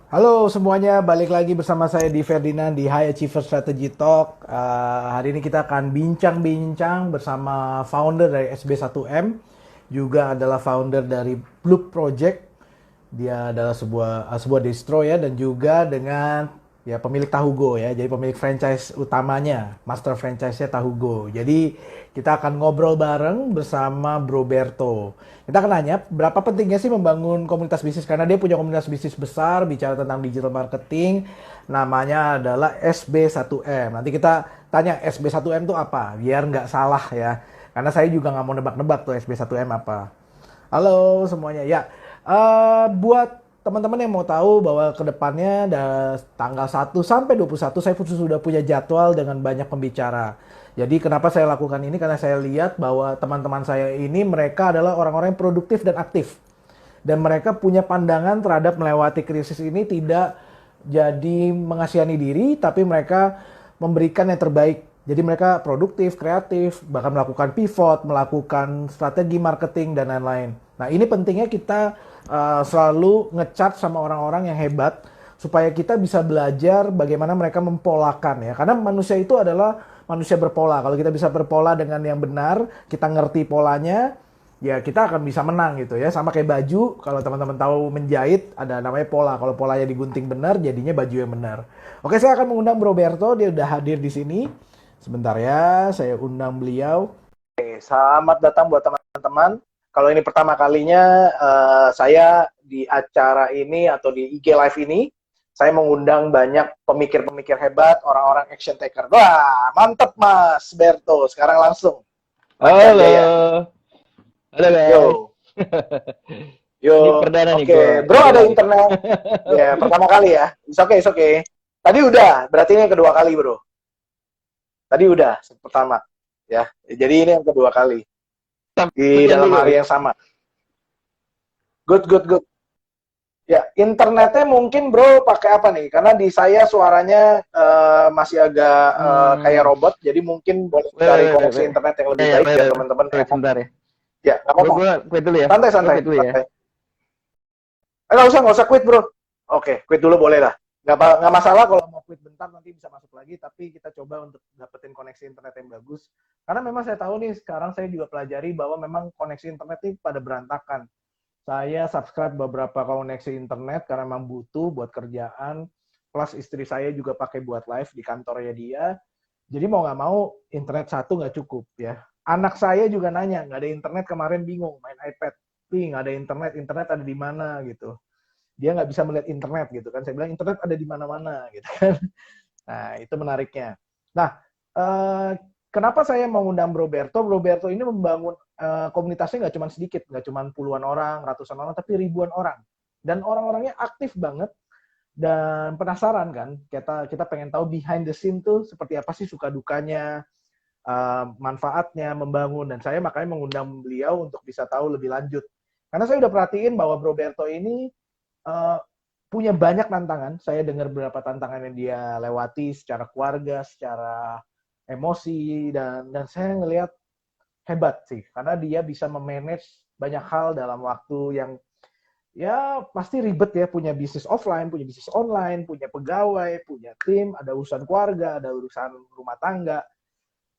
Halo semuanya, balik lagi bersama saya di Ferdinand di High Achiever Strategy Talk. Hari ini kita akan bincang-bincang bersama founder dari SB1M, juga adalah founder dari Bloop Project. Dia adalah sebuah distro ya, dan juga dengan ya pemilik Tahugo ya. Jadi pemilik franchise utamanya, master franchise-nya Tahugo. Jadi kita akan ngobrol bareng bersama Bro Berto. Kita akan nanya berapa pentingnya sih membangun komunitas bisnis, karena dia punya komunitas bisnis besar bicara tentang digital marketing. Namanya adalah SB1M. Nanti kita tanya SB1M itu apa, biar nggak salah ya. Karena saya juga nggak mau nebak-nebak tuh SB1M apa. Halo semuanya. Ya, buat teman-teman yang mau tahu bahwa kedepannya ada tanggal 1 sampai 21 saya sudah punya jadwal dengan banyak pembicara. Jadi kenapa saya lakukan ini? Karena saya lihat bahwa teman-teman saya ini mereka adalah orang-orang yang produktif dan aktif. Dan mereka punya pandangan terhadap melewati krisis ini tidak jadi mengasihani diri, tapi mereka memberikan yang terbaik. Jadi mereka produktif, kreatif, bahkan melakukan pivot, melakukan strategi marketing, dan lain-lain. Nah ini pentingnya kita selalu ngechat sama orang-orang yang hebat, supaya kita bisa belajar bagaimana mereka mempolakan ya. Karena manusia itu adalah manusia berpola. Kalau kita bisa berpola dengan yang benar, kita ngerti polanya, ya kita akan bisa menang gitu ya. Sama kayak baju, kalau teman-teman tahu menjahit ada namanya pola. Kalau polanya digunting benar, jadinya baju yang benar. Oke, saya akan mengundang Bro Berto, dia udah hadir di sini. Sebentar ya, saya undang beliau. Oke, selamat datang buat teman-teman. Kalau ini pertama kalinya saya di acara ini atau di IG Live ini, saya mengundang banyak pemikir-pemikir hebat, orang-orang action taker. Wah, mantep Mas Berto. Sekarang langsung. Lancar Jaya. Halo, halo guys. Yo. Yo, Ini perdana nih oke. gue Bro IG ada live. internet. Ya, pertama kali ya. It's okay. Tadi udah, berarti ini yang kedua kali, Bro. Tadi udah, pertama. Ya, jadi ini yang kedua kali. Di Hujan dalam dulu. hari yang sama. Good, good, good. Ya, internetnya mungkin Bro pakai apa nih? Karena di saya suaranya masih agak kayak Hmm, robot, jadi mungkin boleh wait, cari wait, wait, koneksi wait. internet yang Ya, lebih ya, baik wait, biar wait, teman-teman wait, enak. sebentar ya. Ya, nggak Gue apa-apa. gue quit dulu ya. Santai, Gue santai, quit dulu ya. santai. Nggak usah quit Bro. Oke, quit dulu boleh lah. Nggak masalah kalau mau quit bentar, nanti bisa masuk lagi, tapi kita coba untuk dapetin koneksi internet yang bagus. Karena memang saya tahu nih, sekarang saya juga pelajari bahwa memang koneksi internet ini pada berantakan. Saya subscribe beberapa koneksi internet karena memang butuh buat kerjaan. Plus istri saya juga pakai buat live di kantornya dia. Jadi mau nggak mau internet satu nggak cukup ya. Anak saya juga nanya, nggak ada internet kemarin bingung main iPad. Ih, nggak ada internet, internet ada di mana gitu. Dia nggak bisa melihat internet gitu kan. Saya bilang internet ada di mana-mana gitu kan. Nah itu menariknya. Nah eh, kenapa saya mengundang Bro Berto? Bro Berto ini membangun komunitasnya nggak cuma sedikit, nggak cuma puluhan orang, ratusan orang, tapi ribuan orang. Dan orang-orangnya aktif banget dan penasaran kan. Kita pengen tahu behind the scene tuh seperti apa sih suka dukanya, manfaatnya membangun. Dan saya makanya mengundang beliau untuk bisa tahu lebih lanjut. Karena saya udah perhatiin bahwa Bro Berto ini uh, punya banyak tantangan. Saya dengar beberapa tantangan yang dia lewati secara keluarga, secara emosi, dan saya ngelihat hebat sih, karena dia bisa memanage banyak hal dalam waktu yang ya pasti ribet ya, punya bisnis offline, punya bisnis online, punya pegawai, punya tim, ada urusan keluarga, ada urusan rumah tangga.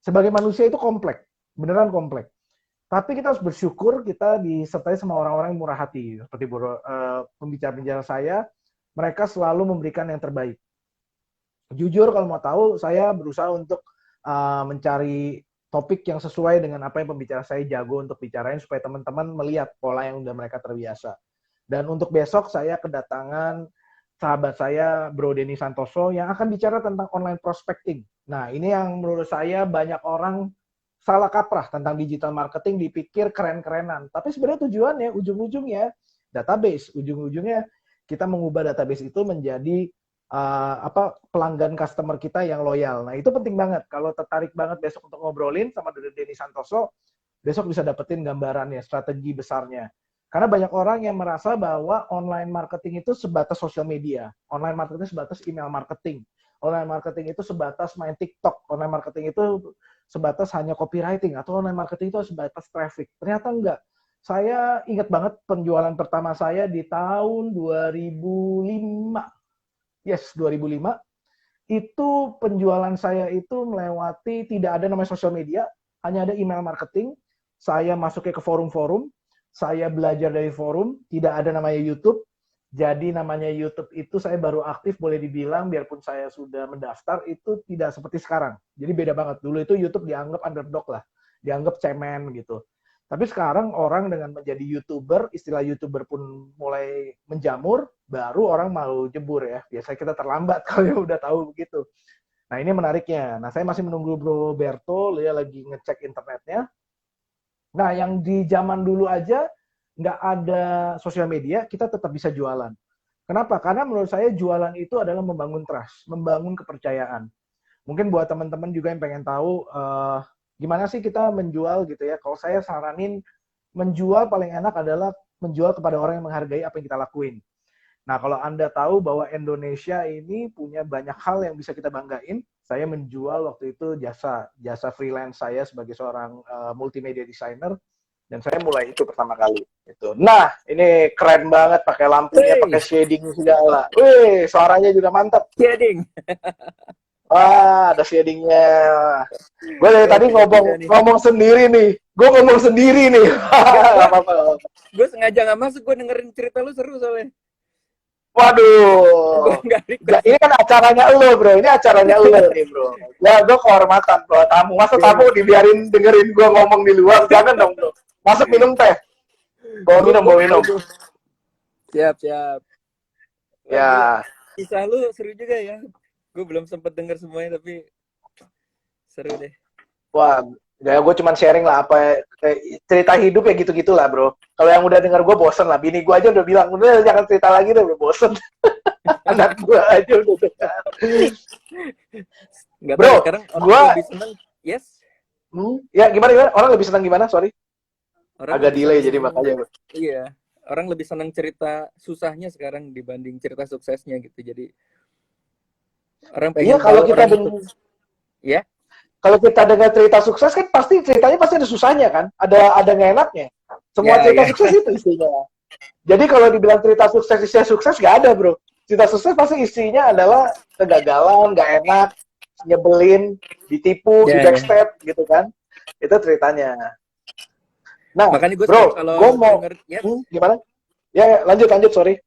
Sebagai manusia itu kompleks, beneran kompleks. Tapi kita harus bersyukur kita disertai sama orang-orang yang murah hati. Seperti pembicara-pembicara saya, mereka selalu memberikan yang terbaik. Jujur kalau mau tahu, saya berusaha untuk mencari topik yang sesuai dengan apa yang pembicara saya jago untuk bicarain, supaya teman-teman melihat pola yang udah mereka terbiasa. Dan untuk besok saya kedatangan sahabat saya, Bro Denny Santoso, yang akan bicara tentang online prospecting. Nah, ini yang menurut saya banyak orang salah kaprah tentang digital marketing, dipikir keren-kerenan. Tapi sebenarnya tujuannya, ujung-ujungnya, database. Ujung-ujungnya kita mengubah database itu menjadi pelanggan customer kita yang loyal. Nah, itu penting banget. Kalau tertarik banget besok untuk ngobrolin sama Denny Santoso, besok bisa dapetin gambarannya, strategi besarnya. Karena banyak orang yang merasa bahwa online marketing itu sebatas sosial media. Online marketing sebatas email marketing. Online marketing itu sebatas main TikTok. Online marketing itu sebatas hanya copywriting. Atau online marketing itu sebatas traffic. Ternyata enggak. Saya ingat banget penjualan pertama saya di tahun 2005. Yes, 2005. Itu penjualan saya itu melewati tidak ada namanya sosial media, hanya ada email marketing. Saya masuknya ke forum-forum, saya belajar dari forum, tidak ada namanya YouTube. Jadi namanya YouTube itu saya baru aktif boleh dibilang biarpun saya sudah mendaftar itu tidak seperti sekarang. Jadi beda banget. Dulu itu YouTube dianggap underdog lah, dianggap cemen gitu. Tapi sekarang orang dengan menjadi YouTuber, istilah YouTuber pun mulai menjamur, baru orang mau jebur ya. Biasanya kita terlambat kalau yang udah tahu begitu. Nah ini menariknya. Nah saya masih menunggu Bro Berto, dia lagi ngecek internetnya. Nah yang di zaman dulu aja nggak ada sosial media, kita tetap bisa jualan. Kenapa? Karena menurut saya jualan itu adalah membangun trust, membangun kepercayaan. Mungkin buat teman-teman juga yang pengen tahu gimana sih kita menjual gitu ya. Kalau saya saranin menjual paling enak adalah menjual kepada orang yang menghargai apa yang kita lakuin. Nah, kalau Anda tahu bahwa Indonesia ini punya banyak hal yang bisa kita banggain, saya menjual waktu itu jasa freelance saya sebagai seorang multimedia designer dan saya mulai itu pertama kali. Gitu. Nah, ini keren banget pakai lampunya, pakai shading segala. Wih, suaranya juga mantap. Shading. Wah, ada shadingnya. Gue dari tadi ngomong sendiri nih. Gue ngomong sendiri nih. Gak apa-apa. Gue sengaja gak masuk, gue dengerin cerita lu seru soalnya. Waduh. Ini kan acaranya lo, bro. Ini acaranya lo nih, bro. Ya, gue kehormatan, bro. Tamu. Masa tamu dibiarin dengerin gue ngomong di luar? Jangan dong, bro. Masuk minum teh. Bawa minum. Siap. Ya. Kisah lu seru juga ya. Gue belum sempet denger semuanya, tapi seru deh. Wah, ya gue cuman sharing lah apa cerita hidup ya gitu-gitu lah, bro. Kalau yang udah denger gue bosen lah. Bini gue aja udah bilang, udah jangan cerita lagi deh, udah bosen. Anak gue aja udah dengar. Bro, sekarang gue lebih seneng. Yes. Ya gimana? Orang lebih senang gimana? Sorry. Orang agak delay jadi makanya. Iya. Orang lebih senang cerita susahnya sekarang dibanding cerita suksesnya gitu. Jadi orang pengen kalau kita ya. Kalau kita dengar cerita sukses kan ceritanya pasti ada susahnya kan, ada nggak enaknya. Semua cerita sukses itu isinya. Jadi kalau dibilang cerita sukses isinya sukses nggak ada, bro. Cerita sukses pasti isinya adalah kegagalan, nggak enak, nyebelin, ditipu, di backstab gitu kan. Itu ceritanya. Nah, makanya bro, gue mau gimana? Ya, lanjut, sorry.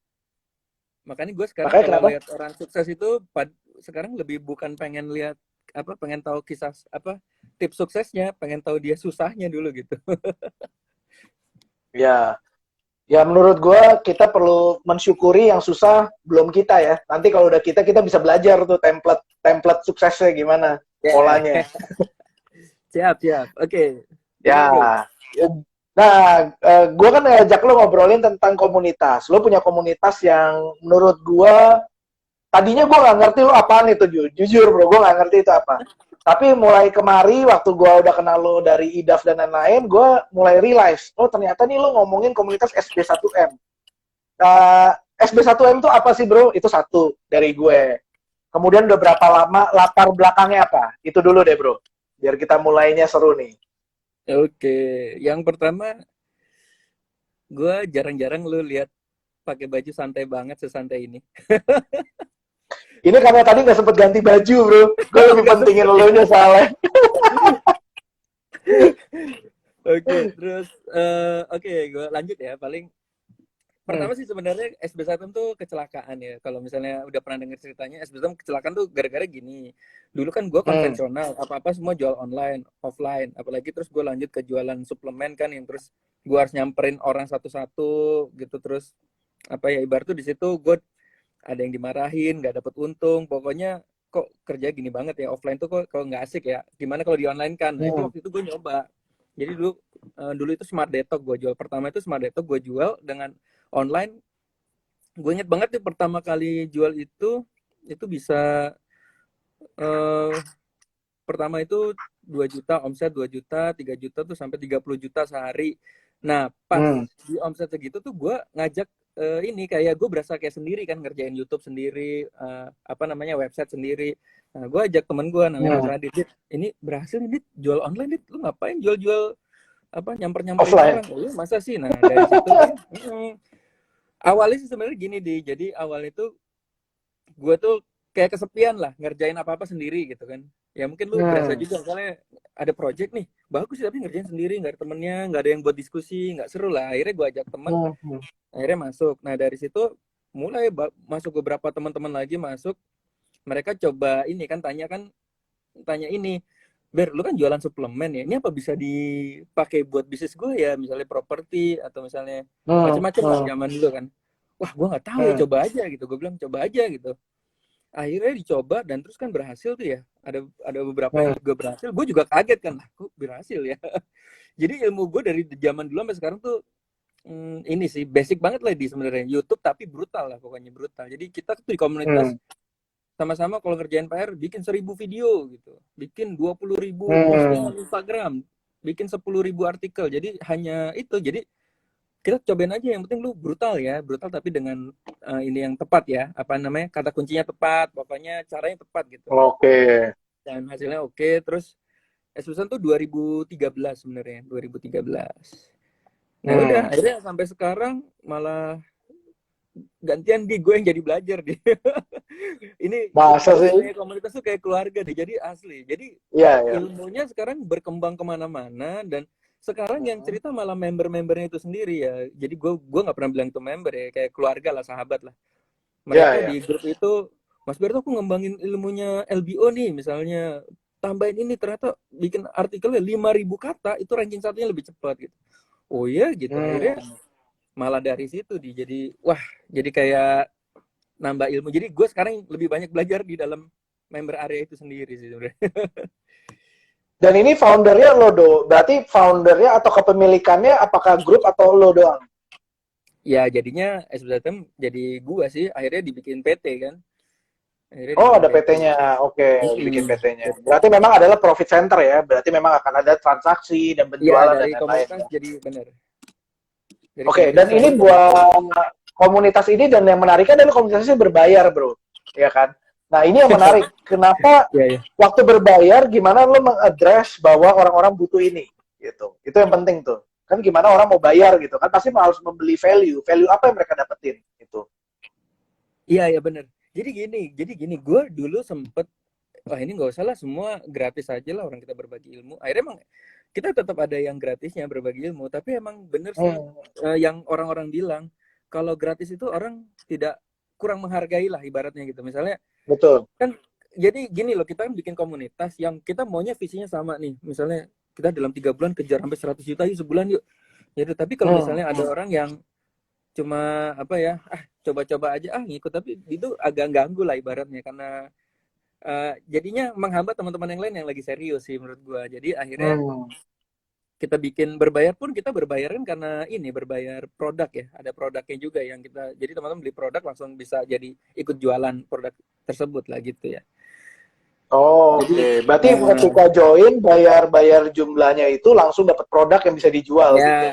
Makanya gue sekarang kalau lihat orang sukses itu sekarang lebih bukan pengen lihat pengen tahu kisah tips suksesnya, pengen tahu dia susahnya dulu gitu. Ya menurut gue kita perlu mensyukuri yang susah belum kita ya. Nanti kalau udah kita bisa belajar tuh template suksesnya gimana polanya. Siap. Oke. Ya. Nah, gue kan ngajak lo ngobrolin tentang komunitas. Lo punya komunitas yang menurut gue tadinya gue nggak ngerti lo apaan itu, jujur bro, gue nggak ngerti itu apa. Tapi mulai kemari waktu gue udah kenal lo dari IDAF dan lain-lain, gue mulai realize, ternyata nih lo ngomongin komunitas SB1M. SB1M itu apa sih bro? Itu satu dari gue. Kemudian udah berapa lama, latar belakangnya apa? Itu dulu deh bro, biar kita mulainya seru nih. Oke, yang pertama, gue jarang-jarang lo lihat pakai baju santai banget sesantai ini. Ini karena tadi nggak sempet ganti baju, bro. Gue lebih pentingin lo nya soalnya. Oke, terus gue lanjut ya. Paling pertama sih sebenarnya SB1M tuh kecelakaan ya. Kalau misalnya udah pernah denger ceritanya, SB1M kecelakaan tuh gara-gara gini. Dulu kan gue konvensional, apa-apa semua jual online, offline. Apalagi terus gue lanjut ke jualan suplemen kan, yang terus gue harus nyamperin orang satu-satu gitu. Terus ibarat tuh di situ gue ada yang dimarahin, nggak dapet untung, pokoknya kok kerja gini banget ya, offline tuh kok nggak asik ya, gimana kalau di online kan. Nah, itu waktu itu gue nyoba. Jadi dulu itu Smart Detox gue jual. Pertama itu Smart Detox gue jual dengan online. Gue inget banget nih pertama kali jual itu bisa pertama itu 2 juta omset, 2 juta, 3 juta tuh sampai 30 juta sehari. Nah, pas di omset segitu tuh gue ngajak ini kayak gue berasa kayak sendiri kan, ngerjain YouTube sendiri, website sendiri. Nah, gue ajak temen gue namanya Mas Radit, ini berhasil nih, jual online, Dit. Lu ngapain jual nyamperin orang? Oh, masa sih? Nah, dari situ awalnya sih sebenarnya gini, jadi awal itu gue tuh kayak kesepian lah ngerjain apa-apa sendiri gitu kan. Ya mungkin lu berasa juga misalnya ada project nih bagus sih tapi ngerjain sendiri, nggak ada temennya, nggak ada yang buat diskusi, nggak seru lah. Akhirnya gue ajak temen, akhirnya masuk. Nah dari situ mulai masuk beberapa teman-teman lagi masuk, mereka coba ini kan tanya ini, Ber, lu kan jualan suplemen ya, ini apa bisa dipakai buat bisnis gue ya, misalnya properti atau misalnya macam-macam lah zaman dulu kan. Wah, gue nggak tahu ya, coba aja gitu. Gue bilang coba aja gitu. Akhirnya dicoba dan terus kan berhasil tuh ya. Ada beberapa yang juga berhasil. Gue juga kaget kan, kok berhasil ya. Jadi ilmu gue dari zaman dulu sampai sekarang tuh ini sih basic banget lah di sebenarnya YouTube, tapi brutal lah pokoknya, brutal. Jadi kita tuh di komunitas sama-sama kalau ngerjain PR bikin 1000 video gitu, bikin 20.000 postingan Instagram, bikin 10.000 artikel. Jadi hanya itu. Jadi kita cobain aja, yang penting lu brutal ya, brutal tapi dengan ini yang tepat ya, apa namanya, kata kuncinya tepat, pokoknya caranya tepat gitu. Oke. Dan hasilnya oke. Terus Espesan tuh 2013 sebenarnya, 2013. Nah udah, akhirnya sampai sekarang malah gantian gue yang jadi belajar deh. Ini masa sih komunitas tuh kayak keluarga deh, jadi asli. Jadi ilmunya sekarang berkembang kemana-mana, dan sekarang yang cerita malah member-membernya itu sendiri ya. Jadi gue nggak pernah bilang itu member ya, kayak keluarga lah, sahabat lah. Mereka di grup itu, Mas Berto aku ngembangin ilmunya LBO nih, misalnya tambahin ini, ternyata bikin artikelnya 5.000 kata, itu ranking satunya lebih cepat gitu. Oh iya gitu, akhirnya malah dari situ jadi wah, jadi kayak nambah ilmu. Jadi gue sekarang lebih banyak belajar di dalam member area itu sendiri sih sebenarnya. Dan ini foundernya lo berarti foundernya atau kepemilikannya apakah grup atau lo doang? Ya jadinya SBZM jadi gue sih, akhirnya dibikin PT kan. Ada PT-nya, oke, dibikin PT-nya. Berarti memang adalah profit center ya, berarti memang akan ada transaksi dan penjualan dan lain-lain. Jadi benar. Oke, dan ini buat komunitas ini, dan yang menariknya adalah komunitasnya berbayar, bro, ya kan? Nah ini yang menarik, kenapa waktu berbayar, gimana lo mengadres bahwa orang-orang butuh ini, gitu? Itu yang penting tuh. Kan gimana orang mau bayar gitu, kan pasti harus membeli value apa yang mereka dapetin, gitu. Iya benar. Jadi gini, gue dulu sempet, wah ini nggak usah lah, semua gratis aja lah, orang kita berbagi ilmu. Akhirnya emang kita tetap ada yang gratisnya, berbagi ilmu, tapi emang bener sih yang orang-orang bilang, kalau gratis itu orang tidak kurang menghargai lah ibaratnya gitu. Misalnya, betul. Kan jadi gini loh, kita kan bikin komunitas yang kita maunya visinya sama nih. Misalnya kita dalam 3 bulan kejar sampai 100 juta yuk sebulan yuk. Jadi tapi kalau misalnya ada orang yang cuma apa ya, coba-coba aja ngikut, tapi itu agak ganggu lah ibaratnya, karena jadinya menghambat teman-teman yang lain yang lagi serius sih menurut gua. Jadi akhirnya kita bikin berbayar pun, kita berbayar kan karena ini berbayar produk ya, ada produknya juga yang kita, jadi teman-teman beli produk langsung bisa jadi ikut jualan produk tersebut lah gitu ya. Oke. Berarti ketika join bayar jumlahnya itu langsung dapat produk yang bisa dijual ya, gitu.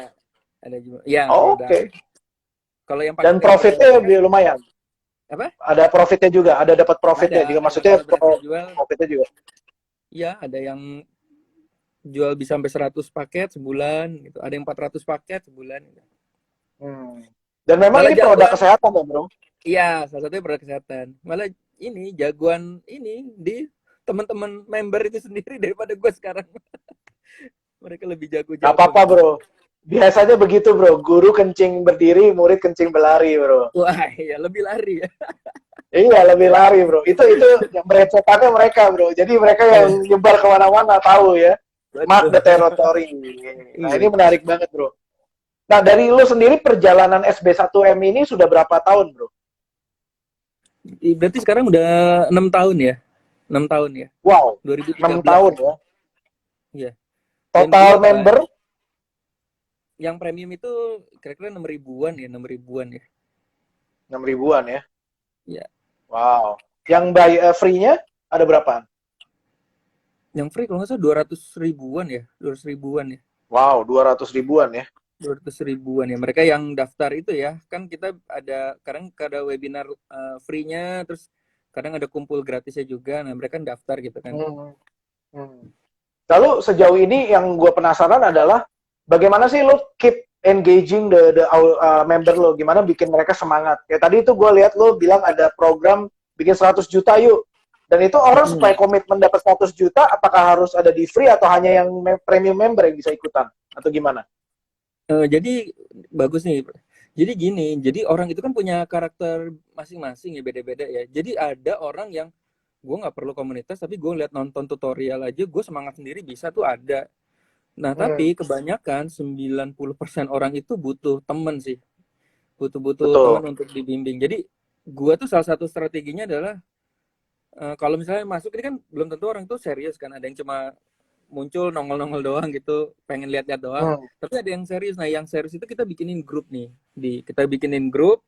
Ada juga. Ya. Oke. Kalau yang dan profitnya lumayan. Apa? Ada profitnya juga, ada dapat profitnya juga, maksudnya profitnya juga. Iya, ada yang jual bisa sampai 100 paket sebulan gitu. Ada yang 400 paket sebulan gitu. Dan memang malah ini produk kesehatan ya, bro? Iya, salah satunya produk kesehatan. Malah ini jagoan ini di teman-teman member itu sendiri daripada gue sekarang. Mereka lebih jago. Gak apa-apa, bro. Biasanya begitu, bro. Guru kencing berdiri, murid kencing berlari, bro. Wah, iya, lebih lari ya. Iya, lebih lari, bro. Itu yang berecokannya mereka, bro. Jadi mereka yang nyebar kemana-mana tahu ya. Mark the territory. Nah, ini menarik banget, bro. Nah, dari lu sendiri perjalanan SB1M ini sudah berapa tahun, bro? Berarti sekarang udah 6 tahun ya? 6 tahun ya? Wow, 6 tahun ya? Iya. Total member? Yang premium itu kira-kira 6 ribuan ya? 6 ribuan ya? 6 ribuan ya? Iya. Wow. Yang free-nya ada berapaan? Yang free kalau nggak salah 200 ribuan ya? 200 ribuan ya? Wow, 200 ribuan ya? 200 ribuan ya. Mereka yang daftar itu ya, kan kita kadang ada webinar free-nya, terus kadang ada kumpul gratisnya juga. Nah, mereka kan daftar gitu kan. Lalu sejauh ini yang gue penasaran adalah bagaimana sih lo keep engaging the member lo? Gimana bikin mereka semangat? Ya tadi itu gue lihat lo bilang ada program bikin 100 juta yuk. Dan itu orang supaya komitmen dapat 100 juta, apakah harus ada di free atau hanya yang premium member yang bisa ikutan? Atau gimana? Jadi bagus nih. Jadi gini, jadi orang itu kan punya karakter masing-masing ya, beda-beda ya. Jadi ada orang yang gue nggak perlu komunitas, tapi gue lihat nonton tutorial aja, gue semangat sendiri bisa tuh ada. Nah, tapi kebanyakan 90% orang itu butuh temen sih. Butuh teman untuk dibimbing. Jadi gue tuh salah satu strateginya adalah kalau misalnya masuk ini kan belum tentu orang itu serius kan, ada yang cuma muncul nongol-nongol doang gitu, pengen lihat-lihat doang. Tapi ada yang serius. Nah, yang serius itu kita bikinin grup nih. Kita bikinin grup.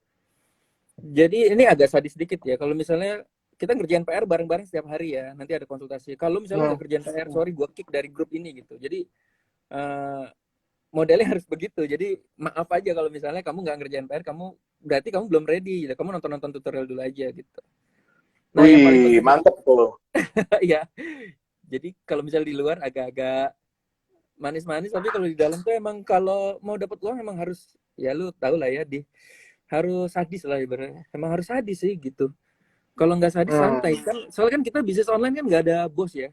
Jadi ini agak sadis sedikit ya. Kalau misalnya kita ngerjain PR bareng-bareng setiap hari ya, nanti ada konsultasi. Kalau misalnya nggak kerjain PR, sorry gue kick dari grup ini gitu. Jadi modelnya harus begitu. Jadi maaf aja kalau misalnya kamu nggak ngerjain PR, berarti kamu belum ready. Gitu. Kamu nonton tutorial dulu aja gitu. Nah, yang paling penting mantep tuh. ya. Jadi kalau misalnya di luar agak-agak manis-manis, tapi kalau di dalam tuh emang kalau mau dapat uang emang harus, ya lu tau lah ya, harus sadis lah ibaratnya. Emang harus sadis sih gitu. Kalau nggak sadis santai kan, soalnya kan kita bisnis online kan nggak ada bos ya.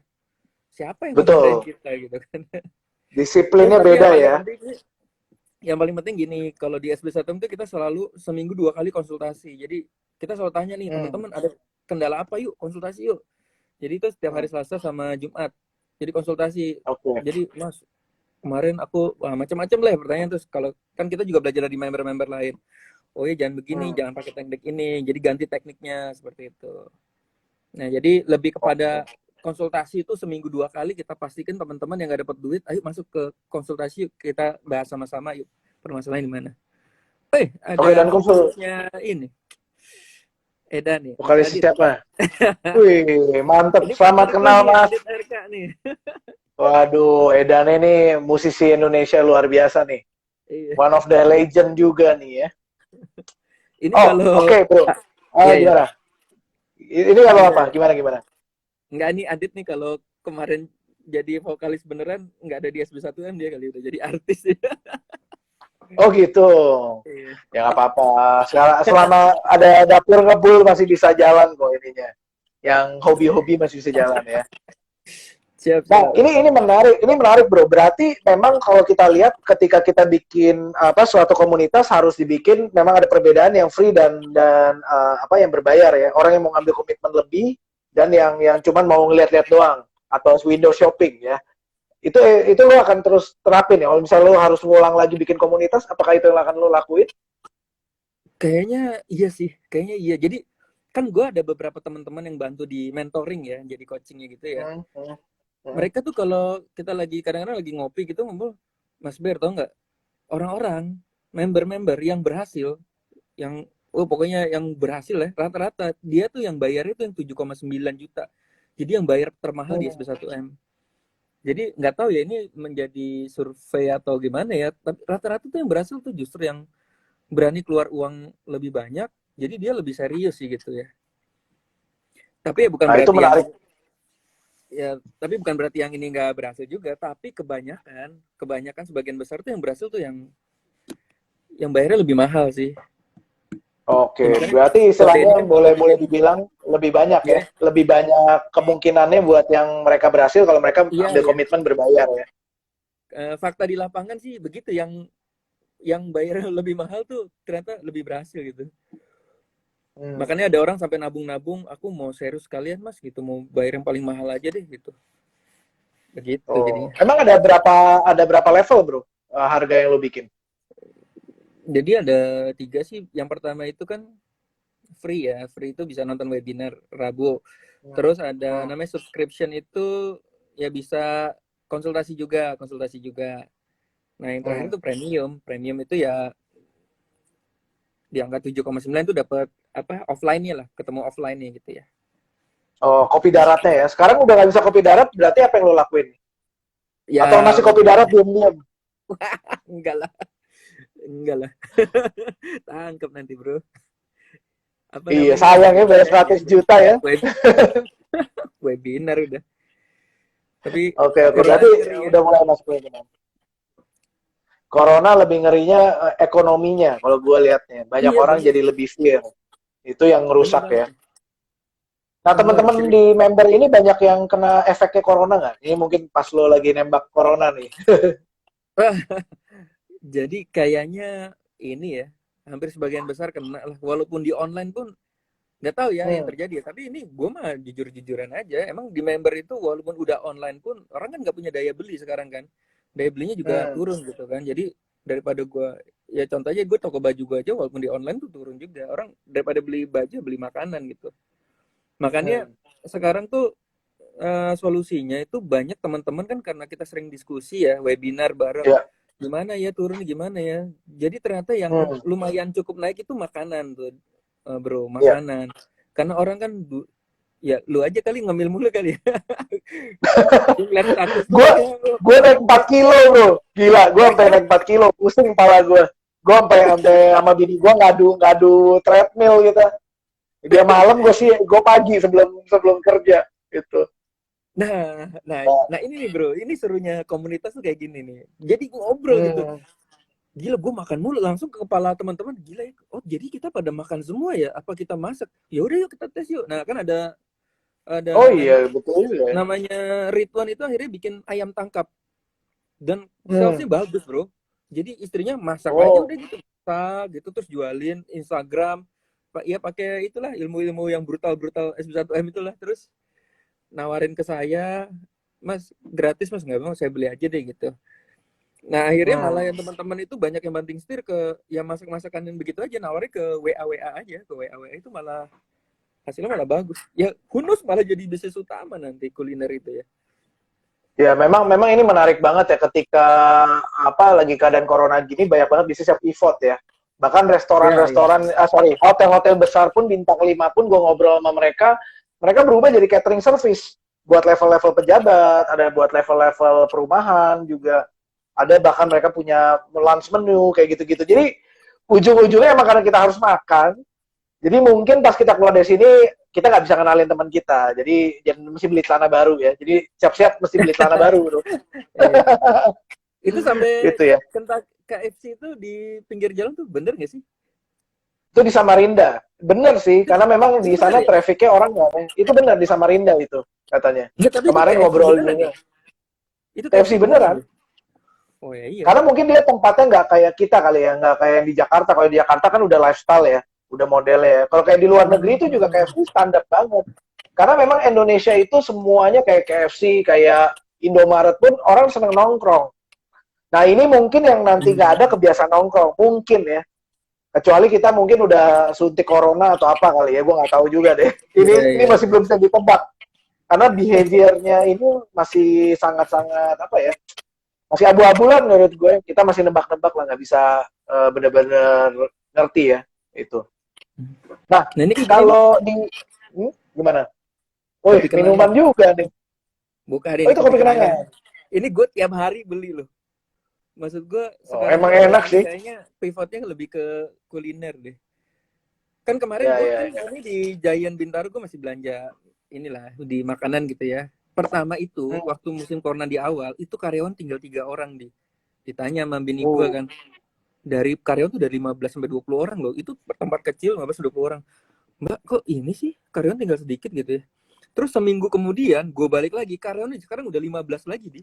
Siapa yang mau kita gitu kan? Disiplinnya beda ya. Yang paling penting gini, kalau di SB1 itu kita selalu seminggu 2 kali konsultasi. Jadi kita selalu tanya nih, teman-teman ada kendala apa, yuk konsultasi yuk. Jadi itu setiap hari Selasa sama Jumat. Jadi konsultasi. Jadi Mas, kemarin aku macam-macam lah pertanyaan, terus kalau kan kita juga belajar dari member-member lain. Oh ya jangan begini, jangan pakai teknik ini. Jadi ganti tekniknya seperti itu. Nah, jadi lebih kepada konsultasi itu seminggu 2 kali, kita pastikan teman-teman yang nggak dapat duit, ayo masuk ke konsultasi yuk, kita bahas sama-sama yuk permasalahan di mana. Ada konsultasinya ini. Eda nih. Vokalis siapa? Wih, mantep. Selamat kenal Mas. Nih. Waduh, Edan ini musisi Indonesia luar biasa nih. One of the legend juga nih ya. Ini kalau oke, bro. Gimana? Ini kalau apa? Gimana? Enggak, nih Adit nih kalau kemarin jadi vokalis beneran nggak ada di SB1M dia kali udah jadi artis ya. Oh gitu. Ya nggak apa-apa. Selama ada dapur ngebul masih bisa jalan kok ininya. Yang hobi-hobi masih bisa jalan ya. Siap. Nah, ini menarik bro. Berarti memang kalau kita lihat ketika kita bikin suatu komunitas harus dibikin, memang ada perbedaan yang free dan yang berbayar ya. Orang yang mau ngambil komitmen lebih dan yang cuman mau ngeliat-liat doang atau window shopping ya. Itu lo akan terus terapin ya. Kalau misalnya lo harus ngulang lagi bikin komunitas, apakah itu yang akan lo lakuin? Kayaknya iya sih, kayaknya iya. Jadi kan gue ada beberapa teman-teman yang bantu di mentoring ya, jadi coachingnya gitu ya. Mereka tuh kalau kita kadang-kadang lagi ngopi gitu ngumpul, Mas Ber tau nggak? Orang-orang member-member yang berhasil, yang pokoknya yang berhasil ya, rata-rata dia tuh yang bayar itu yang 7,9 juta. Jadi yang bayar termahal di SB1M. Jadi nggak tahu ya ini menjadi survei atau gimana ya, tapi rata-rata tuh yang berhasil tuh justru yang berani keluar uang lebih banyak, jadi dia lebih serius sih gitu ya. Tapi ya bukan berarti itu menarik. Tapi bukan berarti yang ini nggak berhasil juga, tapi kebanyakan sebagian besar tuh yang berhasil tuh yang bayarnya lebih mahal sih. Oke, berarti istilahnya boleh dibilang lebih banyak ya, lebih banyak kemungkinannya buat yang mereka berhasil kalau mereka ambil komitmen berbayar ya. Fakta di lapangan sih begitu, yang bayar lebih mahal tuh ternyata lebih berhasil gitu. Makanya ada orang sampai nabung-nabung, aku mau serius sekalian Mas gitu, mau bayar yang paling mahal aja deh gitu. Begitu jadinya. Emang ada berapa level bro harga yang lo bikin? Jadi ada 3 sih. Yang pertama itu kan free ya. Free itu bisa nonton webinar Rabu. Terus ada namanya subscription itu ya bisa konsultasi juga. Nah, yang terakhir itu premium. Premium itu ya di angka 7,9 itu dapat offline-nya lah, ketemu offline-nya gitu ya. Oh, kopi daratnya ya. Sekarang udah nggak bisa kopi darat, berarti apa yang lo lakuin? Ya, atau masih kopi darat diam-diam? Enggak lah. Tangkap nanti bro. Iya sayangnya bayar 100 juta ya. Webinar udah. Tapi Oke, berarti udah mulai masuk webinar. Corona lebih ngerinya ekonominya kalau gue liatnya. Banyak orang jadi lebih fear. Itu yang ngerusak ya. Nah, Oh, teman-teman jadi di member ini banyak yang kena efeknya corona nggak? Ini mungkin pas lo lagi nembak corona nih. jadi kayaknya ini ya, hampir sebagian besar kena lah. Walaupun di online pun nggak tahu ya yang Hmm. terjadi ya. Tapi ini gue mah jujur-jujuran aja. Emang di member itu walaupun udah online pun orang kan nggak punya daya beli sekarang kan. Daya belinya juga Hmm. turun gitu kan. Jadi daripada gue, ya contoh aja gue toko baju gue aja walaupun di online tuh turun juga. Orang daripada beli baju beli makanan gitu. Makanya Hmm. sekarang tuh solusinya itu banyak teman-teman kan karena kita sering diskusi ya, webinar bareng. Ya. Gimana ya turun gimana ya. Jadi ternyata yang Hmm. lumayan cukup naik itu makanan tuh, bro, Ya. makanan. Karena orang kan ya lu aja kali ngemil mulu kali ya. Gue ngeliat status tuh Gue kayak gue naik 4 kilo bro, gila. Gue sampai naik 4 kilo, pusing kepala gue. Gue sampai sama bini gue ngadu treadmill gitu. Dia malam, gue pagi sebelum sebelum kerja gitu. nah, nah, Oh. nah ini nih bro, ini serunya komunitas tuh kayak gini nih. Jadi ngobrol gitu. Hmm. Gila, gue makan mulu langsung ke kepala teman-teman. Gila ya, oh jadi kita pada makan semua ya? Apa kita masak? Ya udah yuk kita tes yuk. Nah kan ada Oh member iya betul ya. namanya Ridwan itu akhirnya bikin ayam tangkap dan Hmm. salesnya bagus bro. Jadi istrinya masak aja Oh. udah gitu, masak gitu terus jualin Instagram. Ya pakai itulah ilmu-ilmu yang brutal-brutal SB1M itulah, terus nawarin ke saya, Mas gratis Mas, nggak mau saya beli aja deh gitu. Nah akhirnya malah Hmm. yang teman-teman itu banyak yang banting setir ke yang masak-masakan yang begitu aja, nawarin ke WA aja, ke WA itu malah hasilnya malah bagus. Ya Hunus malah jadi bisnis utama nanti kuliner itu ya. Ya memang memang ini menarik banget ya ketika apa lagi keadaan corona gini banyak banget bisnis yang pivot ya. Bahkan Ya, ya. hotel-hotel besar pun bintang 5 pun gue ngobrol sama mereka, mereka berubah jadi catering service buat level-level pejabat, ada buat level-level perumahan juga. Ada bahkan mereka punya lunch menu kayak gitu-gitu. Jadi ujung-ujungnya emang karena kita harus makan, jadi mungkin pas kita keluar dari sini, kita nggak bisa kenalin teman kita. Jadi jangan mesti beli celana baru ya. Jadi siap-siap mesti beli celana baru, bro. Iya. Itu sampai Gitu ya. Kentak KFC itu di pinggir jalan tuh bener nggak sih? Itu di Samarinda. Bener sih, Itu, karena memang itu di bener sana ya? trafficnya orang nggak. Itu bener di Samarinda itu, katanya. Nggak, tapi itu Kemarin KFC ngobrol beneran juga. ya? Itu KFC KFC beneran beneran. ya? Oh ya iya. Karena mungkin dia tempatnya nggak kayak kita kali ya, nggak kayak di Jakarta. Kalau di Jakarta kan udah lifestyle ya, udah modelnya ya. Kalau kayak di luar negeri itu juga Hmm. KFC standar banget. Karena memang Indonesia itu semuanya kayak KFC, kayak Indomaret pun orang seneng nongkrong. Nah ini mungkin yang nanti nggak ada kebiasaan nongkrong, mungkin ya. Kecuali kita mungkin udah suntik corona atau apa kali ya, gue nggak tahu juga deh. Iya, Ini iya, masih iya. belum bisa ditebak. Karena behaviornya ini masih sangat-sangat apa ya, masih abu-abu lah menurut gue. Kita masih nebak-nebak lah, nggak bisa benar-benar ngerti ya itu. Nah Nah ini kayak gini nih, kalau di gimana? Wih kopi kenangan. minuman juga nih. Bukan Oh ini itu kopi kopi kenangan. kenangan. Ini gue tiap hari beli loh. Maksud gue Oh sekarang emang tuh enak orang sih. kayaknya pivotnya lebih ke kuliner deh. Kan kemarin Ya gue ya kan ya. ini di Giant Bintaro gue masih belanja inilah di makanan gitu ya. Pertama itu Hmm. waktu musim corona di awal itu karyawan tinggal 3 orang di. Ditanya sama bini gue Uh. kan, dari karyawan tuh dari 15 sampai 20 orang loh. Itu tempat kecil 15 sampai 20 orang. Mbak, kok ini sih karyawan tinggal sedikit gitu ya. Terus seminggu kemudian gue balik lagi, karyawannya sekarang udah 15 lagi di.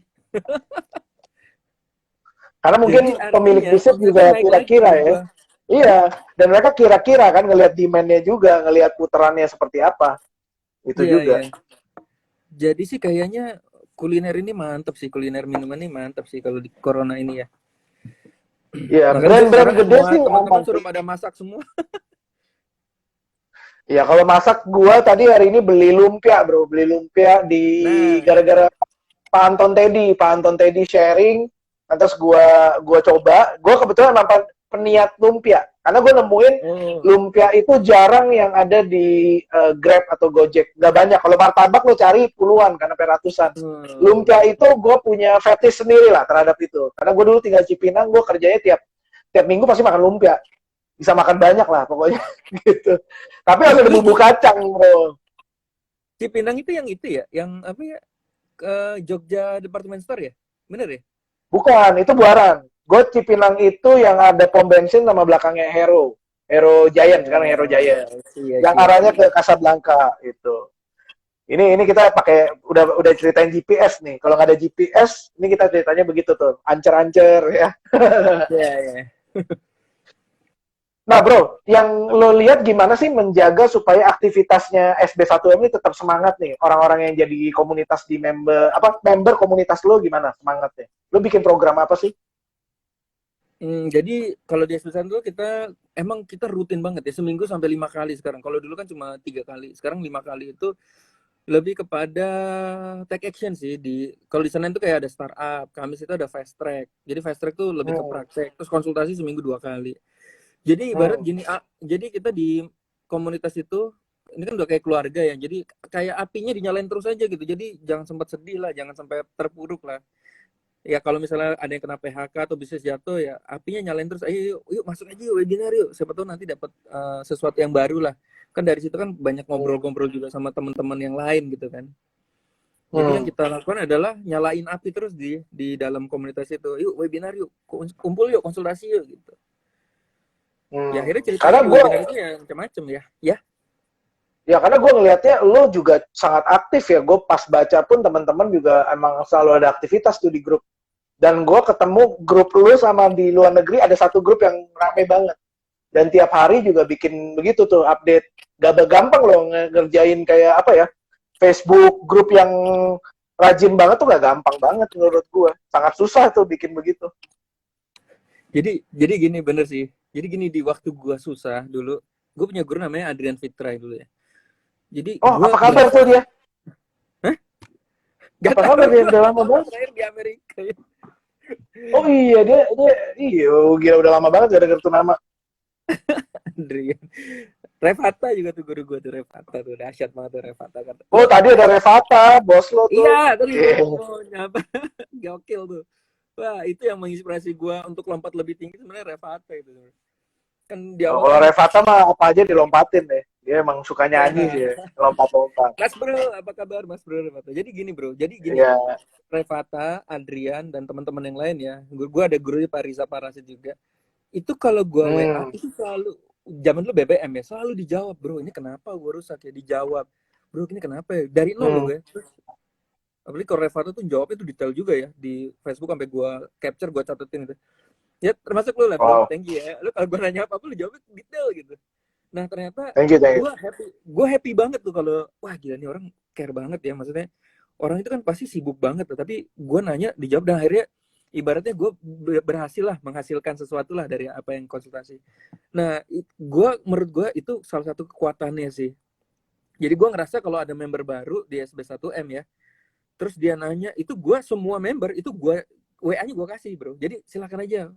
Karena mungkin Jadi pemilik artinya bisnis omsetnya juga naik lagi kira-kira ya. berubah. Iya, dan mereka kira-kira kan ngelihat demand-nya juga, ngelihat putarannya seperti apa. Itu Iya, iya. juga. Jadi sih kayaknya kuliner ini mantep sih, kuliner minuman ini mantep sih kalau di corona ini ya. Iya, Bahkan gue brand-brand sekarang gede semua sih teman-teman aman suruh sih. pada masak semua. Iya, kalau masak gua tadi hari ini beli lumpia, Bro. Beli lumpia di Nah, gara-gara Pak Anton Teddy sharing, terus gua coba, gua kebetulan emang peniat lumpia. Karena gua nemuin oh, lumpia itu jarang yang ada di Grab atau Gojek. Nggak banyak. Kalau martabak lo cari puluhan, karena ratusan. hmm. Lumpia itu gue punya fetish sendiri lah terhadap itu. Karena gue dulu tinggal di Cipinang, gue kerjanya tiap tiap minggu pasti makan lumpia. Bisa makan banyak lah pokoknya gitu. Tapi harus ada Lu bumbu kacang, bro. Cipinang itu ya, yang apa ya? Ke Jogja Department Store ya? Bener ya? Bukan, itu Buaran. Gue Cipinang itu yang ada pom bensin sama belakangnya Hero. Hero Giant, sekarang Hero Oh, Giant. iya Yang sih, arahnya sih. ke Casablanca itu. Ini kita pakai udah ceritain GPS nih. Kalau nggak ada GPS, ini kita ceritanya begitu tuh, ancer-ancer ya. Iya, iya. Nah bro, yang lo lihat gimana sih menjaga supaya aktivitasnya SB1M ini tetap semangat nih? Orang-orang yang jadi komunitas di member komunitas lo gimana semangatnya? Lo bikin program apa sih? Jadi kalau di SB1 tuh emang kita rutin banget ya, seminggu sampai 5 kali sekarang. Kalau dulu kan cuma 3 kali, sekarang 5 kali itu lebih kepada take action sih. Kalau di Senin tuh kayak ada startup, Kamis itu ada fast track. Jadi fast track tuh lebih ke praktek, terus konsultasi seminggu 2 kali. Jadi ibarat gini, jadi kita di komunitas itu ini kan udah kayak keluarga ya. Jadi kayak apinya dinyalain terus aja gitu. Jadi jangan sempat sedih lah, jangan sampai terpuruk lah. Ya kalau misalnya ada yang kena PHK atau bisnis jatuh ya apinya nyalain terus. Ayo yuk masuk aja yuk webinar yuk. Siapa tahu nanti dapat sesuatu yang baru lah. Kan dari situ kan banyak ngobrol-ngobrol juga sama teman-teman yang lain gitu kan. Jadi yang kita lakukan adalah nyalain api terus di dalam komunitas itu. Yuk webinar yuk, kumpul yuk, konsultasi yuk gitu. Ya akhirnya ceritanya di webinar itu ya macam-macam ya. Ya karena gue ngelihatnya lo juga sangat aktif ya. Gue pas baca pun teman-teman juga emang selalu ada aktivitas tuh di grup. Dan gue ketemu grup lo sama di luar negeri ada satu grup yang rame banget. Dan tiap hari juga bikin begitu tuh update. Gak gampang lo ngerjain kayak apa ya, Facebook grup yang rajin banget tuh gak gampang banget menurut gue. Sangat susah tuh bikin begitu. Jadi gini bener sih. Jadi gini di waktu gue susah dulu, gue punya guru namanya Adrian Fitrai dulu ya. Jadi apa kabar tuh dia? Hah? Gak apa kabar dia udah lama banget. Terakhir di Amerika. Oh iya dia gila udah lama banget gak denger tuh nama. Adrian. Revata juga tuh guru gue tuh Revata tuh dahsyat banget tuh Revata kan. Oh tadi ada Revata, bos lo tuh. Iya tadi nyapa gokil tuh. Wah itu yang menginspirasi gue untuk lompat lebih tinggi sebenarnya Revata itu. Kan di awal kalau Revata mah apa aja dilompatin deh. Dia emang suka nyanyi sih ya, lompat-lompat. Mas Bro, apa kabar Mas Bro Revata? Jadi gini bro, Revata, Adrian dan teman-teman yang lain ya. Gue ada gurunya Pak Riza Parasit juga. Itu kalau gue WA itu selalu zaman dulu BBM ya, selalu dijawab bro. Ini kenapa gue rusak ya? Dijawab bro. Ini kenapa ya? Dari nol loh gue. Apalagi kalau Revata tuh jawabnya tuh detail juga ya di Facebook sampai gue capture, gue catetin itu. Ya termasuk lu lah bro. Thank you ya. Lu kalau gue nanya apa lu jawabnya detail gitu. Nah ternyata gue happy banget tuh kalau wah gila nih orang care banget ya, maksudnya orang itu kan pasti sibuk banget tuh, tapi gue nanya dijawab dan akhirnya ibaratnya gue berhasil lah menghasilkan sesuatu lah dari apa yang konsultasi. Nah menurut gue itu salah satu kekuatannya sih. Jadi gue ngerasa kalau ada member baru di SB1M ya, terus dia nanya itu gue semua member itu gue WA-nya gue kasih bro. Jadi silakan aja.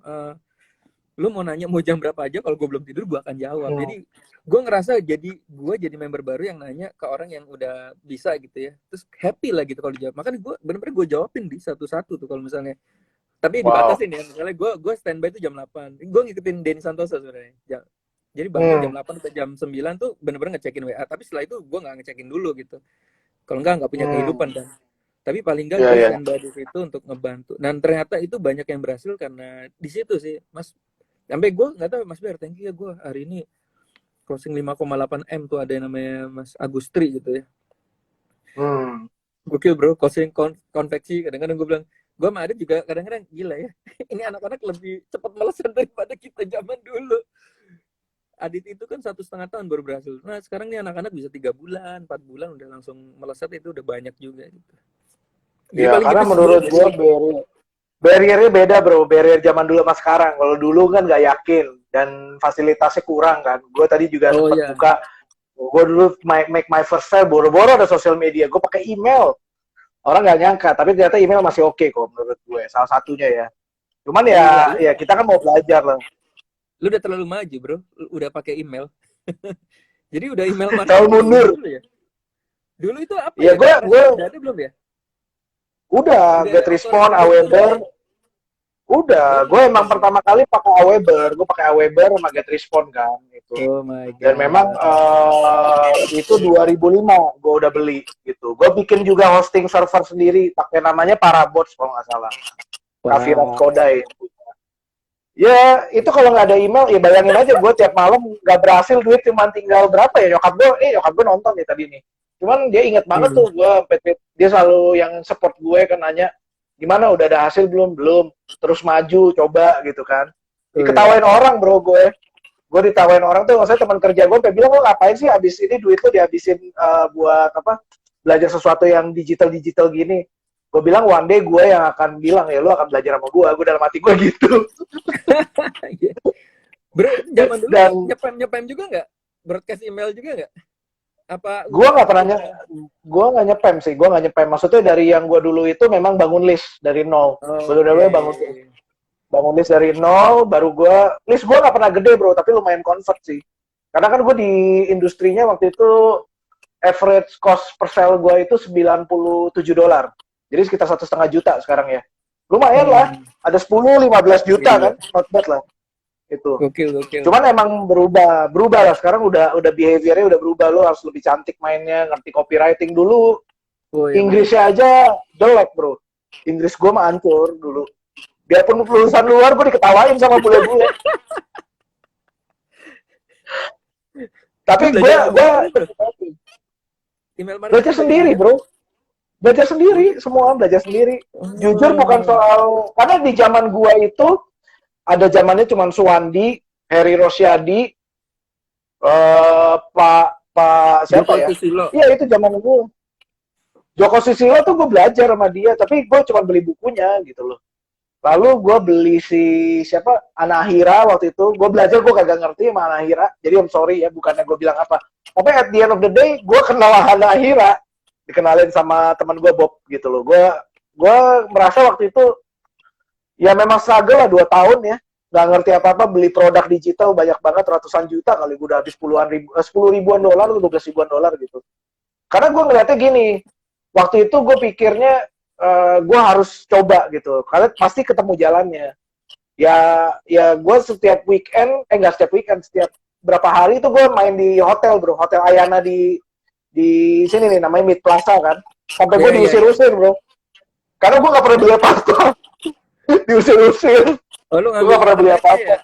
Lu mau nanya mau jam berapa aja, kalau gue belum tidur gue akan jawab. Jadi gue ngerasa gue jadi member baru yang nanya ke orang yang udah bisa gitu ya, terus happy lah gitu kalau dijawab. Makanya gue bener-bener gue jawabin di satu-satu tuh kalau misalnya, tapi dibatasin ya, misalnya gue standby tuh jam 8, gue ngikutin Denny Santosa sebenarnya. Jadi bangun jam 8 sampai jam 9 tuh bener-bener ngecekin WA, tapi setelah itu gue nggak ngecekin dulu gitu, kalau nggak punya kehidupan kan. Tapi paling nggak gue standby di situ untuk ngebantu. Dan ternyata itu banyak yang berhasil karena di situ sih Mas. Sampai gue nggak tahu Mas Ber, thank you ya, gue hari ini closing 5,8 M tuh ada yang namanya Mas Agustri gitu ya. Gokil bro, closing konveksi. Kadang-kadang gue bilang, gue sama Adit juga kadang-kadang gila ya. Ini anak-anak lebih cepat meleset daripada kita zaman dulu. Adit itu kan 1,5 tahun baru berhasil. Nah sekarang nih anak-anak bisa 3 bulan, 4 bulan udah langsung meleset, itu udah banyak juga gitu. Ya karena menurut gue barriernya beda bro, barrier zaman dulu sama sekarang. Kalau dulu kan nggak yakin dan fasilitasnya kurang kan. Gue tadi juga sempat buka, gue dulu make my first sale, boro-boro ada sosial media, gue pakai email. Orang nggak nyangka, tapi ternyata email masih oke kok menurut gue, salah satunya ya. Cuman ya kita kan mau belajar lah. Lu udah terlalu maju bro, udah pakai email. Jadi udah email marketing. Tahun mundur. Dulu itu apa ya? Gue ada belum ya? Udah GetResponse, Aweber. Udah, gue emang pertama kali pakai Aweber. Gue pakai Aweber sama GetResponse kan itu. Oh my God. Dan memang itu 2005 gue udah beli gitu. Gue bikin juga hosting server sendiri pakai namanya Parabots kalau nggak salah. Kafirat Kodai. Ya itu kalau nggak ada email ya bayangin aja gue tiap malam nggak berhasil duit cuma tinggal berapa ya, nyokap gue nonton nih tadi nih. Cuman dia inget banget tuh gue, dia selalu yang support gue kan, nanya gimana udah ada hasil belum, terus maju coba gitu kan. Diketawain orang bro, gue ditawain orang tuh, maksudnya teman kerja gue bilang, lo ngapain sih abis ini duit lo dihabisin buat apa, belajar sesuatu yang digital gini. Gue bilang one day gue yang akan bilang ya lo akan belajar sama gue dalam hati gue gitu. Bro, zaman dulu Dan nyepam juga nggak? Broadcast email juga nggak? Apa? Gue nggak nyepam sih, gue nggak nyepam. Maksudnya dari yang gue dulu itu memang bangun list dari nol. Bener-bener bangun list dari nol, baru list gue nggak pernah gede bro, tapi lumayan convert sih. Karena kan gue di industrinya waktu itu average cost per sale gue itu $97. Jadi sekitar 1,5 juta sekarang ya. Lumayan lah, ada 10-15 juta kan, not bad lah. Itu. Gokil. Cuman emang berubah lah. Sekarang udah behaviornya udah berubah, lo harus lebih cantik mainnya, ngerti copywriting dulu. Inggrisnya aja jelek bro. Inggris gue mah hancur dulu. Biarpun lulusan luar, gue diketawain sama bule-bule. Tapi gue belajar sendiri bro. Belajar sendiri, semua belajar sendiri. Jujur bukan soal, karena di zaman gue itu, ada zamannya cuma Suwandi, Heri Rosyadi, Pak siapa ya? Iya itu zaman gue. Joko Susilo tuh gue belajar sama dia, tapi gue cuma beli bukunya gitu loh. Lalu gue beli siapa Anahira waktu itu, gue belajar, gue kagak ngerti sama Anahira, jadi I'm sorry ya, bukannya gue bilang apa. Tapi at the end of the day, gue kenal Anahira, dikenalin sama teman gue Bob gitu loh. Gue merasa waktu itu ya memang struggle lah 2 tahun ya, nggak ngerti apa-apa, beli produk digital banyak banget, ratusan juta kali, gue udah habis 10 ribuan dolar, 12 ribuan dolar gitu. Karena gue ngeliatnya gini, waktu itu gue pikirnya gue harus coba gitu, karena pasti ketemu jalannya. Ya gue setiap weekend, nggak setiap weekend, setiap berapa hari itu gue main di hotel bro, Hotel Ayana di sini nih, namanya Mid Plaza kan, sampai gue diusir-usir bro, karena gue nggak pernah beli apa-apa. Diusir-usir. Lu gue pernah beli apa-apa.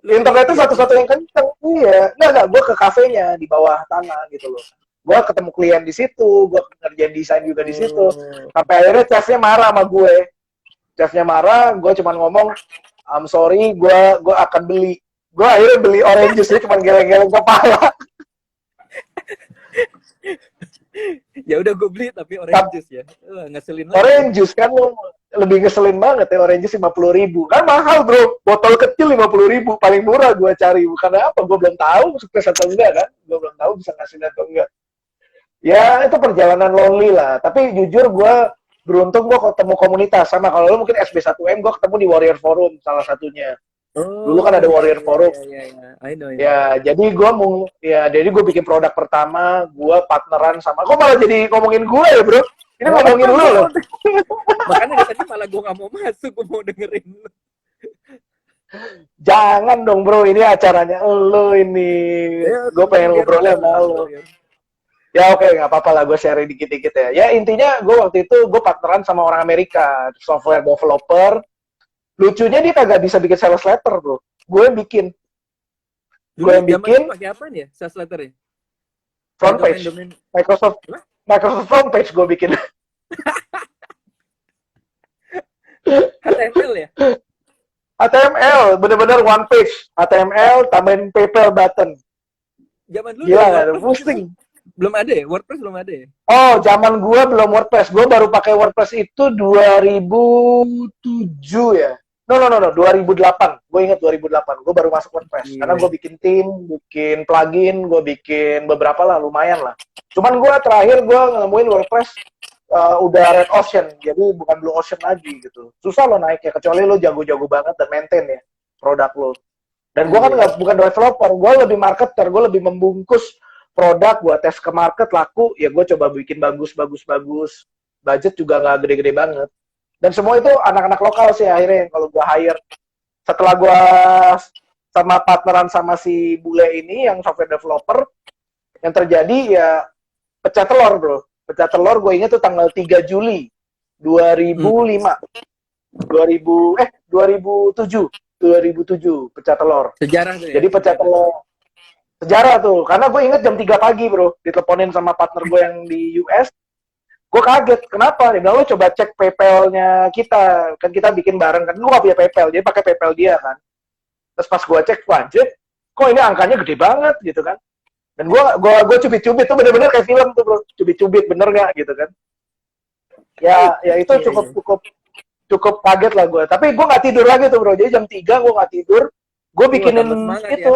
Internet itu satu-satu yang kenceng. Iya. Nggak. Gue ke kafenya di bawah tanah gitu loh. Gue ketemu klien di situ. Gue ngerjain desain juga di situ. Sampai akhirnya chefnya marah sama gue. Chefnya marah. Gue cuma ngomong, I'm sorry. Gue akan beli. Gue akhirnya beli orange juice. Cuma geleng-geleng kepala. Ya udah gue beli tapi orange juice ya. Ngeselin lagi. Orange juice kan lo lebih ngeselin banget ya, orange juice 50.000. Kan mahal bro, botol kecil 50.000, paling murah gue cari. Bukannya apa, gue belum tahu sukses atau enggak kan. Gue belum tahu bisa ngasih atau enggak. Ya itu perjalanan lonely lah. Tapi jujur gue beruntung gue ketemu komunitas. Sama kalau lo mungkin SB1M, gue ketemu di Warrior Forum salah satunya. Dulu kan ada Warrior Forum. I know. Ya, jadi gue bikin produk pertama, gue partneran sama. Kok malah jadi ngomongin gue ya, bro? Ini ngomongin lu loh. Makanya tadi malah gue nggak mau masuk, gue mau dengerin lu. Jangan dong, bro. Ini acaranya lu ini. Gue pengen ngobrolnya sama lu. Ya oke, nggak apa-apa lah, gue share dikit-dikit ya. Ya intinya gue waktu itu gue partneran sama orang Amerika, software developer. Lucunya dia kagak bisa bikin sales letter bro. Gue yang bikin. Gue yang bikin. Pakai apa nih? Sales letter ya? Front page. Microsoft front page gue bikin. HTML ya? HTML, bener-bener one page. HTML tambahin paper button. Zaman dulu gila nggak ada posting. Belum ada ya? WordPress belum ada ya? Oh, zaman gue belum WordPress. Gue baru pakai WordPress itu 2007 ya. No, 2008. Gue inget 2008. Gue baru masuk WordPress. Karena gue bikin tim, bikin plugin, gue bikin beberapa lah, lumayan lah. Cuman gue terakhir gue nemuin WordPress udah Red Ocean. Jadi bukan Blue Ocean lagi gitu. Susah lo naik ya, kecuali lo jago-jago banget dan maintain ya produk lo. Dan gue kan bukan developer, gue lebih marketer, gue lebih membungkus produk, gue tes ke market, laku, ya gue coba bikin bagus. Budget juga nggak gede-gede banget. Dan semua itu anak-anak lokal sih akhirnya kalau gue hire. Setelah gue sama partneran sama si bule ini yang software developer, yang terjadi ya pecah telur bro. Pecah telur gue ingat tuh tanggal 3 Juli 2005. 2007 pecah telur. Sejarah tuh ya? Jadi pecah telur Sejarah tuh, karena gue inget jam 3 pagi bro, diteleponin sama partner gue yang di US. Gue kaget, kenapa? Dia bilang, lo coba cek PayPal-nya kita. Kan kita bikin bareng, kan gue gak punya PayPal, jadi pakai PayPal dia kan. Terus pas gue cek, wajib, kok ini angkanya gede banget gitu kan. Dan gue cubit-cubit tuh bener-bener kayak film tuh bro, cubit-cubit bener nggak gitu kan. Ya itu Iya, cukup iya. cukup cukup kaget lah gue. Tapi gue nggak tidur lagi tuh bro, jadi jam 3 gue nggak tidur. Gue Wah, tambah bikinin semangat ya. itu,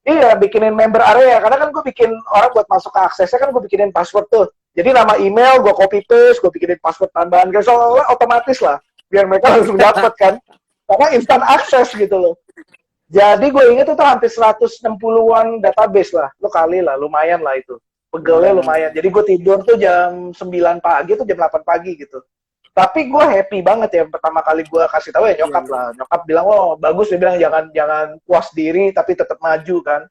iya, bikinin member area. Karena kan gue bikin orang buat masuk ke aksesnya kan gue bikinin password tuh. Jadi nama email gue copy paste, gue bikinin password tambahan. Kayak soalnya otomatis lah. Biar mereka langsung dapat kan. Karena instant akses gitu loh. Jadi gue inget itu hampir 160-an database lah. Lo kali lah, lumayan lah itu. Pegelnya Wah. lumayan. Jadi gue tidur tuh jam 9 pagi tuh jam 8 pagi gitu. Tapi gue happy banget ya pertama kali gue kasih tahu ya Iya, nyokap iya. lah. Nyokap bilang, oh bagus, dia bilang jangan puas diri tapi tetap maju kan.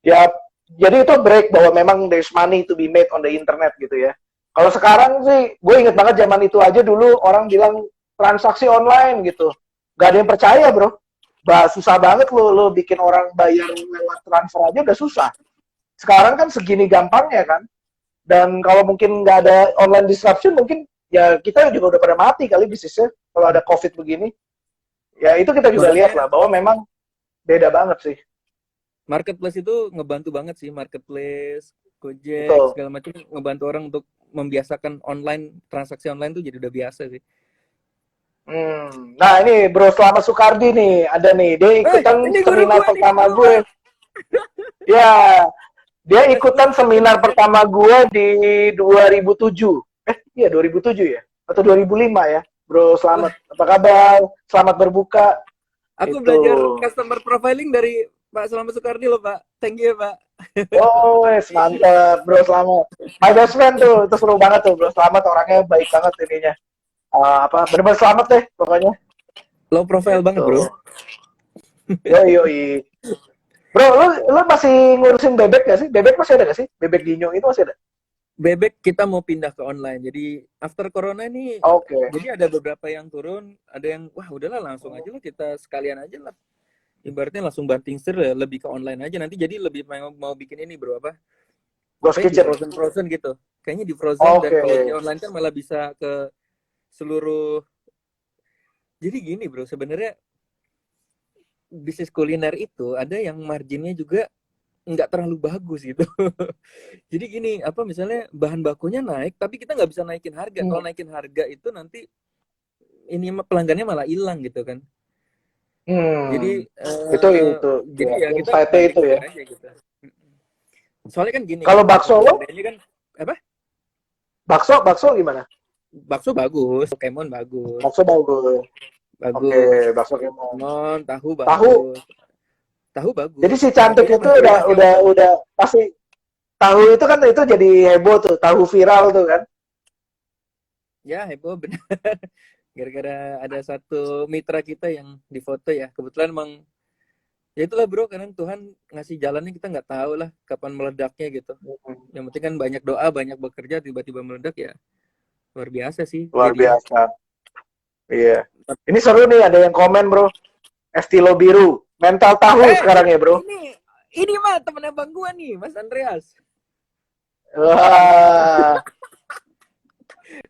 Ya, jadi itu break bahwa memang there's money to be made on the internet gitu ya. Kalau sekarang sih, gue inget banget zaman itu aja dulu orang bilang transaksi online gitu. Gak ada yang percaya bro. Susah banget lo bikin orang bayar lewat transfer aja udah susah. Sekarang kan segini gampangnya kan. Dan kalau mungkin nggak ada online disruption, mungkin ya kita juga udah pada mati kali bisnisnya kalau ada COVID begini. Ya itu kita juga lihat Makanya lah bahwa memang beda banget sih. marketplace itu ngebantu banget sih, marketplace, Gojek, Betul. segala macam ngebantu orang untuk membiasakan online, transaksi online tuh jadi udah biasa sih. Nah ini Bro Slamet Sukardi nih, ada nih, dia ikutan Ini guru seminar gua nih, pertama guru gua. gue. Ya, dia Mas Gun, ikutan seminar pertama gue di 2007. Iya 2007 ya? Atau 2005 ya? Bro wah, Slamet, apa kabar? Selamat berbuka. aku Itu. belajar customer profiling dari Pak Selamat Sukardi loh, Pak. Thank you ya, Pak. Oh, wes, mantap Bro Slamet. My best friend tuh, itu seru banget tuh Bro Slamet, orangnya baik banget ininya. Bener-bener selamat deh pokoknya. Low profile banget, Itu. bro. Yoi. Bro, lu masih ngurusin bebek gak sih? Bebek masih ada gak sih? Bebek Ginyo itu masih ada? Bebek kita mau pindah ke online. Jadi after corona ini, Oke. jadi ada beberapa yang turun, ada yang wah udahlah langsung aja lah kita sekalian aja lah. Ibaratnya langsung banting setir ya, lebih ke online aja nanti jadi lebih mau bikin ini bro apa? Ghost Kayak di Kitchen. frozen gitu. Kayaknya di frozen dan Oke. kalau di online kan malah bisa ke seluruh. Jadi gini bro, sebenarnya bisnis kuliner itu ada yang marginnya juga nggak terlalu bagus gitu. Jadi gini, apa misalnya bahan bakunya naik, tapi kita nggak bisa naikin harga. Kalau naikin harga itu nanti ini pelanggannya malah hilang gitu kan. Hmm. Jadi Itu jadi ya, ya kita insight-nya banting itu ya. setir aja gitu. Soalnya kan gini Kalau kan, bakso lo, sebenarnya kan apa? bakso gimana? Bakso bagus, Pokemon bagus, Bakso bagus. Oke, bagus. bakso kemon. Pokemon, tahu Tahu. bagus, tahu Jadi bagus. si cantik Harganya itu masih oke. udah pasti tahu itu kan itu jadi heboh tuh, tahu viral tuh kan. Ya heboh bener. Gara-gara ada satu mitra kita yang difoto ya. Kebetulan emang ya itulah bro, karena Tuhan ngasih jalannya kita nggak tahu lah kapan meledaknya gitu. Yang penting kan banyak doa, banyak bekerja, tiba-tiba meledak ya luar biasa sih Luar jadinya. biasa. Iya. Ini seru nih, ada yang komen bro. Estilo biru, mental tahu sekarang ya bro. Ini mah temen abang gua nih, Mas Andreas. Wah.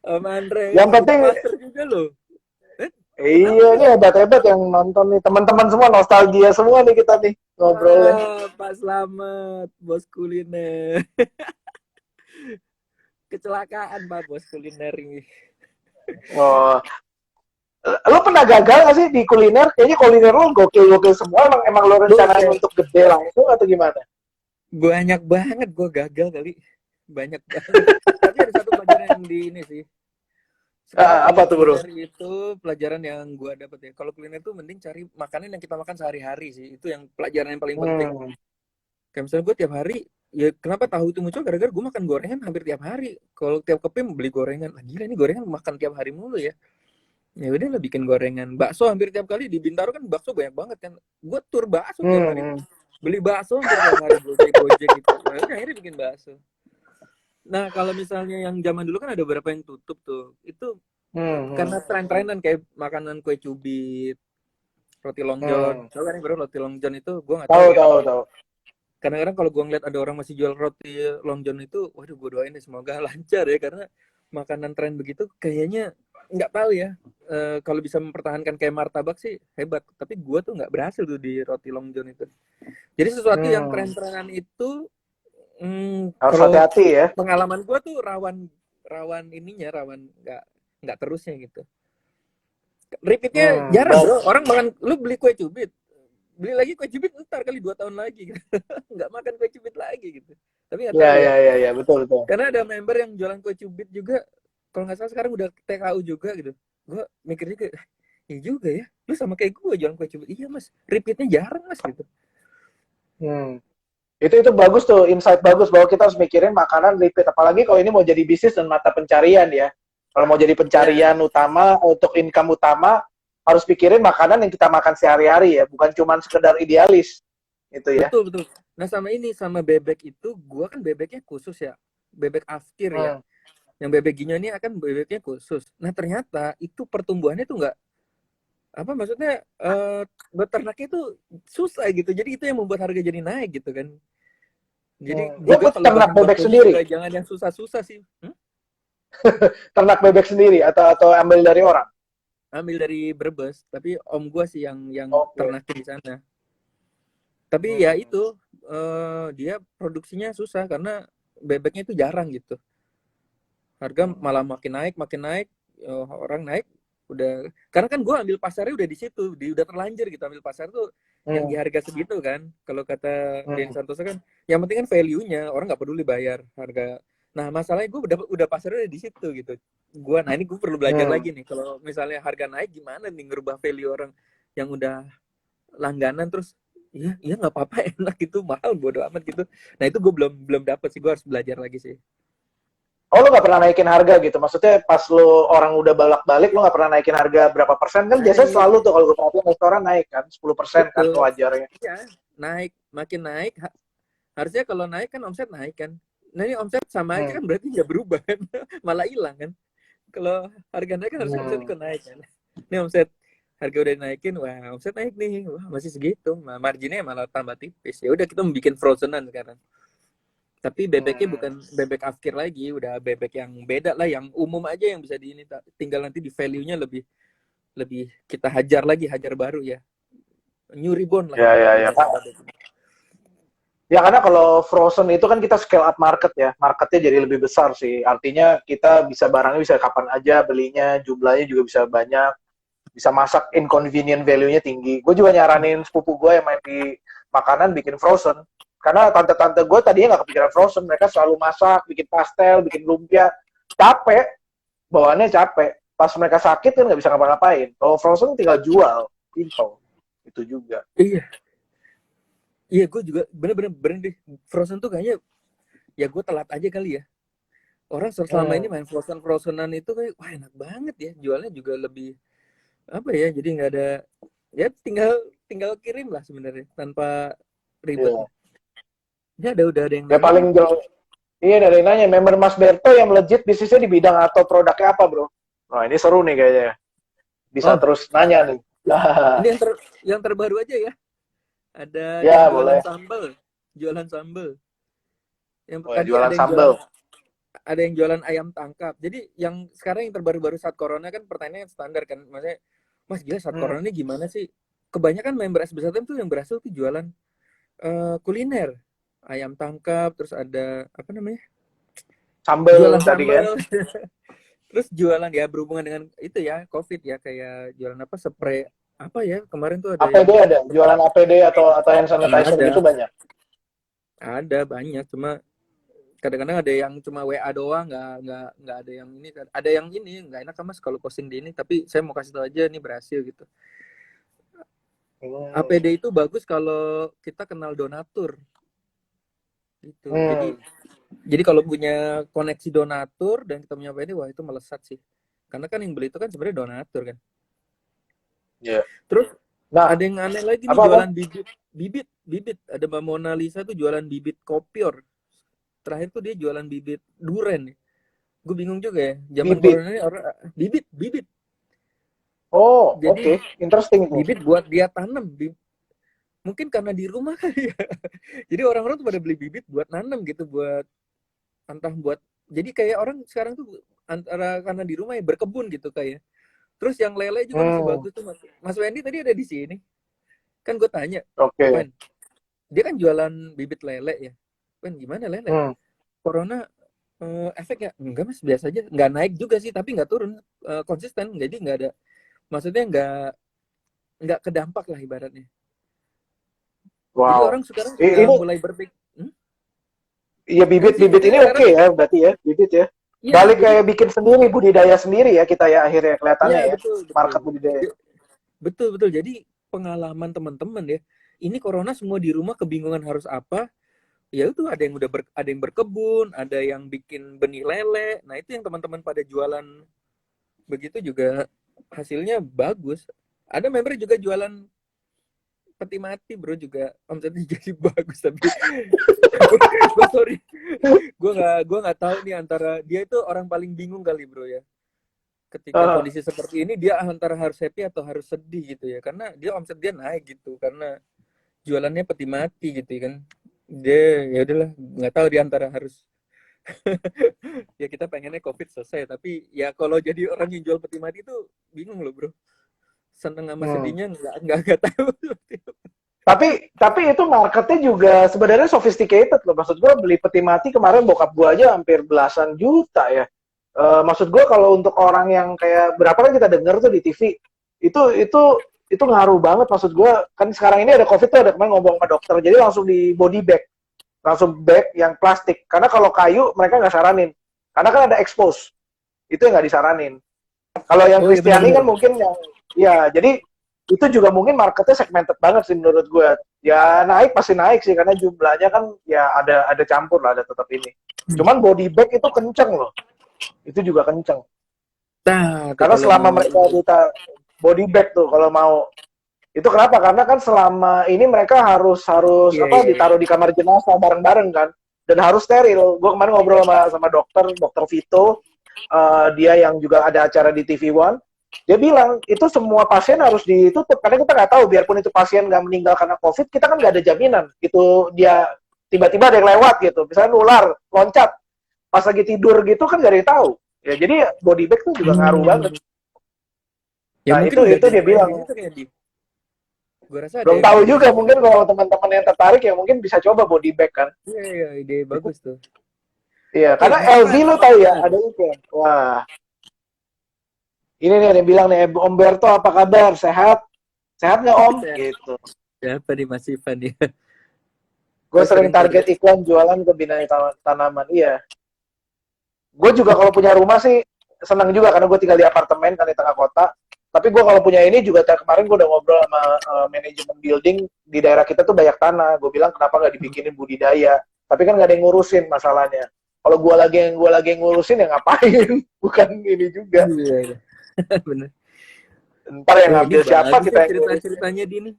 Om Andreas Yang udah penting master juga loh. iya, ini hebat-hebat yang nonton nih. Teman-teman semua nostalgia semua nih kita nih ngobrolnya. Pak Slamet, bos kuliner. Kecelakaan Pak bos kuliner ini. Oh, lo pernah gagal gak sih di kuliner? Kayaknya kuliner lo gokil-gokil semua. Emang lo rencanain untuk gede langsung atau gimana? Banyak banget gue gagal kali. Banyak banget. Tapi ada satu pelajaran yang di ini sih. Sekarang kalau Apa tuh bro? kuliner itu pelajaran yang gue dapet ya. Kalau kuliner itu mending cari makanan yang kita makan sehari-hari sih. Itu yang pelajaran yang paling penting. Kayak misalnya gue tiap hari, ya kenapa tahu itu muncul gara-gara gue makan gorengan hampir tiap hari. Kalau tiap kepim beli gorengan, gila ini gorengan makan tiap hari mulu ya. Ya udah lah bikin gorengan. Bakso hampir tiap kali di Bintaro kan bakso banyak banget kan. Gue tur bakso tiap hari. Beli bakso hampir tiap hari Gojek gitu. Nah, udah akhirnya bikin bakso. Nah kalau misalnya yang zaman dulu kan ada beberapa yang tutup tuh. Itu karena tren-trenan kayak makanan kue cubit, roti long john. Tahu kan bro roti long john itu gue nggak tahu. Tahu. kadang-kadang kalau gue ngeliat ada orang masih jual roti Long John itu, waduh gue doain deh semoga lancar ya, karena makanan tren begitu kayaknya nggak tahu ya. Kalau bisa mempertahankan kayak martabak sih hebat, tapi gue tuh nggak berhasil tuh di roti Long John itu. Jadi sesuatu yang tren-trenan itu Harus kalau hati-hati ya. pengalaman gue tuh rawan ininya, rawan nggak terusnya gitu. Repeatnya jarang bro, orang makan, lu beli kue cubit, beli lagi kue cubit ntar kali 2 tahun lagi gitu. Nggak makan kue cubit lagi gitu. Tapi nggak tahu ya, Ya, betul. karena ada member yang jualan kue cubit juga, kalau nggak salah sekarang udah TKU juga gitu. Gue mikir juga, iya juga ya, lu sama kayak gue jualan kue cubit. Iya mas, repeatnya jarang mas gitu. Itu bagus tuh, insight bagus bahwa kita harus mikirin makanan repeat, apalagi kalau ini mau jadi bisnis dan mata pencarian ya. Kalau mau jadi pencarian utama untuk income utama, harus pikirin makanan yang kita makan sehari-hari ya, bukan cuma sekedar idealis. Itu ya. Betul. Nah sama bebek itu, gua kan bebeknya khusus ya, bebek afkir ya. Yang bebek ginyo ini akan bebeknya khusus. Nah ternyata itu pertumbuhannya tuh nggak, apa maksudnya, beternaknya itu susah gitu. Jadi itu yang membuat harga jadi naik gitu kan. Jadi juga kalau ternak bebek sendiri, juga jangan yang susah-susah sih. ternak bebek sendiri atau ambil dari orang? Ambil dari Brebes, tapi om gua sih yang ternak di sana. Tapi ya itu, dia produksinya susah karena bebeknya itu jarang gitu. Harga malah makin naik, orang naik udah, karena kan gue ambil pasarnya udah di situ, udah terlanjur gitu, ambil pasar tuh yang di harga segitu kan. Kalau kata Denny Santoso kan, yang penting kan value-nya, orang nggak peduli bayar harga. Nah masalahnya gue udah pasarnya udah di situ gitu. Nah ini gue perlu belajar lagi nih, kalau misalnya harga naik gimana nih ngerubah value orang yang udah langganan terus. Iya nggak apa-apa, enak gitu, mahal bodo amat gitu. Nah itu gue belum dapet sih, gue harus belajar lagi sih. Oh, lu nggak pernah naikin harga gitu? Maksudnya pas lu orang udah balak-balik, lu nggak pernah naikin harga berapa persen? Kan biasanya selalu tuh kalau gue perhatiin restoran naik kan, 10% kan wajarnya. Iya, naik, makin naik. Harusnya kalau naik kan omset naik kan. Nah ini omset sama aja kan, berarti nggak berubah kan. Malah hilang kan. Kalau harga naik kan harusnya omset ikut naik kan. Ini omset, harga udah dinaikin, wah omset naik nih, wah masih segitu. Marginnya malah tambah tipis. Ya udah kita bikin frozenan sekarang. Tapi bebeknya bukan bebek afkir lagi, udah bebek yang beda lah, yang umum aja yang bisa di ini. Tinggal nanti di value-nya lebih kita hajar baru ya. New reborn lah. Ya. Ya karena kalau frozen itu kan kita scale up market ya, marketnya jadi lebih besar sih. Artinya kita barangnya bisa kapan aja belinya, jumlahnya juga bisa banyak, bisa masak, inconvenient value-nya tinggi. Gue juga nyaranin sepupu gue yang main di makanan bikin frozen. Karena tante-tante gue tadinya nggak kepikiran frozen, mereka selalu masak, bikin pastel, bikin lumpia, capek, bawaannya capek. Pas mereka sakit kan nggak bisa ngapa-ngapain. Kalau frozen tinggal jual, simple. Itu juga. Iya, gue juga bener deh. Frozen tuh kayaknya, ya gue telat aja kali ya. Orang selama ini main frozenan itu kayak, wah enak banget ya. Jualnya juga lebih, apa ya, jadi nggak ada, ya tinggal kirim lah sebenarnya, tanpa ribet. Ya udah ada yang ya paling jauh. Iya, dari nanya, member Mas Berto yang legit bisnisnya di bidang atau produknya apa, bro? Nah, ini seru nih kayaknya. Bisa terus nanya nih. Ini yang terbaru aja ya. Ada ya, yang jualan sambal. Yang tadi jualan sambal. Ada yang jualan ayam tangkap. Jadi yang sekarang yang terbaru-baru saat corona kan pertanyaannya standar kan. Maksudnya, Mas gila saat corona ini gimana sih? Kebanyakan member SB1M tuh yang berhasil tuh jualan kuliner. Ayam tangkap, terus ada apa namanya? Sambal tadi kan. Terus jualan ya berhubungan dengan itu ya, COVID ya, kayak jualan apa, spray apa ya, kemarin tuh ada APD ada, jualan APD atau hand sanitizer gitu banyak. Ada banyak, cuma kadang-kadang ada yang cuma WA doang, nggak ada yang ini, ada yang ini nggak enak Mas kalau posting di ini, tapi saya mau kasih tahu aja ini berhasil gitu. APD itu bagus kalau kita kenal donatur gitu. Jadi kalau punya koneksi donatur dan kita punya APD, wah itu melesat sih, karena kan yang beli itu kan sebenarnya donatur kan. Terus ada yang aneh lagi nih, jualan bibit. Ada Mbak Mona Lisa tuh jualan bibit kopior. Terakhir tuh dia jualan bibit duren. Gue bingung juga ya, zaman corona ini orang bibit. Oh, oke. Interesting. Bibit buat dia tanam. mungkin karena di rumah kali ya. Jadi orang-orang tuh pada beli bibit buat nanam gitu, buat entah buat, jadi kayak orang sekarang tuh antara karena di rumah ya berkebun gitu kayak. Terus yang lele juga masih bagus tuh, Mas Wendy tadi ada di sini. Kan gue tanya, Oke. Wen, dia kan jualan bibit lele ya. Wen, gimana lele? Corona efek ya? Enggak mas, biasa aja. Nggak naik juga sih, tapi nggak turun. Konsisten, jadi nggak ada. Maksudnya nggak kedampak lah ibaratnya. Jadi Wow. orang sekarang Ini mulai berpikir, iya bibit-bibit ini oke ya berarti ya bibit ya. iya, Balik jadi, kayak bikin sendiri budidaya sendiri ya kita ya akhirnya kelihatannya iya ya betul. market budidaya. Betul. Jadi pengalaman teman-teman ya. Ini corona semua di rumah kebingungan harus apa. Ya itu ada yang ada yang berkebun, ada yang bikin benih lele. Nah, itu yang teman-teman pada jualan begitu juga hasilnya bagus. Ada member juga jualan peti mati bro, juga omsetnya jadi bagus, tapi gue sorry, gue nggak tahu nih antara dia itu orang paling bingung kali bro ya. Ketika kondisi seperti ini dia antara harus happy atau harus sedih gitu ya, karena dia omset dia naik gitu karena jualannya peti mati gitu kan. Dia ya udahlah, nggak tahu dia antara harus ya kita pengennya COVID selesai, tapi ya kalau jadi orang yang jual peti mati itu bingung loh bro, seneng sama sedihnya nggak tahu. Tapi itu marketnya juga sebenarnya sophisticated loh. Maksud gue beli peti mati kemarin bokap gue aja hampir belasan juta ya. Maksud gue kalau untuk orang yang kayak berapa kan kita denger tuh di TV itu ngaruh banget. Maksud gue kan sekarang ini ada COVID tuh, ada kemarin ngomong sama dokter, jadi langsung di body bag, langsung bag yang plastik. Karena kalau kayu mereka nggak saranin, karena kan ada expose, itu yang nggak disaranin. Kalau yang Kristiani kan mungkin yang ya jadi itu juga mungkin marketnya segmented banget sih menurut gue. Ya naik pasti naik sih karena jumlahnya kan ya ada campur lah, ada tetap ini. Cuman body bag itu kenceng loh. Itu juga kenceng. Nah, karena selama mereka body bag tuh kalau mau. Itu kenapa? Karena kan selama ini mereka harus ditaruh di kamar jenazah bareng-bareng kan. Dan harus steril. Gue kemarin ngobrol sama dokter Vito, dia yang juga ada acara di TV One. Dia bilang itu semua pasien harus ditutup karena kita nggak tahu, biarpun itu pasien nggak meninggal karena COVID, kita kan nggak ada jaminan itu dia tiba-tiba ada yang lewat gitu, misalnya nular, loncat pas lagi tidur gitu kan nggak ada yang tahu ya. Jadi body bag tuh juga ngaruh banget. Ya, nah itu dia bilang. Gua rasa belum tahu juga, mungkin kalau teman-teman yang tertarik ya mungkin bisa coba body bag kan. Iya, ide bagus tuh. Iya, karena LV lu tahu ya ada iklan. Wah. Ini nih yang bilang nih, Om Berto apa kabar? Sehat? Sehat nggak Om? Gitu. Siapa nih Mas Ivan ya? Gue sering target iklan jualan ke bina tanaman. Iya. Gue juga kalau punya rumah sih senang juga karena gue tinggal di apartemen kan di tengah kota. Tapi gue kalau punya ini juga kemarin gue udah ngobrol sama manajemen building di daerah kita tuh banyak tanah. Gue bilang kenapa nggak dibikinin budidaya? Tapi kan nggak ada yang ngurusin masalahnya. Kalau gue lagi ngurusin ya ngapain? Bukan ini juga. Iya. Bener. Ntar yang ngambil siapa kita yang ceritanya di ini.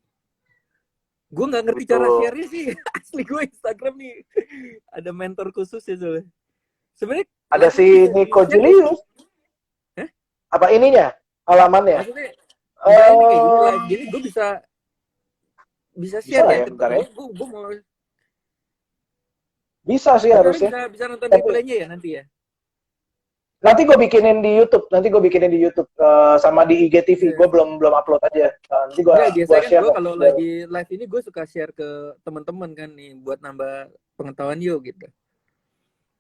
Gue nggak ngerti cara share-nya sih. Asli gue Instagram nih ada mentor khusus ya soalnya. Sebenarnya ada si Nico Julius. Apa ininya? Halamannya? Maksudnya kayak gini gue bisa share ya. Bentar ya. Gue mau. Bisa sih harusnya. Bisa nonton replaynya ya nanti ya. Nanti gue bikinin di YouTube, sama di IGTV. Gue belum upload aja. Nanti gue share. Gue kalau lagi live ini gue suka share ke teman-teman kan nih buat nambah pengetahuan yo gitu.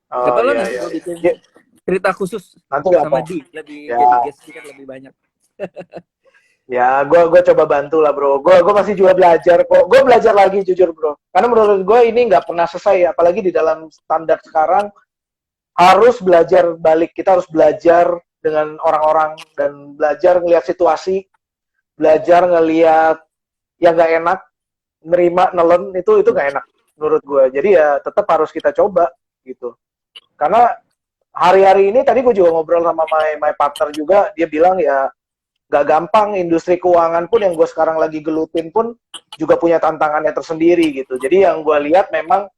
Kalau nanti gue bikin cerita khusus nanti sama Di lebih jadi guest kan lebih banyak. Ya, gue coba bantu lah bro. Gue masih juga belajar kok. Gue belajar lagi jujur bro. Karena menurut gue ini nggak pernah selesai, apalagi di dalam standar sekarang. Harus belajar balik, kita harus belajar dengan orang-orang dan belajar ngelihat situasi, belajar ngelihat yang nggak enak, nerima nelen itu nggak enak menurut gue. Jadi ya tetap harus kita coba gitu. Karena hari-hari ini tadi gue juga ngobrol sama my partner juga, dia bilang ya nggak gampang, industri keuangan pun yang gue sekarang lagi gelutin pun juga punya tantangannya tersendiri gitu. Jadi yang gue lihat memang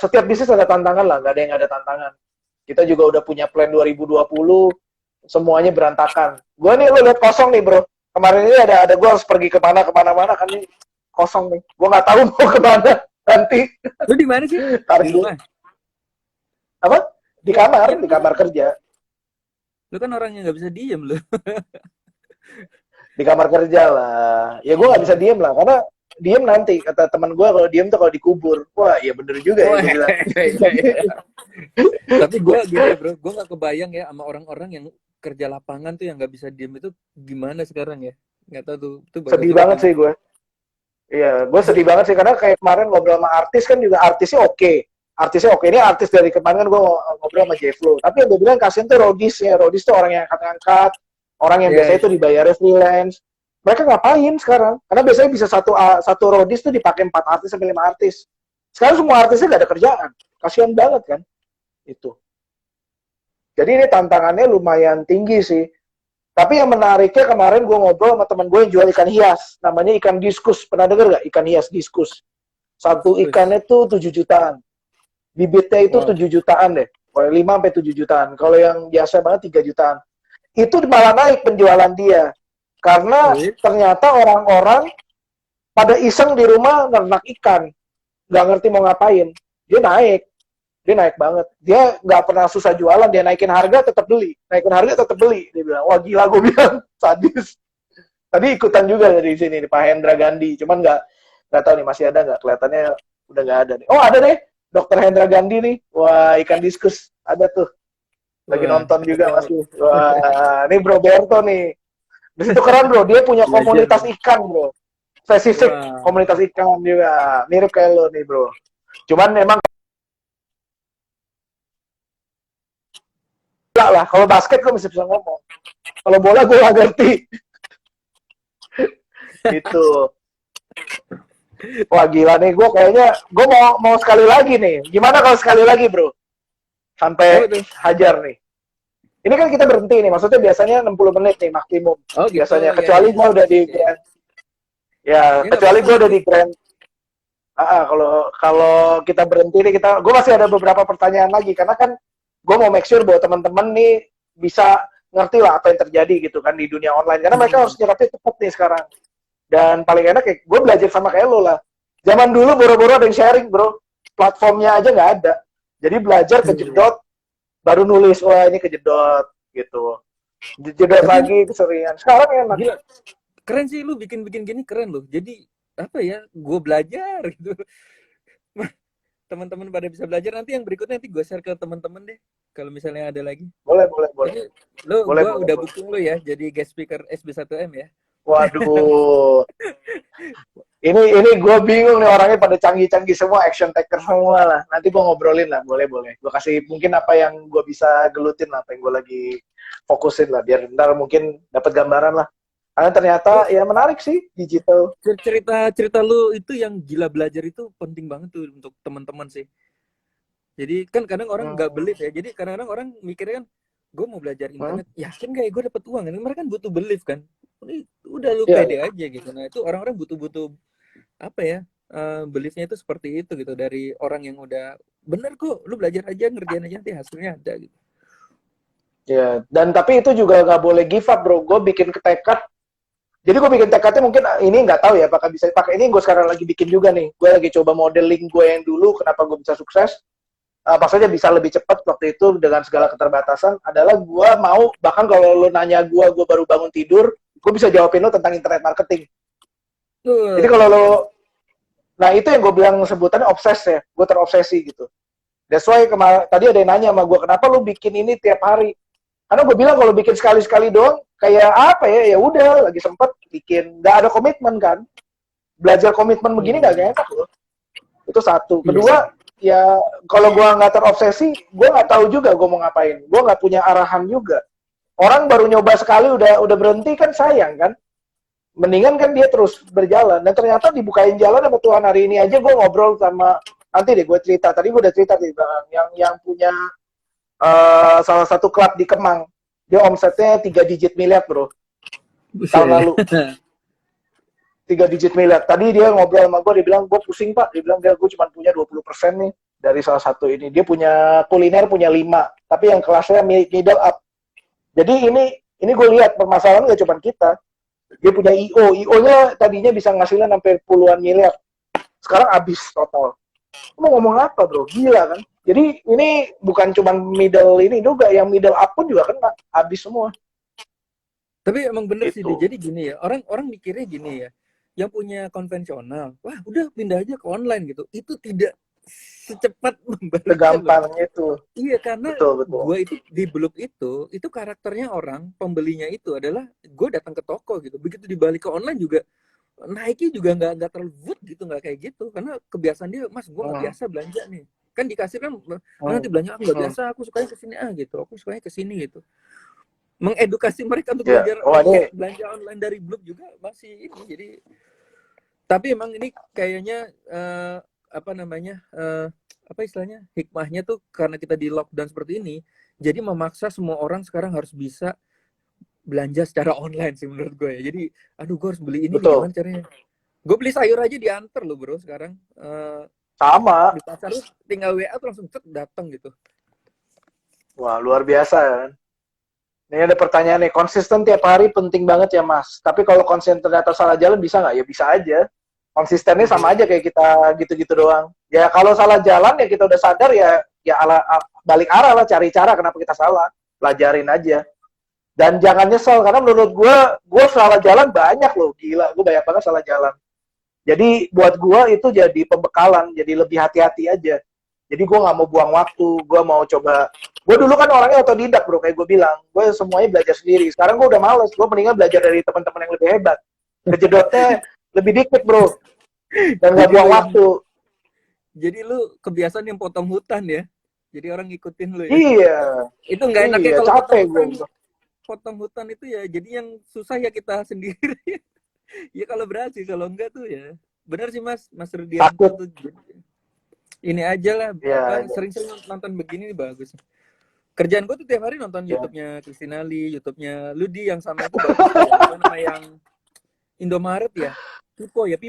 setiap bisnis ada tantangan lah, nggak ada yang ada tantangan. Kita juga udah punya plan 2020, semuanya berantakan. Gue nih lo lihat kosong nih bro. Kemarin ini ada gue harus pergi kemana-mana kan nih kosong nih. Gue nggak tahu mau kemana nanti. Lu di mana sih? Tarik Di rumah. apa? Di kamar kerja. Lu kan orangnya nggak bisa diem lu. Di kamar kerja lah. Ya gue nggak bisa diem lah, karena diem nanti kata teman gue kalau diem tuh kalau dikubur. Wah, iya bener juga ya gue bilang. Tapi gue gini ya bro, gue nggak kebayang ya sama orang-orang yang kerja lapangan tuh yang nggak bisa diem itu gimana sekarang ya? Nggak tahu tuh Sedih banget sih gue. Iya, gue sedih banget sih karena kayak kemarin ngobrol sama artis kan juga artisnya oke. Artisnya oke. Ini artis dari kemarin kan gue ngobrol sama Jefflo. Tapi yang gue bilang kasihan tuh Rodis ya. Rodis tuh orang yang angkat-angkat, orang yang biasanya tuh dibayarnya freelance. Mereka ngapain sekarang? Karena biasanya bisa satu Rodis tuh dipakai 4 artis sampai 5 artis. Sekarang semua artisnya gak ada kerjaan. Kasihan banget kan? Itu. Jadi ini tantangannya lumayan tinggi sih. Tapi yang menariknya kemarin gue ngobrol sama teman gue yang jual ikan hias. Namanya ikan diskus. Pernah denger gak? Ikan hias diskus. Satu ikannya tuh 7 jutaan. Bibitnya itu 7 jutaan deh. Kalau 5 sampai 7 jutaan. Kalau yang biasa banget 3 jutaan. Itu malah naik penjualan dia. Karena ternyata orang-orang pada iseng di rumah nernak ikan. Nggak ngerti mau ngapain. Dia naik banget. Dia nggak pernah susah jualan. Dia naikin harga tetap beli. Naikin harga tetap beli. Dia bilang, wah gila, gue bilang. Sadis. Tadi ikutan juga dari sini nih, Pak Hendra Gandhi. Cuman nggak tahu nih masih ada nggak. Kelihatannya udah nggak ada nih. Oh ada deh. Dr. Hendra Gandhi nih. Wah, ikan diskus. Ada tuh. Lagi nonton juga masih. Wah, ini Bro Berto nih. Di situ keren bro. Dia punya komunitas ikan bro. Spesifik komunitas ikan juga. Mirip kayak lo nih bro. Cuman memang lah. Kalau basket gue masih bisa ngomong. Kalau bola gue gak ngerti. Gitu. Wah gila nih, gue kayaknya gue mau sekali lagi nih. Gimana kalau sekali lagi bro? Sampai hajar nih. Ini kan kita berhenti nih, maksudnya biasanya 60 menit nih maksimum. Oh, gitu, biasanya kecuali gue udah di grand. Ya, kecuali gue udah di grand. Kalau kita berhenti nih gue masih ada beberapa pertanyaan lagi karena kan gue mau make sure bahwa teman-teman nih bisa ngerti lah apa yang terjadi gitu kan di dunia online karena mereka harus nyerapnya cepet nih sekarang. Dan paling enak kayak gue belajar sama kayak lo lah. Zaman dulu boro-boro ada yang sharing bro, platformnya aja nggak ada. Jadi belajar kejedot, baru nulis wah ini kejedot gitu. Jedot lagi keseringan. Sekarang enak. Gila. Keren sih lu bikin gini keren loh. Jadi apa ya? Gue belajar gitu. Teman-teman pada bisa belajar nanti yang berikutnya nanti gue share ke teman-teman deh. Kalau misalnya ada lagi. Boleh. Jadi, gue udah booking lo ya jadi guest speaker SB1M ya. Waduh. Ini gue bingung nih orangnya pada canggih-canggih semua, action taker semua lah. Nanti gue ngobrolin lah, boleh. Gue kasih mungkin apa yang gue bisa gelutin lah, apa yang gue lagi fokusin lah, biar ntar mungkin dapat gambaran lah. Karena ternyata ya menarik sih digital. Cerita lu itu yang gila belajar itu penting banget tuh untuk teman-teman sih. Jadi kan kadang orang nggak believe ya. Jadi kadang-kadang orang mikirnya kan, gue mau belajar internet, yakin gak ya gue dapet uang? Ini mereka kan butuh belief kan. Udah lu pede aja gitu. Nah itu orang-orang butuh apa ya? Beliefnya itu seperti itu gitu dari orang yang udah bener kok. Lu belajar aja ngerjain aja nanti hasilnya ada gitu. Ya, dan tapi itu juga nggak boleh give up bro. Gue bikin tekad. Jadi gue bikin tekadnya mungkin ini nggak tahu ya apakah bisa dipakai. Ini gue sekarang lagi bikin juga nih. Gue lagi coba modeling gue yang dulu. Kenapa gue bisa sukses? Maksudnya bisa lebih cepat waktu itu dengan segala keterbatasan adalah gue mau bahkan kalau lo nanya gue baru bangun tidur gue bisa jawabin lo tentang internet marketing. Jadi kalau lo nah itu yang gue bilang sebutannya obses ya, gue terobsesi gitu. That's why tadi ada yang nanya sama gue kenapa lo bikin ini tiap hari, karena gue bilang kalau bikin sekali doang kayak apa ya udah lagi sempet bikin, nggak ada komitmen kan, belajar komitmen begini nggak enak loh. Itu satu. Kedua ya kalau gue nggak terobsesi, gue nggak tahu juga gue mau ngapain. Gue nggak punya arahan juga. Orang baru nyoba sekali udah berhenti kan sayang kan. Mendingan kan dia terus berjalan. Dan ternyata dibukain jalan sama Tuhan hari ini aja gue ngobrol sama nanti deh gue cerita. Tadi gue udah cerita di belakang yang punya salah satu klub di Kemang. Dia omsetnya 3 digit miliar bro. Tahun lalu. 3 digit miliar. Tadi dia ngobrol sama gue, dia bilang, gue pusing pak. Dia bilang, gue cuma punya 20% nih dari salah satu ini. Dia punya kuliner, punya 5. Tapi yang kelasnya middle up. Jadi ini gue lihat permasalahan nggak cuma kita. Dia punya IO-nya tadinya bisa ngasilin sampai puluhan miliar. Sekarang habis total. Mau ngomong apa bro? Gila kan? Jadi ini bukan cuma middle ini juga, yang middle up pun juga kena, habis semua. Tapi emang bener sih, Gitu. jadi gini ya, orang mikirnya gini ya, yang punya konvensional, wah udah pindah aja ke online gitu. Itu tidak secepat membaliknya loh. Segampang itu. Iya, karena Betul, betul. gue itu di blog itu karakternya orang, pembelinya itu adalah gue datang ke toko gitu. Begitu dibalik ke online juga, naiknya juga nggak terlalu wood gitu, nggak kayak gitu. Karena kebiasaan dia, mas gue nggak biasa belanja nih. Kan dikasih kan, nanti belanja aku nggak biasa, aku sukanya kesini gitu. Aku sukanya kesini gitu. Mengedukasi mereka untuk Ya, belajar wah ini belanja online dari blog juga masih ini. Jadi, tapi emang ini kayaknya apa namanya, apa istilahnya, hikmahnya tuh karena kita di lockdown seperti ini, jadi memaksa semua orang sekarang harus bisa belanja secara online sih menurut gue ya. Jadi, aduh gue harus beli ini nih, betul. gimana caranya? Gue beli sayur aja diantar loh bro sekarang. Sama. Di pasar lu tinggal WA tuh langsung cet datang gitu. Wah, luar biasa kan. Ini ada pertanyaan nih, konsisten tiap hari penting banget ya mas. Tapi kalau konsisten ternyata salah jalan bisa nggak? Ya bisa aja. Konsistennya sama aja kayak kita gitu-gitu doang. Ya kalau salah jalan ya kita udah sadar ya balik arah lah, cari cara kenapa kita salah. Pelajarin aja. Dan jangan nyesel, karena menurut gue salah jalan banyak loh. Gila, gue banyak banget salah jalan. Jadi buat gue itu jadi pembekalan, jadi lebih hati-hati aja. Jadi gue nggak mau buang waktu, gue mau coba. Gue dulu kan orangnya otodidak bro, kayak gue bilang. Gue semuanya belajar sendiri. Sekarang gue udah males, gue mendingan belajar dari teman-teman yang lebih hebat. Kejedotnya lebih dikit bro, dan nggak Jadi buang lu yang waktu. jadi lu kebiasaan yang potong hutan ya. Jadi orang ngikutin lu ya. Iya, Itu nggak enaknya iya kalau capek gue. potong hutan itu ya. Jadi yang susah ya kita sendiri. Ya kalau berhasil, kalau enggak tuh ya. Benar sih Mas Rudianto Takut. tuh. Ini aja lah, Ya, apa sering-sering nonton begini nih bagus. Kerjaan gue tuh tiap hari nonton ya. YouTube-nya Christina Lee, YouTube-nya Ludi yang sama itu bagus tuh ya. Apa nama yang Indomaret ya? Pipo ya.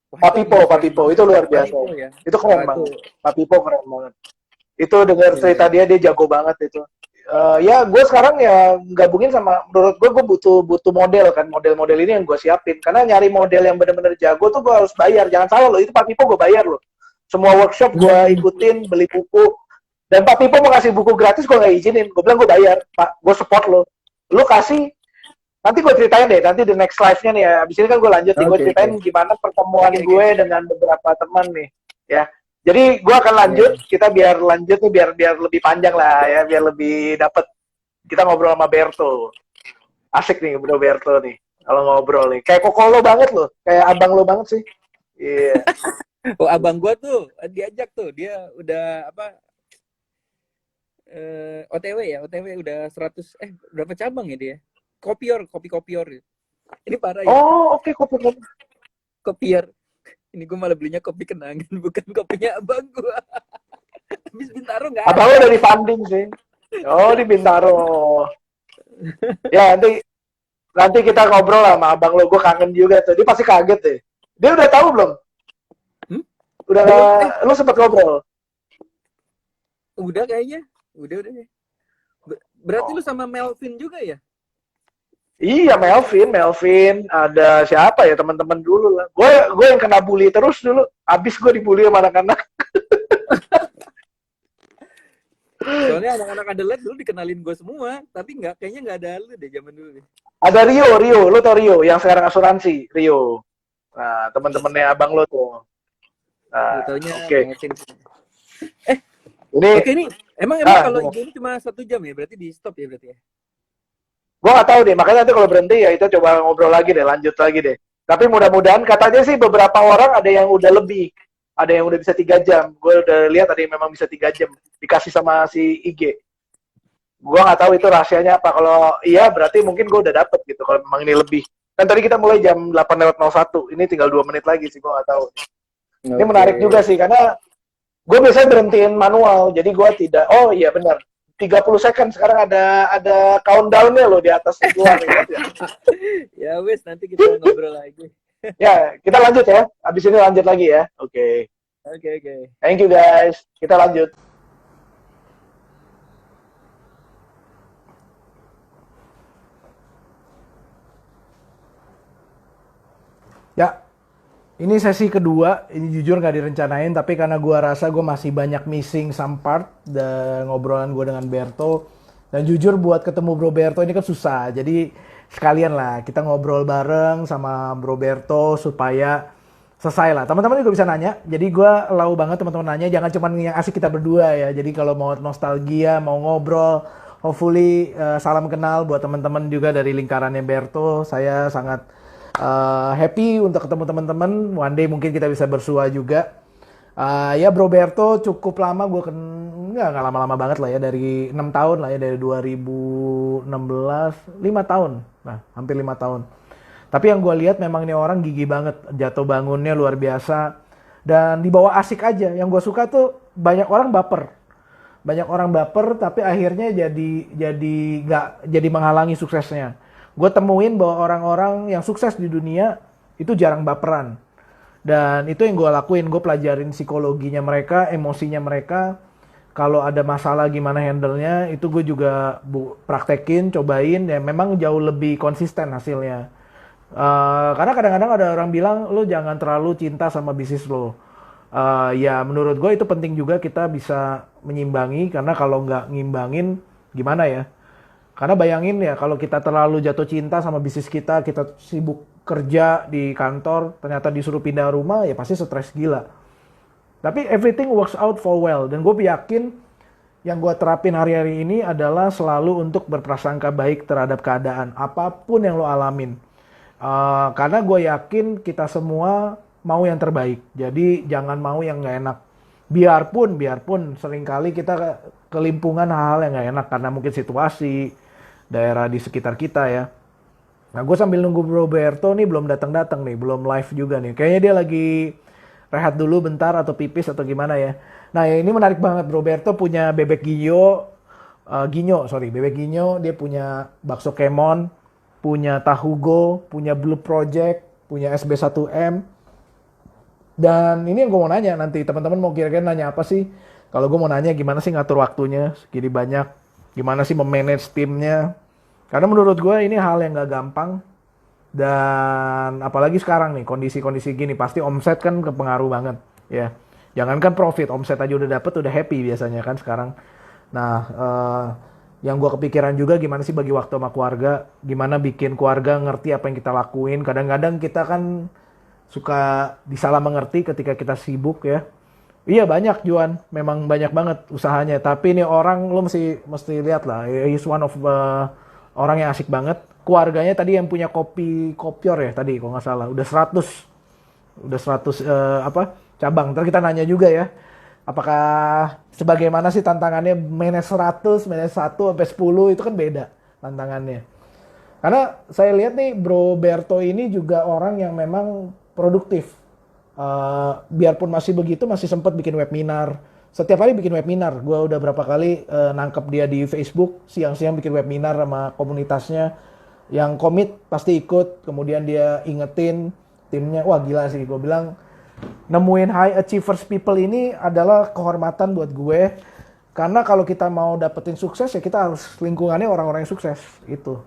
Wah itu Pak menginspirasi Pipo banget itu tuh, luar Pak biasa. Pipo ya. Itu Wah keren itu banget. Pak Pipo keren banget. Itu dengar ya, cerita dia jago banget itu. Ya gue sekarang ya gabungin sama, menurut gue butuh model kan, model-model ini yang gue siapin, karena nyari model yang bener-bener jago tuh gue harus bayar. Jangan salah loh, itu Pak Pipo gue bayar loh, semua workshop gue ikutin, beli buku, dan Pak Pipo mau kasih buku gratis gue nggak izinin, gue bilang gue bayar Pak, gue support lo kasih. Nanti gue ceritain deh, nanti the next live-nya nih ya, abis ini kan gue lanjut nih, gue oke ceritain gimana pertemuan gue dengan beberapa teman nih ya. Jadi gue akan lanjut, kita biar lanjut nih, biar lebih panjang lah ya, biar lebih dapet. Kita ngobrol sama Berto. Asik nih bro Berto nih. Kalau ngobrol nih. Kayak koko lo banget loh. Kayak abang lo banget sih. Iya. Oh abang gue tuh diajak tuh, dia udah apa OTW ya, OTW udah 100 berapa cabang ya dia? Kopi kopior. Ini parah ya. Oh oke, kopi. Kopior. Ini gue malah belinya kopi kenangan, bukan kopinya abang gue. Habis Bintaro nggak ada. Abang lo dari funding sih. Oh di Bintaro. Ya nanti kita ngobrol lah sama abang lo. Gue kangen juga tuh. Dia pasti kaget deh. Dia udah tahu belum? Udah lo sempet ngobrol? Udah kayaknya. Udah. Berarti lu sama Melvin juga ya? Iya Melvin, ada siapa ya teman-teman dulu lah. Gue yang kena bully terus dulu. Abis gue dibully sama anak-anak. Soalnya anak-anak Adelaide dulu dikenalin gue semua, tapi kayaknya nggak ada lu deh zaman dulu. Ada Rio, lo tau Rio yang sekarang asuransi, Rio. Nah teman-temannya abang lo tuh. Nah, oke. Ini emang kalau IG ini cuma 1 jam ya, berarti di stop ya berarti ya? Gue nggak tahu deh, makanya nanti kalau berhenti ya kita coba ngobrol lagi deh, lanjut lagi deh. Tapi mudah-mudahan katanya sih beberapa orang ada yang udah lebih, ada yang udah bisa 3 jam. Gue udah lihat ada yang memang bisa 3 jam dikasih sama si IG. Gue nggak tahu itu rahasianya apa. Kalau iya berarti mungkin gue udah dapet gitu. Kalau memang ini lebih. Kan tadi kita mulai jam 8:01. Ini tinggal 2 menit lagi sih, gue nggak tahu. Ini menarik juga sih karena gue biasanya berhentiin manual. Jadi gue tidak. Oh iya benar. 30 second sekarang ada countdown-nya loh di atas keluar ya. Ya wes nanti kita ngobrol lagi. Ya, kita lanjut ya. Habis ini lanjut lagi ya. Oke. Oke. Thank you guys. Kita lanjut. Ini sesi kedua, ini jujur nggak direncanain, tapi karena gue rasa gue masih banyak missing some part dan ngobrolan gue dengan Berto. Dan jujur buat ketemu Bro Berto ini kan susah, jadi sekalian lah kita ngobrol bareng sama Bro Berto supaya selesai lah. Teman-teman juga bisa nanya, jadi gue lau banget teman-teman nanya, jangan cuma yang asik kita berdua ya. Jadi kalau mau nostalgia, mau ngobrol, hopefully salam kenal buat teman-teman juga dari lingkarannya Berto. Saya sangat happy untuk ketemu teman-teman. One day mungkin kita bisa bersua juga. Ya Bro Berto cukup lama gue nggak lama-lama banget lah ya, dari 6 tahun lah ya, dari 2016, 5 tahun. Nah, hampir 5 tahun. Tapi yang gue lihat memang ini orang gigih banget, jatuh bangunnya luar biasa dan dibawa asik aja. Yang gue suka tuh banyak orang baper. Banyak orang baper tapi akhirnya jadi menghalangi suksesnya. Gue temuin bahwa orang-orang yang sukses di dunia itu jarang baperan. Dan itu yang gue lakuin, gue pelajarin psikologinya mereka, emosinya mereka. Kalau ada masalah gimana handle-nya, itu gue juga praktekin, cobain, ya memang jauh lebih konsisten hasilnya. Karena kadang-kadang ada orang bilang, lo jangan terlalu cinta sama bisnis lo. Ya menurut gue itu penting juga kita bisa menyimbangi, karena kalau nggak ngimbangin, gimana ya? Karena bayangin ya, kalau kita terlalu jatuh cinta sama bisnis kita sibuk kerja di kantor, ternyata disuruh pindah rumah, ya pasti stres gila. Tapi everything works out for well. Dan gue yakin yang gue terapin hari-hari ini adalah selalu untuk berprasangka baik terhadap keadaan. Apapun yang lo alamin. Karena gue yakin kita semua mau yang terbaik. Jadi jangan mau yang gak enak. Biarpun seringkali kita kelimpungan hal-hal yang gak enak. Karena mungkin situasi, daerah di sekitar kita ya. Nah gue sambil nunggu Bro Berto nih belum datang-datang nih. Belum live juga nih. Kayaknya dia lagi rehat dulu bentar atau pipis atau gimana ya. Nah ya ini menarik banget, Bro Berto punya bebek bebek ginyo, dia punya bakso kemon, punya tahu go, punya Blue Project, punya SB1M. Dan ini yang gue mau nanya nanti, teman-teman mau kira-kira nanya apa sih? Kalau gue mau nanya gimana sih ngatur waktunya segini banyak, gimana sih memanage timnya. Karena menurut gue ini hal yang gak gampang. Dan apalagi sekarang nih kondisi-kondisi gini pasti omset kan kepengaruh banget ya. Jangankan profit, omset aja udah dapet udah happy biasanya kan sekarang. Nah, yang gue kepikiran juga gimana sih bagi waktu sama keluarga, gimana bikin keluarga ngerti apa yang kita lakuin. Kadang-kadang kita kan suka disalah mengerti ketika kita sibuk ya. Iya banyak Juan, memang banyak banget usahanya. Tapi ini orang lo mesti lihat lah, he's one of orang yang asik banget. Keluarganya tadi yang punya kopior ya tadi kalau nggak salah udah 100 cabang. Ntar kita nanya juga ya apakah sebagaimana sih tantangannya manage 100, manage 1 sampai 10 itu kan beda tantangannya. Karena saya lihat nih Bro Berto ini juga orang yang memang produktif. Biarpun masih begitu masih sempat bikin webinar. Setiap hari bikin webinar. Gue udah berapa kali nangkep dia di Facebook siang-siang bikin webinar sama komunitasnya. Yang komit pasti ikut, kemudian dia ingetin timnya. Wah gila sih, gue bilang nemuin high achievers people ini adalah kehormatan buat gue. Karena kalau kita mau dapetin sukses ya kita harus lingkungannya orang-orang yang sukses itu.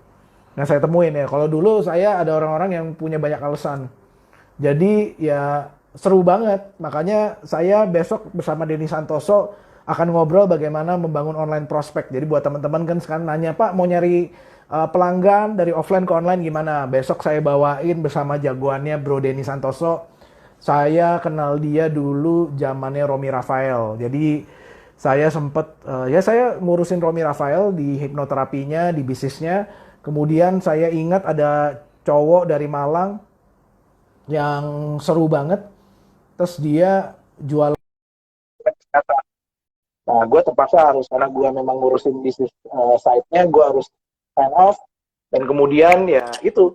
Nah saya temuin ya, kalau dulu saya ada orang-orang yang punya banyak alasan. Jadi ya seru banget, makanya saya besok bersama Denny Santoso akan ngobrol bagaimana membangun online prospek. Jadi buat teman-teman kan sekarang nanya, Pak mau nyari pelanggan dari offline ke online gimana? Besok saya bawain bersama jagoannya Bro Denny Santoso. Saya kenal dia dulu zamannya Romi Rafael. Jadi saya sempet saya ngurusin Romi Rafael di hipnoterapinya, di bisnisnya. Kemudian saya ingat ada cowok dari Malang yang seru banget. Terus dia jual. Nah, gue terpaksa harus, karena gue memang ngurusin bisnis site-nya, gue harus sign off. Dan kemudian ya itu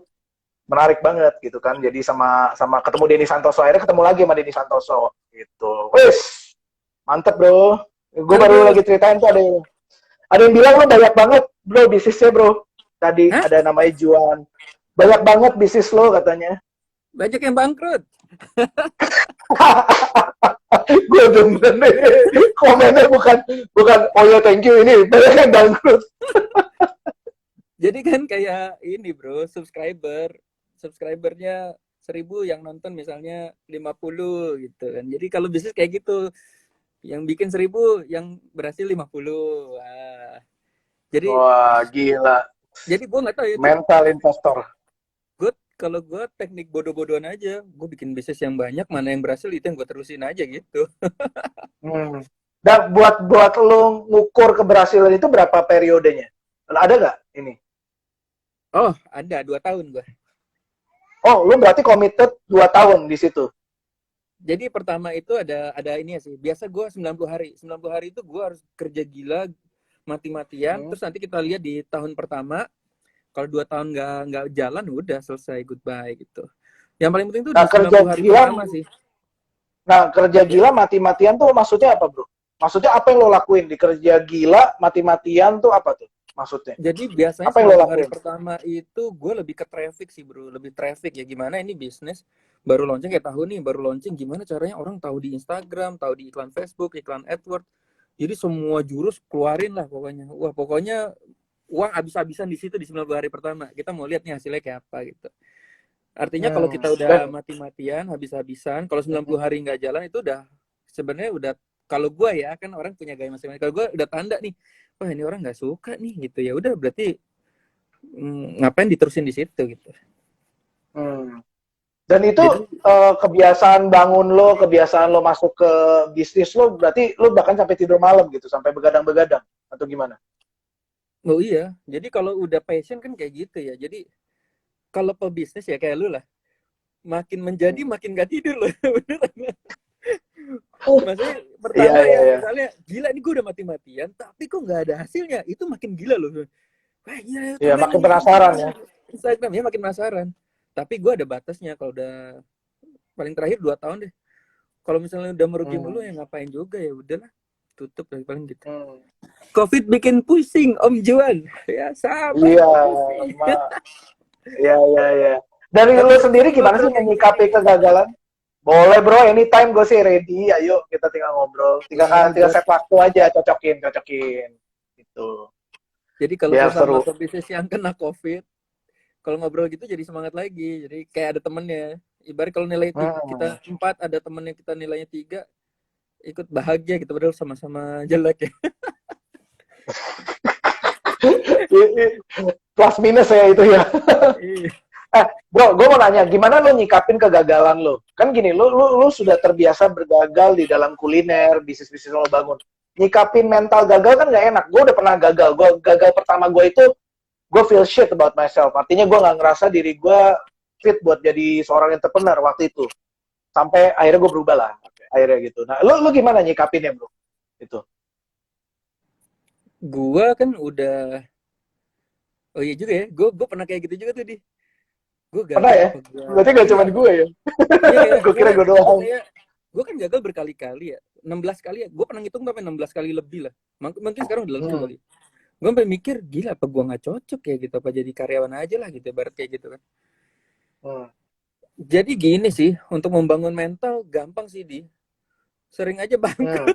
menarik banget gitu kan. Jadi sama ketemu Denny Santoso, akhirnya ketemu lagi sama Denny Santoso gitu. Wis, mantep bro. Gue baru lagi ceritain tuh ada yang bilang lo banyak banget bro bisnisnya bro. Tadi ada namanya Juan. Banyak banget bisnis lo katanya. Banyak yang bangkrut. Gue demen nih komennya bukan oh ya thank you ini banyak yang bangkrut. Jadi kan kayak ini bro, subscribernya 1000 yang nonton misalnya 50 gitu kan. Jadi kalau bisnis kayak gitu, yang bikin 1000 yang berhasil 50. Wah. Jadi Wah, gila. gue nggak tahu ya, Mental investor. kalau gue teknik bodoh-bodohan aja, gue bikin bisnis yang banyak, mana yang berhasil itu yang gue terusin aja gitu. Hmm. Dan buat lo ngukur keberhasilan itu berapa periodenya? Ada nggak ini? Oh, ada 2 tahun gue. Oh, lo berarti committed 2 tahun di situ. Jadi pertama itu ada ini ya sih. Biasa gue 90 hari. 90 hari itu gue harus kerja gila, mati-matian. Terus nanti kita lihat di tahun pertama, kalau 2 tahun nggak jalan, udah selesai, goodbye gitu. Yang paling penting tuh Nah, di kerja 90 hari gila, pertama sih. nah, kerja gila mati-matian tuh maksudnya apa, bro? Maksudnya apa yang lo lakuin di kerja gila mati-matian tuh apa tuh maksudnya? Jadi biasanya Apa yang lo 90 hari lakuin? pertama itu gue lebih ke traffic sih bro. Lebih traffic ya, gimana ini bisnis baru launching kayak tahun nih, baru launching, gimana caranya orang tahu di Instagram, tahu di iklan Facebook, iklan AdWords. Jadi semua jurus keluarin lah pokoknya. Wah, pokoknya uang habis-habisan di situ di 90 hari pertama. Kita mau lihat nih hasilnya kayak apa gitu. Artinya kalau kita udah mati-matian, habis-habisan, kalau 90 hari nggak jalan itu udah sebenarnya udah, kalau gue ya kan orang punya gaya masing-masing. Kalau gue udah tanda nih, wah ini orang nggak suka nih gitu, ya udah berarti ngapain diterusin di situ gitu. Dan itu Jadi, kebiasaan bangun lo, kebiasaan lo masuk ke bisnis lo, berarti lo bahkan sampai tidur malam gitu, sampai begadang-begadang atau gimana? oh iya, jadi kalau udah passion kan kayak gitu ya. Jadi kalau pebisnis ya kayak lu lah, makin menjadi makin gak tidur loh. Beneran. Maksudnya pertama ya, misalnya gila nih gue udah mati-matian, tapi kok nggak ada hasilnya, itu makin gila loh. Wah gila, Iya, makin penasaran ya. Instagram ya makin penasaran. Tapi gue ada batasnya, kalau udah paling terakhir 2 tahun deh. Kalau misalnya udah merugi mulu ya ngapain juga, ya udahlah, tutup lagi paling gitu. Covid bikin pusing Om Juan. Ya sabar. Iya, iya. Dari lo sendiri gimana sih menyikapi kegagalan? Boleh bro, anytime gue sih ready. Ayo kita tinggal ngobrol. Tinggal set waktu aja, cocokin. Gitu. Jadi kalau biar sesama seru. pebisnis yang kena Covid, kalau ngobrol gitu jadi semangat lagi. Jadi kayak ada temennya. Ibarat kalau nilai kita 4, ada temennya kita nilainya 3, ikut bahagia gitu, padahal sama-sama jelek ya. Plus minus ya itu ya. Bro, gue mau nanya, gimana lo nyikapin kegagalan lo? Kan gini, lo sudah terbiasa bergagal di dalam kuliner, bisnis-bisnis lo bangun. Nyikapin mental gagal kan nggak enak. Gue udah pernah gagal. Gagal pertama gue itu, gue feel shit about myself. Artinya gue nggak ngerasa diri gue fit buat jadi seorang entrepreneur waktu itu. Sampai akhirnya gue berubah lah. Akhirnya gitu. Nah, lo gimana nyikapinnya, bro? Itu. Gua kan udah, oh iya juga ya, gue pernah kayak gitu juga tuh di. Gue Pernah gagal ya? apa gue? Berarti gak cuma gue ya? Iya, Gue kira gue doang. Gue kan gagal berkali-kali ya, 16 kali ya. Gue pernah ngitung sampai 16 kali lebih lah. Mungkin sekarang udah lebih kali. Gue sampai mikir, gila apa gue nggak cocok ya gitu, apa jadi karyawan aja lah gitu, barat kayak gitu kan. Jadi gini sih, untuk membangun mental gampang sih di, sering aja bangkrut.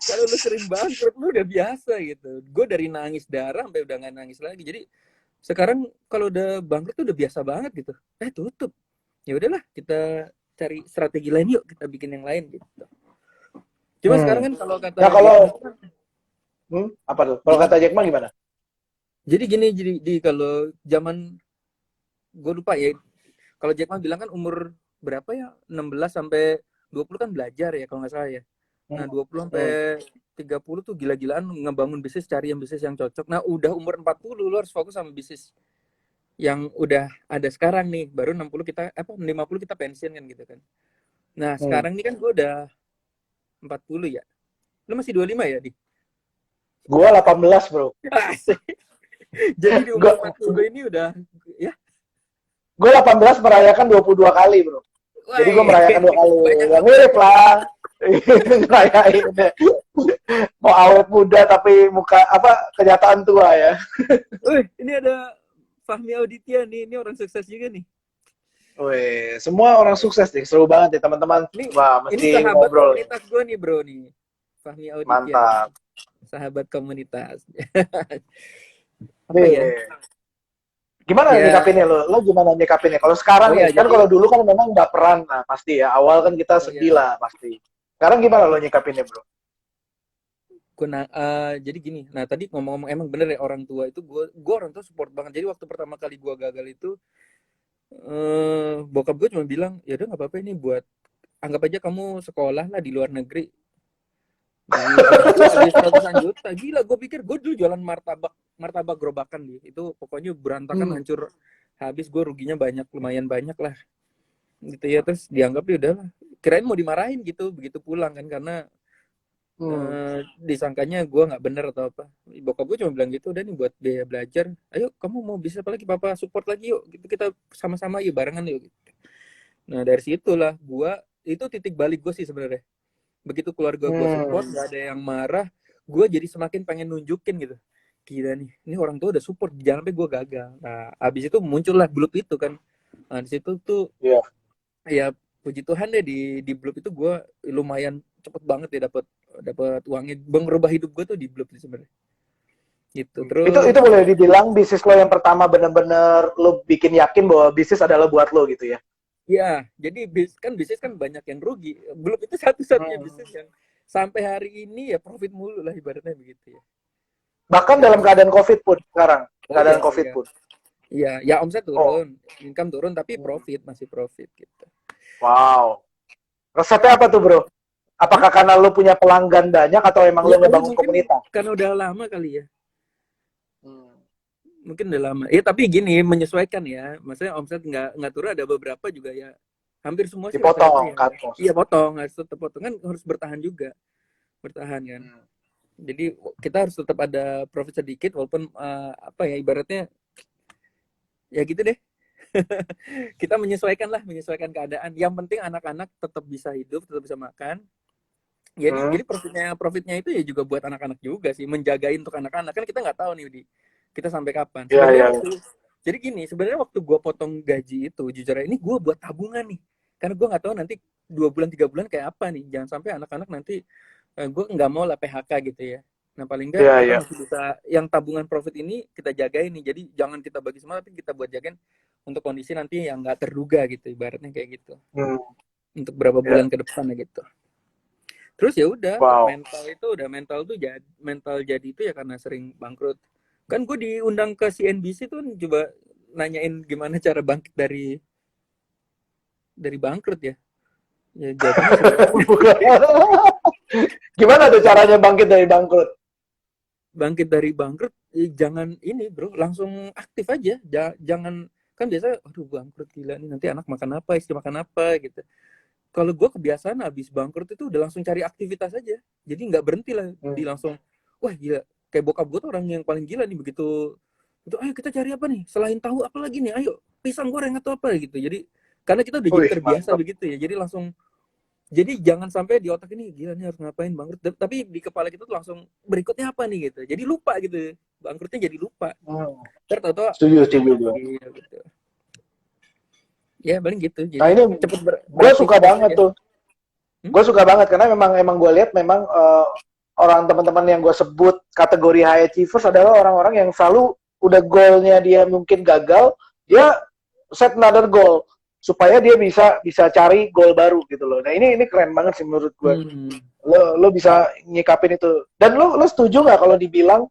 Kalau lu sering bangkrut, lu udah biasa gitu. Gue dari nangis darah sampai udah nggak nangis lagi. Jadi sekarang kalau udah bangkrut tuh udah biasa banget gitu. Tutup. Ya udahlah, kita cari strategi lain yuk, kita bikin yang lain gitu. Cuma sekarang kan kalau kata apa tuh? Kalau kata Jack Ma gimana? Jadi gini, jadi kalau zaman gue lupa ya. Kalau Jack Ma bilang kan umur berapa ya? 16 sampai 20 kan belajar ya kalau nggak salah ya. Nah, 20 sampai 30 tuh gila-gilaan ngebangun bisnis, cari yang bisnis yang cocok. Nah, udah umur 40 lu harus fokus sama bisnis yang udah ada sekarang nih. Baru 60 kita 50 kita pensiun kan gitu kan. Nah, sekarang nih kan gue udah 40 ya. Lu masih 25 ya, Di? Gua 18, bro. Jadi di umur 40 ini udah ya. Gue 18 merayakan 22 kali, bro. Jadi gue merayakan 2 kali. Ya mirip lah. Ngerayain. Mau awet muda tapi muka kenyataan tua ya. Ini ada Fahmi Auditya nih, ini orang sukses juga nih. Wih, semua orang sukses nih, seru banget ya teman-teman. Wah, mesti ini sahabat ngobrol. Komunitas gue nih bro nih, Fahmi Auditya. Mantap. Sahabat komunitas. Apa ya? Gimana Ya, nyikapinnya lo? Lo gimana nyikapinnya? Kalau sekarang oh ya, nih, kan jadi, kalau dulu kan memang baperan, nah pasti ya. Awal kan kita oh sedih ya, lah pasti. Sekarang gimana lo nyikapinnya, bro? jadi gini. Nah, tadi ngomong-ngomong emang bener ya orang tua itu gue orang tua support banget. Jadi waktu pertama kali gue gagal itu, bokap gue cuma bilang, ya udah nggak apa-apa ini buat anggap aja kamu sekolah lah di luar negeri. Habis ratusan juta. Gila, gue pikir gue dulu jualan martabak martabak gerobakan nih. Itu pokoknya berantakan, Hmm. hancur. Habis gue ruginya banyak, lumayan banyak lah. Gitu ya, terus dianggap ya udahlah. Kirain mau dimarahin gitu begitu pulang kan, karena Hmm. disangkanya gue nggak bener atau apa. Bokap gue cuma bilang gitu, udah nih buat biaya belajar. Ayo kamu mau bisa apa lagi, papa support lagi yuk. Gitu, kita sama-sama yuk, barengan yuk. Gitu. Nah dari situlah gue, itu titik balik gue sih sebenarnya. Begitu keluarga gue support, Hmm. nggak ada yang marah, gue jadi semakin pengen nunjukin gitu. Gila nih, ini orang tua udah support, jangan sampai gue gagal. Nah abis itu muncullah Bloop itu kan. Nah di situ tuh Iya. ya puji Tuhan deh, di Bloop itu gue lumayan cepet banget ya dapat dapat uangnya. Merubah hidup gue tuh di Bloop sih sebenarnya. Gitu. Itu Terus boleh dibilang bisnis lo yang pertama bener-bener lo bikin yakin bahwa bisnis adalah buat lo gitu ya. ya, jadi bisnis kan banyak yang rugi. Bloop itu satu-satunya Hmm. bisnis yang sampai hari ini ya profit mulu lah ibaratnya begitu ya. Bahkan dalam Jadi keadaan COVID pun sekarang, oh iya, keadaan oh COVID iya. pun. Iya, ya omset Oh. turun, income turun, tapi Hmm. masih profit gitu. Wow. Resepnya apa tuh, bro? Hah? Apakah karena lo punya pelanggan banyak atau emang Ya lo kali ngebangun mungkin komunitas? karena udah lama kali ya. Hmm. Mungkin udah lama. Tapi gini, menyesuaikan ya. Maksudnya omset nggak turun, ada beberapa juga ya. Hampir semua sih rata-rata Dipotong ya. cut cost. Iya potong, harus tetap potong kan, harus bertahan juga. Bertahan kan. Hmm. Jadi kita harus tetap ada profit sedikit walaupun apa ya ibaratnya ya gitu deh. Kita menyesuaikan keadaan. Yang penting anak-anak tetap bisa hidup, tetap bisa makan. Jadi profitnya itu ya juga buat anak-anak juga sih, menjagain untuk anak-anak kan kita nggak tahu nih Udi, kita sampai kapan. Iya, iya. Jadi gini, sebenarnya waktu gue potong gaji itu, jujur aja ini gue buat tabungan nih, karena gue nggak tahu nanti 2 bulan 3 bulan kayak apa nih, jangan sampai anak-anak nanti gue nggak mau lah PHK gitu ya. Nah paling nggak Iya, kita iya. masih bisa yang tabungan profit ini kita jagain nih, jadi jangan kita bagi semua tapi kita buat jagain untuk kondisi nanti yang nggak terduga gitu, ibaratnya kayak gitu, Hmm. untuk berapa Iya. bulan ke depan gitu. Terus ya udah, Wow. mental jadi itu ya karena sering bangkrut. Kan gue diundang ke CNBC tuh coba nanyain gimana cara bangkit dari bangkrut ya. Ya jawabannya sih Gimana tuh caranya bangkit dari bangkrut? bangkit dari bangkrut jangan ini bro, langsung aktif aja. Jangan, kan biasa aduh bangkrut gila nih nanti anak makan apa, istri makan apa gitu. Kalau gue kebiasaan habis bangkrut itu udah langsung cari aktivitas aja. Jadi nggak berhenti lah, di Hmm. langsung wah gila, kayak bokap gue tuh orang yang paling gila nih, begitu itu ayo kita cari apa nih selain tahu, apa lagi nih, ayo pisang goreng atau apa gitu. Jadi karena kita udah jadi Wih, terbiasa mantap. begitu ya, jadi langsung, jadi jangan sampai di otak ini gila nih harus ngapain bangkrut, tapi di kepala kita tuh langsung berikutnya apa nih gitu, jadi lupa gitu, bangkrutnya jadi lupa, Hmm. terus Setuju, ada setuju duit gue. lagi gitu ya, paling gitu, Nah jadi ini cepet gue suka beraktivitas banget aja. tuh. Gue suka banget karena memang gue lihat memang orang teman-teman yang gue sebut kategori high achievers adalah orang-orang yang selalu udah goalnya dia mungkin gagal, dia set another goal supaya dia bisa cari goal baru gitu loh. Nah ini keren banget sih menurut gue. Lo bisa nyikapin itu. Dan lo setuju nggak kalau dibilang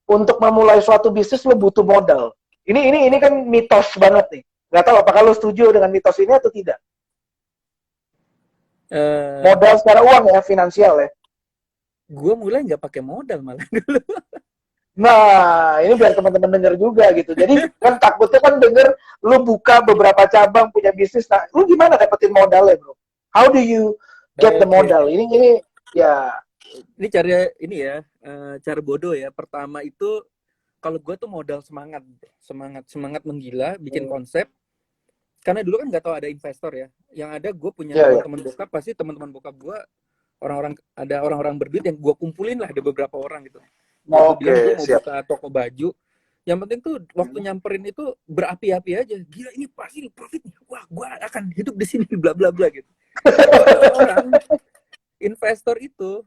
untuk memulai suatu bisnis lo butuh modal? Ini kan mitos banget nih. Nggak tahu apakah lo setuju dengan mitos ini atau tidak? Modal secara uang ya, finansial ya. Gue mulai nggak pakai modal malah dulu. Nah, ini biar teman-teman denger juga gitu. Jadi kan takutnya kan denger lu buka beberapa cabang punya bisnis. Nah, lu gimana dapetin modalnya, bro? How do you get the Oke. modal? Ini ya. Ini cara ini ya, cara bodoh ya. Pertama itu kalau gue tuh modal semangat menggila, bikin konsep. Karena dulu kan nggak tahu ada investor ya. Yang ada gue punya teman-teman bokap, pasti teman-teman bokap gue orang-orang berduit yang gue kumpulin lah, ada beberapa orang gitu. Gue bilang gue mau Siap. buka toko baju. Yang penting tuh waktu nyamperin itu berapi-api aja. Gila ini pasti profit nih. Wah gue akan hidup di sini bla bla bla gitu. Orang investor itu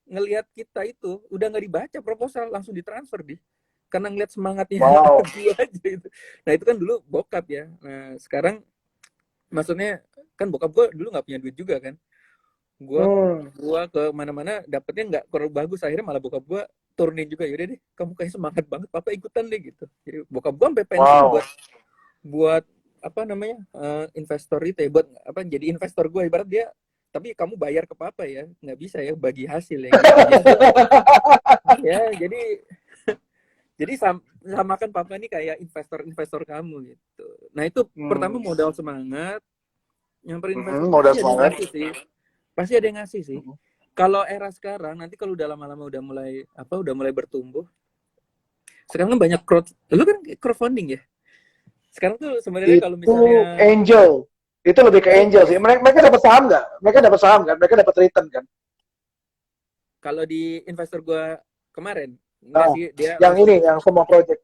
ngelihat kita itu udah nggak dibaca proposal, langsung ditransfer di. karena ngeliat semangatnya Wow. gue aja itu. Nah itu kan dulu bokap ya. Nah sekarang maksudnya kan bokap gue dulu nggak punya duit juga kan. Gua ke mana-mana dapetnya nggak kurang bagus, akhirnya malah bokap gua turunin juga, yaudah deh kamu kayak semangat banget papa ikutan deh gitu. Jadi bokap gua sampai pensiun Wow. buat apa namanya investor itu ya, buat apa jadi investor gua, ibarat dia tapi kamu bayar ke papa ya, nggak bisa ya bagi hasil ya gitu. Ya jadi samakan papa ini kayak investor kamu gitu. Nah itu pertama modal semangat, nyamperin investor Modal pasti ada yang semangat. ngasih sih. Pasti ada yang ngasih sih. Kalau era sekarang nanti kalau udah lama-lama udah mulai bertumbuh. Sekarang kan banyak lu kan crowdfunding ya. Sekarang tuh sebenarnya kalau misalnya angel. Itu lebih ke angel sih. Mereka dapat saham nggak? Mereka dapat saham kan? Mereka dapat return kan? kalau di investor gua kemarin enggak sih, dia yang langsung, ini, yang semua project.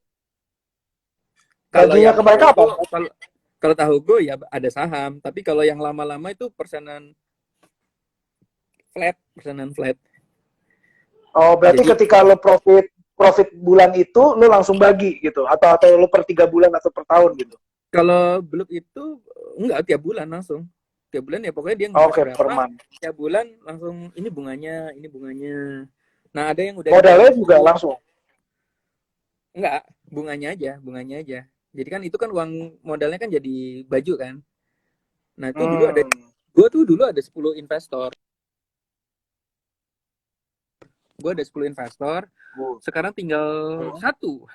kalau Gajinya yang ke mereka apa? kalau tahu gue ya ada saham, tapi kalau yang lama-lama itu persenan flat. Oh, berarti Jadi ketika lo profit bulan itu lo langsung bagi gitu, atau lo per 3 bulan atau per tahun gitu? kalau belum itu enggak tiap bulan langsung. Tiap bulan ya pokoknya dia nginvest Oke, per berapa, month. tiap bulan langsung ini bunganya. Nah, ada yang udah Modalnya dibayar juga langsung. enggak, bunganya aja. Jadi kan itu kan uang modalnya kan jadi baju kan. Nah, itu gua tuh dulu ada 10 investor. Sekarang tinggal satu.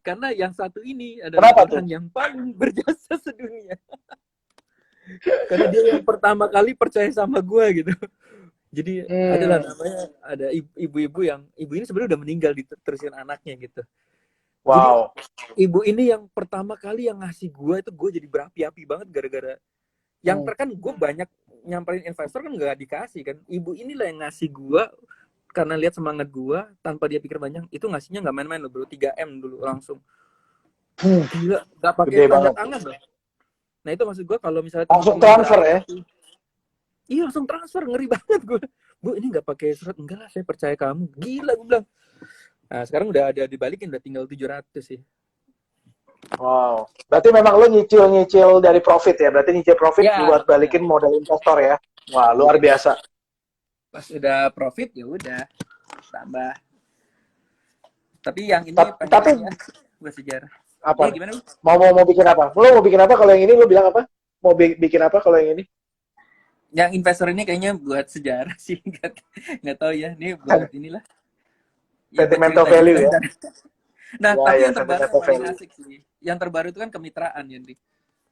Karena yang satu ini adalah Kenapa orang tuh? yang paling berjasa sedunia. Karena dia yang pertama kali percaya sama gue gitu. Jadi adalah namanya, ada ibu-ibu yang ibu ini sebenarnya udah meninggal diterusin anaknya gitu. Jadi Wow. ibu ini yang pertama kali yang ngasih gue itu, gue jadi berapi-api banget gara-gara yang kan gue banyak nyamperin investor kan nggak dikasih kan. Ibu inilah yang ngasih gue karena lihat semangat gue tanpa dia pikir panjang. Itu ngasihnya nggak main-main loh bro, 3M dulu langsung. Gila, nggak pakai tanda tangan loh. Nah itu maksud gue, kalau misalnya Langsung teman-teman transfer ya? Iya langsung transfer, ngeri banget gue. Bu ini nggak pakai surat, enggak lah saya percaya kamu. Gila gue bilang. Nah sekarang udah ada dibalikin, udah tinggal 700 sih. Wow. Berarti memang lo nyicil dari profit ya? Berarti nyicil profit Ya, buat balikin modal investor ya? Wah, luar biasa. pas udah profit ya udah tambah. Tapi yang ini Tapi ya, buat sejarah. apa? Ya gimana Bu? Mau bikin apa? Lo mau bikin apa kalau yang ini? Lo bilang apa? Mau bikin apa kalau yang ini? Yang investor ini kayaknya buat sejarah sih, nggak tahu ya. Ini buat inilah. Ya buat Sentimental cerita value juga. ya? Nah Ya, tapi ya, yang terbaru yang sentimental paling value. asik sih. Yang terbaru itu kan kemitraan ya, Dik.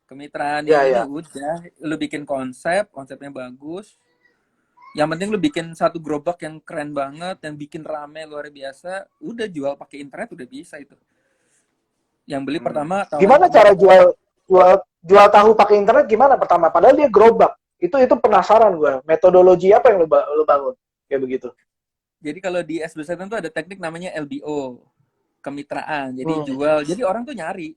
Kemitraan Ya, ini ya. udah, lu bikin konsepnya bagus. Yang penting lu bikin satu gerobak yang keren banget, yang bikin rame luar biasa, udah jual pakai internet udah bisa itu. Yang beli pertama tawaran Gimana cara jual tahu pakai internet gimana pertama? Padahal dia gerobak. Itu penasaran gue. Metodologi apa yang lu bangun? Kayak begitu. Jadi kalau di SBSN tuh ada teknik namanya LBO, kemitraan. Jadi jual. Jadi orang tuh nyari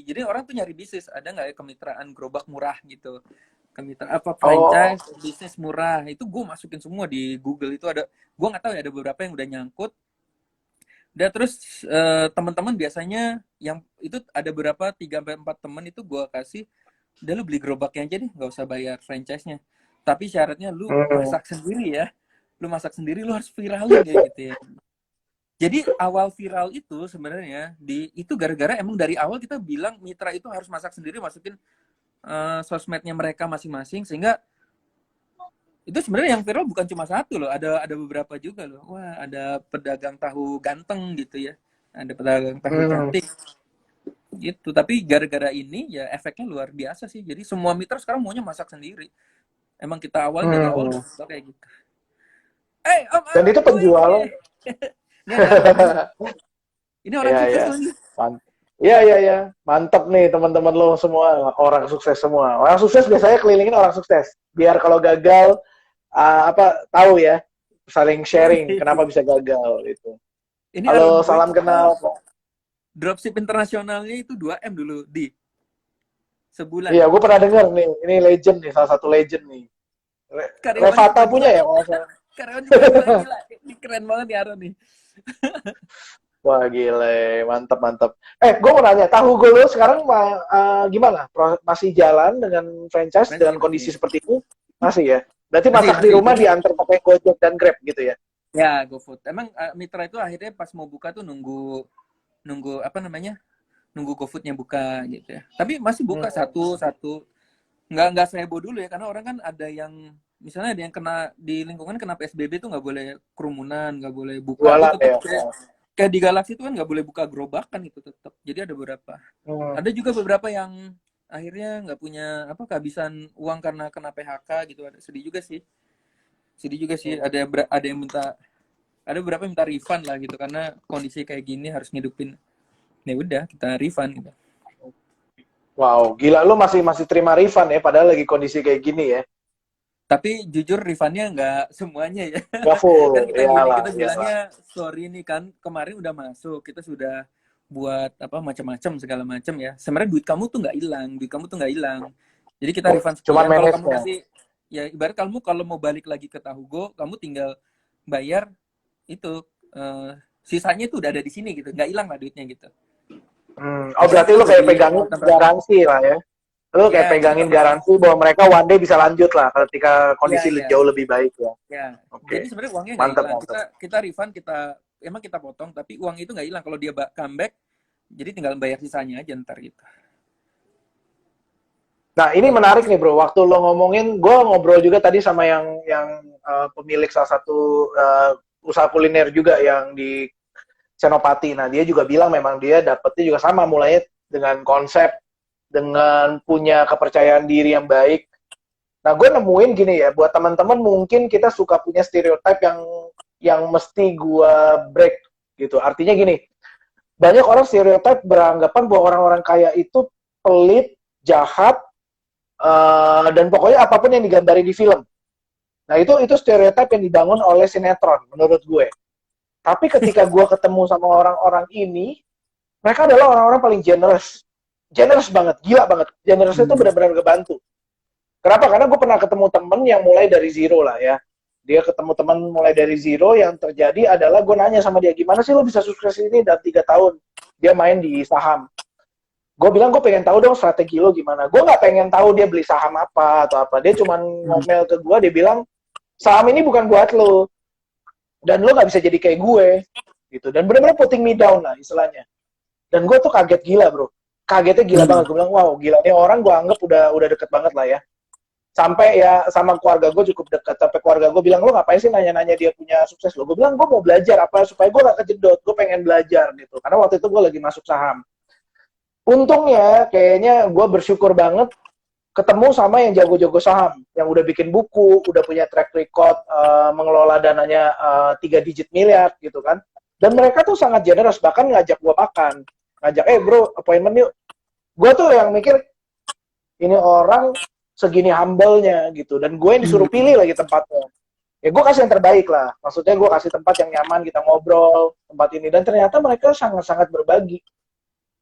jadi orang tuh nyari bisnis. Ada nggak ya kemitraan gerobak murah gitu? Kemitraan apa franchise bisnis murah, itu gue masukin semua di Google. Itu ada, gue nggak tahu ya, ada beberapa yang udah nyangkut. Udah terus teman-teman biasanya yang itu ada berapa 3-4 teman itu gue kasih, udah lu beli gerobaknya aja deh, nggak usah bayar franchise-nya, tapi syaratnya lu masak sendiri ya, lu harus viralin ya gitu ya. Jadi awal viral itu sebenarnya itu gara-gara emang dari awal kita bilang mitra itu harus masak sendiri, masukin sosmednya mereka masing-masing, sehingga itu sebenarnya yang viral bukan cuma satu loh, ada beberapa juga loh. Wah, ada pedagang tahu ganteng gitu ya, ada pedagang tahu cantik gitu. Tapi gara-gara ini ya efeknya luar biasa sih. Jadi semua mitra sekarang maunya masak sendiri. Emang kita dari awal udah kayak gitu. Om, Dan itu penjualan. Ini orang sukses lagi. Iya. Mantap nih teman-teman lo semua, orang sukses semua. Orang sukses biasanya kelilingin orang sukses. Biar kalau gagal, tahu ya, saling sharing kenapa bisa gagal itu. Ini Halo, salam kenal. Dropship internasionalnya itu 2M dulu di sebulan. Iya, gue pernah dengar nih. Ini legend nih, salah satu legend nih. Revata punya ya, karyawan juga gila. Ini keren banget ya Aaron nih. Wah gile, mantep mantep. Gue mau nanya, tahu gue lo sekarang gimana? Masih jalan dengan franchise dengan kondisi masih. seperti itu? Masih ya? Berarti Masih, masak di masih. rumah Jadi diantar pakai Gojek dan Grab gitu ya? ya GoFood. Emang Mitra itu akhirnya pas mau buka tuh nunggu nunggu apa namanya? Nunggu GoFoodnya buka gitu ya. Tapi masih buka satu-satu. Nggak seheboh dulu ya, karena orang kan ada yang misalnya ada yang kena di lingkungan kena PSBB tuh nggak boleh kerumunan, nggak boleh buka tuh Jualan tetap ya? kayak di Galaxy itu kan nggak boleh buka gerobakan itu tetap. Jadi ada beberapa. Hmm. Ada juga beberapa yang akhirnya nggak punya apa kehabisan uang karena kena PHK gitu. Ada sedih juga sih. Sedih juga sih. Ada yang minta ada beberapa yang minta refund lah gitu karena kondisi kayak gini harus ngidupin. Ya udah kita refund gitu. Wow, gila lu masih terima refund ya, padahal lagi kondisi kayak gini ya. Tapi jujur refundnya nggak semuanya ya. Gak full, Kan kita gini, iyalah, kita iyalah. bilangnya sorry nih kan kemarin udah masuk, kita sudah buat apa macam-macam segala macam ya. Sebenarnya duit kamu tuh nggak hilang, duit kamu tuh nggak hilang. Jadi kita refund Cuman sekian. Kalau kamu manage-nya. kasih ya ibarat kamu kalau mau balik lagi ke Tahugo, kamu tinggal bayar itu sisanya itu udah ada di sini gitu, nggak hilang lah duitnya gitu. Oh Karena berarti kita lu udah kayak di pegangin tempat garansi lah ya. Lu kayak ya, jadi pegangin kalau garansi bahwa mereka one day bisa lanjut lah ketika ya kondisi ya jauh lebih baik ya. ya, jadi Oke, sebenarnya uangnya nggak mantep hilang. mantep. Kita refund, emang kita potong, tapi uang itu nggak hilang kalau dia comeback. Jadi tinggal bayar sisanya aja ntar gitu. Nah ini menarik nih bro, waktu lo ngomongin, gue ngobrol juga tadi sama yang pemilik salah satu usaha kuliner juga yang di Senopati. Nah dia juga bilang memang dia dapetnya juga sama, mulai dengan konsep, dengan punya kepercayaan diri yang baik. Nah gue nemuin gini ya, buat teman-teman mungkin kita suka punya stereotip yang mesti gue break gitu. Artinya gini, banyak orang stereotip beranggapan bahwa orang-orang kaya itu pelit, jahat, dan pokoknya apapun yang digambari di film. Nah itu stereotip yang dibangun oleh sinetron menurut gue. Tapi ketika gue ketemu sama orang-orang ini, mereka adalah orang-orang paling generous. Generous banget, gila banget. Generous itu benar-benar ngebantu. Kenapa? Karena gue pernah ketemu temen yang mulai dari zero lah ya. Dia ketemu teman mulai dari zero, yang terjadi adalah gue nanya sama dia, gimana sih lo bisa sukses ini dalam 3 tahun? Dia main di saham. Gue bilang, gue pengen tahu dong strategi lo gimana. Gue nggak pengen tahu dia beli saham apa atau apa. Dia cuma ngomel ke gue, dia bilang, saham ini bukan buat lo. Dan lo nggak bisa jadi kayak gue. Gitu. Dan benar-benar putting me down lah istilahnya. Dan gue tuh kaget gila bro. Kagetnya gila banget. Gue bilang, wow gila. Ini orang gue anggap udah deket banget lah ya. Sampai ya sama keluarga gue cukup dekat. Sampai keluarga gue bilang, lo ngapain sih nanya-nanya dia punya sukses lo? Gue bilang, gue mau belajar apa supaya gue gak kejedot. Gue pengen belajar gitu. Karena waktu itu gue lagi masuk saham. Untungnya kayaknya gue bersyukur banget ketemu sama yang jago-jago saham, yang udah bikin buku, udah punya track record mengelola dananya 3 digit miliar gitu kan. Dan mereka tuh sangat generous, bahkan ngajak gue makan. Ngajak, bro, appointment yuk. Gue tuh yang mikir, ini orang segini humble-nya gitu. Dan gue yang disuruh pilih lagi tempatnya. Ya gue kasih yang terbaik lah. Maksudnya gue kasih tempat yang nyaman, kita ngobrol, tempat ini. Dan ternyata mereka sangat-sangat berbagi.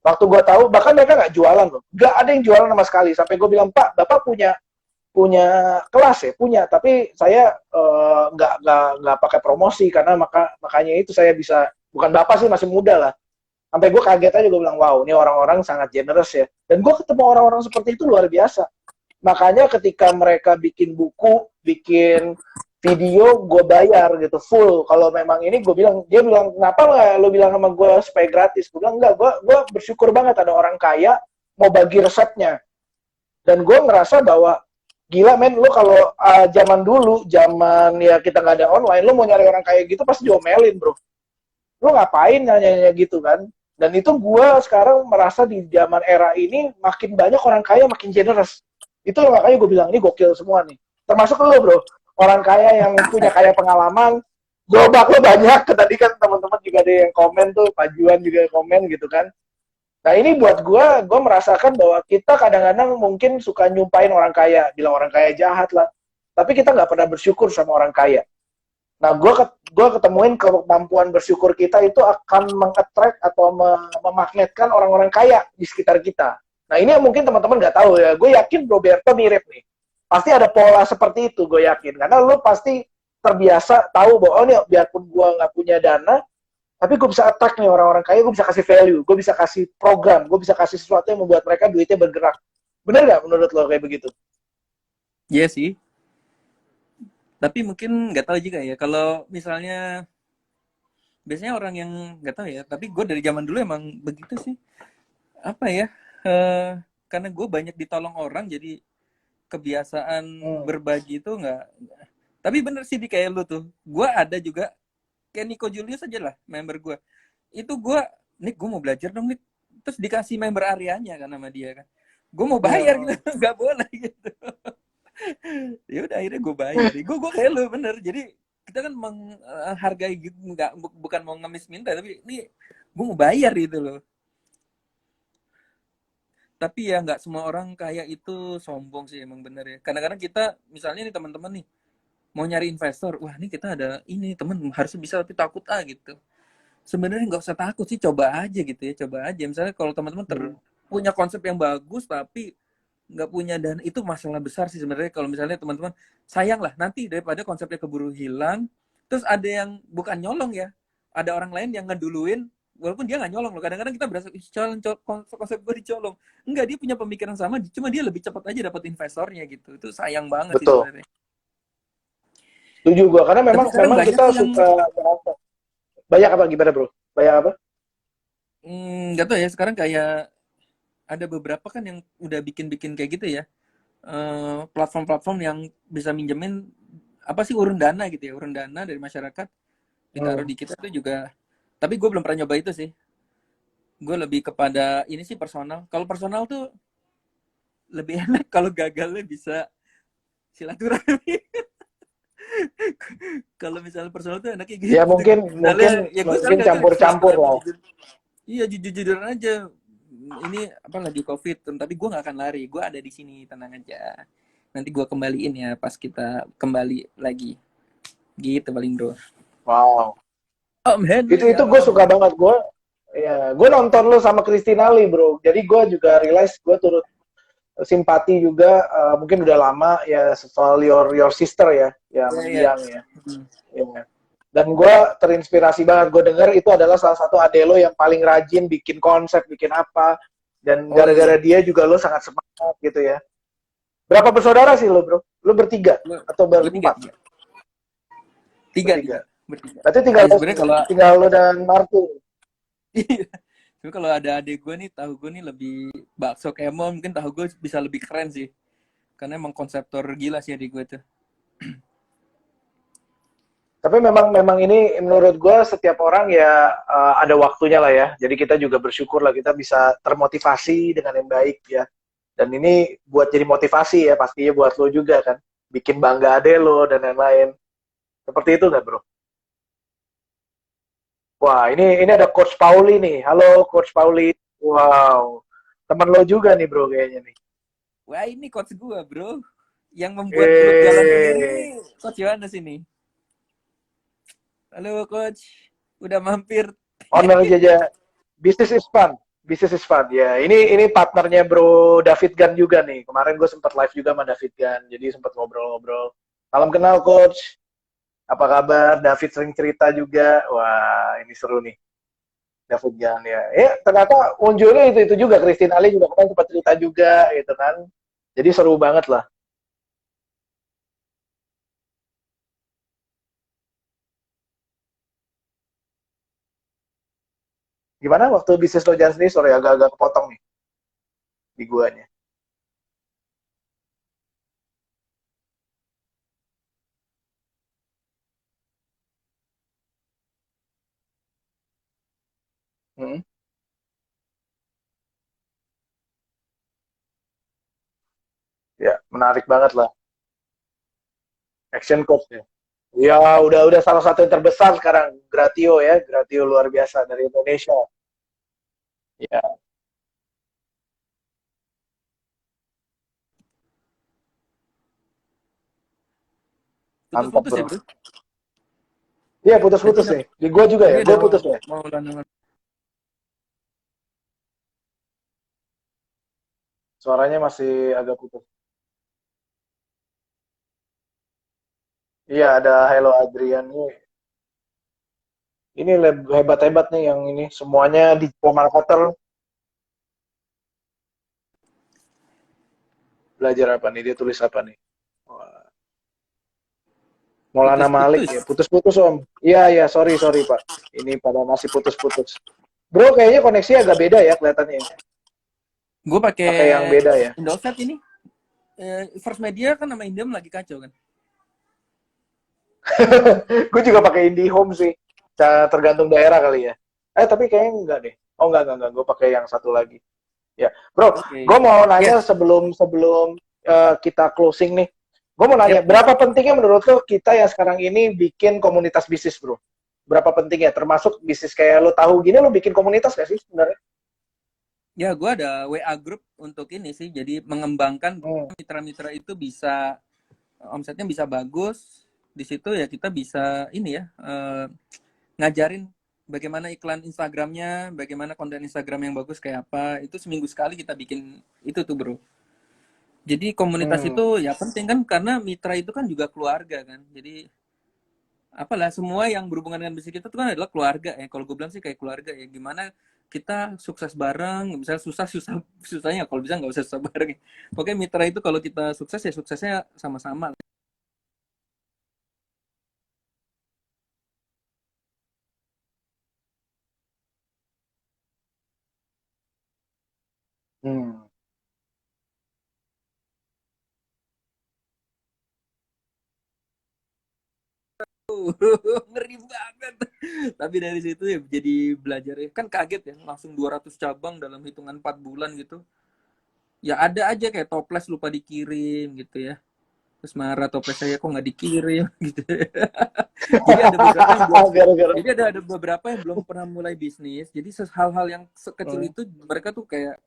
Waktu gue tahu, bahkan mereka nggak jualan loh. Nggak ada yang jualan sama sekali. Sampai gue bilang, Pak, Bapak punya kelas ya? Punya. Tapi saya nggak pakai promosi. Karena makanya itu saya bisa, bukan Bapak sih, masih muda lah. Sampai gue kaget aja, gue bilang, wow, ini orang-orang sangat generous ya. Dan gue ketemu orang-orang seperti itu luar biasa. Makanya ketika mereka bikin buku, bikin video, gue bayar gitu full. Kalau memang ini gue bilang, dia bilang, kenapa nggak lo bilang sama gue supaya gratis? Gue bilang enggak, gue bersyukur banget ada orang kaya mau bagi resepnya. Dan gue ngerasa bahwa gila men, lo kalau zaman dulu, zaman ya kita nggak ada online, lo mau nyari orang kaya gitu pasti diomelin bro. Lo ngapain nanya-nanya gitu kan? Dan itu gue sekarang merasa di zaman era ini makin banyak orang kaya makin generous. Itu makanya gue bilang, ini gokil semua nih. Termasuk lo bro, orang kaya yang punya kaya pengalaman, gerobak lo banyak. Tadi kan teman-teman juga ada yang komen tuh, Pak Juan juga komen gitu kan. Nah ini buat gue merasakan bahwa kita kadang-kadang mungkin suka nyumpain orang kaya, bilang orang kaya jahat lah. Tapi kita nggak pernah bersyukur sama orang kaya. Nah gue ketemuin kemampuan bersyukur kita itu akan meng-attract atau memagnetkan orang-orang kaya di sekitar kita. Nah ini yang mungkin teman-teman nggak tahu ya. Gue yakin Roberto mirip nih. Pasti ada pola seperti itu, gue yakin. Karena lo pasti terbiasa tahu bahwa, oh nih biarpun gue nggak punya dana, tapi gue bisa attack nih orang-orang kaya, gue bisa kasih value, gue bisa kasih program, gue bisa kasih sesuatu yang membuat mereka duitnya bergerak. Bener nggak menurut lo kayak begitu? Iya sih. Tapi mungkin nggak tahu juga ya. Kalau misalnya biasanya orang yang nggak tahu ya. Tapi gue dari zaman dulu emang begitu sih. Apa ya? eh karena gue banyak ditolong orang, jadi kebiasaan Hmm. berbagi itu nggak. Tapi bener sih di kayak lu tuh. Gue ada juga kayak Nico Julius aja lah, member gue. Itu gue mau belajar dong, Nick. Terus dikasih member areanya kan sama dia kan. Gue mau bayar gitu, Hmm. nggak boleh gitu. Ya udah akhirnya gue bayar. Gue kayak lu bener. Jadi kita kan menghargai gitu, nggak bukan mau ngemis minta, tapi ini gue mau bayar gitu loh. Tapi ya nggak semua orang kayak itu sombong sih, emang bener ya. Kadang-kadang kita misalnya nih teman-teman nih mau nyari investor, wah ini kita ada ini temen harusnya bisa, tapi takut gitu. Sebenarnya nggak usah takut sih, coba aja gitu ya, coba aja. Misalnya kalau teman-teman Hmm. punya konsep yang bagus tapi nggak punya dana, itu masalah besar sih sebenarnya. Kalau misalnya teman-teman, sayang lah nanti daripada konsepnya keburu hilang, terus ada yang bukan nyolong ya, ada orang lain yang ngeduluin, walaupun dia nggak nyolong loh. Kadang-kadang kita berasa, ih konsep gue dicolong. Enggak, dia punya pemikiran sama, cuma dia lebih cepat aja dapat investornya gitu. Itu sayang banget sih Betul. sebenarnya. Setuju gue, karena Tapi memang sekarang memang banyak kita sih yang suka merasa. Banyak apa gimana bro? Banyak apa? nggak tahu ya, sekarang kayak ada beberapa kan yang udah bikin-bikin kayak gitu ya, platform-platform yang bisa minjemin apa sih, urun dana gitu ya, urun dana dari masyarakat ditaruh Hmm. di kita itu juga. Tapi gue belum pernah nyoba itu sih. Gue lebih kepada ini sih, personal. Kalau personal tuh lebih enak kalau gagalnya bisa silaturahmi. Kalau misalnya personal tuh enaknya Ya gitu. mungkin Misalnya mungkin ya gue mungkin sekarang gagal ya campur-campur silaturahmi lah. jujur. Iya, jujur-jujuran aja. Ini apa, lagi COVID, tapi gue nggak akan lari. Gue ada di sini, tenang aja. Nanti gue kembaliin ya pas kita kembali lagi. Gitu paling bro. Wow. Om Henry Itu gue suka Irawan. banget. Gue nonton lo sama Christina Lee bro. Jadi gue juga realize gue turut simpati juga, mungkin udah lama ya soal your sister ya, ya Ya, ya. mendiang ya. Ya. Dan gue terinspirasi banget. Gue denger itu adalah salah satu ade lo yang paling rajin bikin konsep, bikin apa. Dan Oh iya. gara-gara dia juga lo sangat semangat gitu ya. Berapa bersaudara sih lo bro? Lo bertiga atau Gue tiga, berempat? tiga. Tiga, Bertiga. tiga. Bertiga. Berarti Ya sebenarnya kalau tinggal lo dan Martu. iya. Tapi kalau ada adik gue nih, tahu gue nih lebih bakso kemon, mungkin tahu gue bisa lebih keren sih. Karena emang konseptor gila sih adik gue tuh. Tapi memang memang ini menurut gue setiap orang ya, ada waktunya lah ya. Jadi kita juga bersyukur lah kita bisa termotivasi dengan yang baik ya. Dan ini buat jadi motivasi ya pastinya buat lo juga kan. Bikin bangga ade lo dan lain-lain. Seperti itu nggak bro? Wah ini ada Coach Pauli nih. Halo Coach Pauli. Wow. Temen lo juga nih bro kayaknya nih. Wah ini coach gue bro. Yang membuat grup jalan sendiri Eh, nih, Coach Yohanes ini. Halo Coach. Udah mampir. owner Jaja. Business is fun. Business is fun. Ya, ini partnernya Bro David Gan juga nih. Kemarin gue sempat live juga sama David Gan. Jadi sempat ngobrol-ngobrol. Salam kenal coach. Apa kabar? David sering cerita juga. Wah, ini seru nih. David Gan ya. Ternyata munculnya itu juga. Christine Ali juga kemarin sempat cerita juga gitu kan. Jadi seru banget lah. Gimana waktu bisnis lo jalan sendiri? Sorry agak-agak kepotong nih di guanya. Hmm. Ya, menarik banget lah. Action coach ya. Ya, udah salah satu yang terbesar sekarang, Gratio ya, Gratio luar biasa dari Indonesia. Ya, mantap Putus-putus ya bro. bro. Iya Tadi putus-putus nih. Di gua juga ya, tadi ada gua putus ya. mau lanangan. Suaranya masih agak putus. Iya ada Hello Adrian nih. Ini hebat-hebat nih yang ini. Semuanya digital marketer. Belajar apa nih? Dia tulis apa nih? Wah, Maulana Malik Putus-putus. ya. Putus-putus Om. Iya, iya. Sorry Pak. Ini pada masih putus-putus. Bro, kayaknya koneksi agak beda ya kelihatannya. Gue pakai Pakai yang beda ya. Indosat ini. First Media kan nama Indiem lagi kacau kan. Gue juga pakai IndiHome sih. Tergantung daerah kali ya. Tapi kayaknya enggak deh. Oh enggak. Gue pakai yang satu lagi. Ya, bro. Okay. Gue mau nanya sebelum kita closing nih. Gue mau nanya, berapa pentingnya menurut lo kita yang sekarang ini bikin komunitas bisnis, bro? Berapa pentingnya? Termasuk bisnis kayak lo tahu gini, lo bikin komunitas gak sih sebenarnya? Ya, gue ada WA group untuk ini sih. Jadi mengembangkan mitra-mitra itu bisa omsetnya bisa bagus. Di situ ya kita bisa ini ya ngajarin bagaimana iklan Instagramnya, bagaimana konten Instagram yang bagus kayak apa. Itu seminggu sekali kita bikin itu tuh, bro. Jadi komunitas itu ya penting kan karena mitra itu kan juga keluarga kan. Jadi apalah semua yang berhubungan dengan bisnis kita itu kan adalah keluarga ya. Kalau gue bilang sih kayak keluarga ya. Gimana kita sukses bareng, misalnya susahnya kalau bisa nggak usah susah bareng. Pokoknya mitra itu kalau kita sukses ya suksesnya sama-sama. Ngeri banget. Tapi dari situ ya jadi belajar ya. Kan kaget ya, langsung 200 cabang dalam hitungan 4 bulan gitu. Ya ada aja kayak toples lupa dikirim gitu ya. Terus marah toples saya kok nggak dikirim gitu. Jadi ada beberapa yang belum pernah mulai bisnis. Jadi hal-hal yang sekecil itu mereka tuh kayak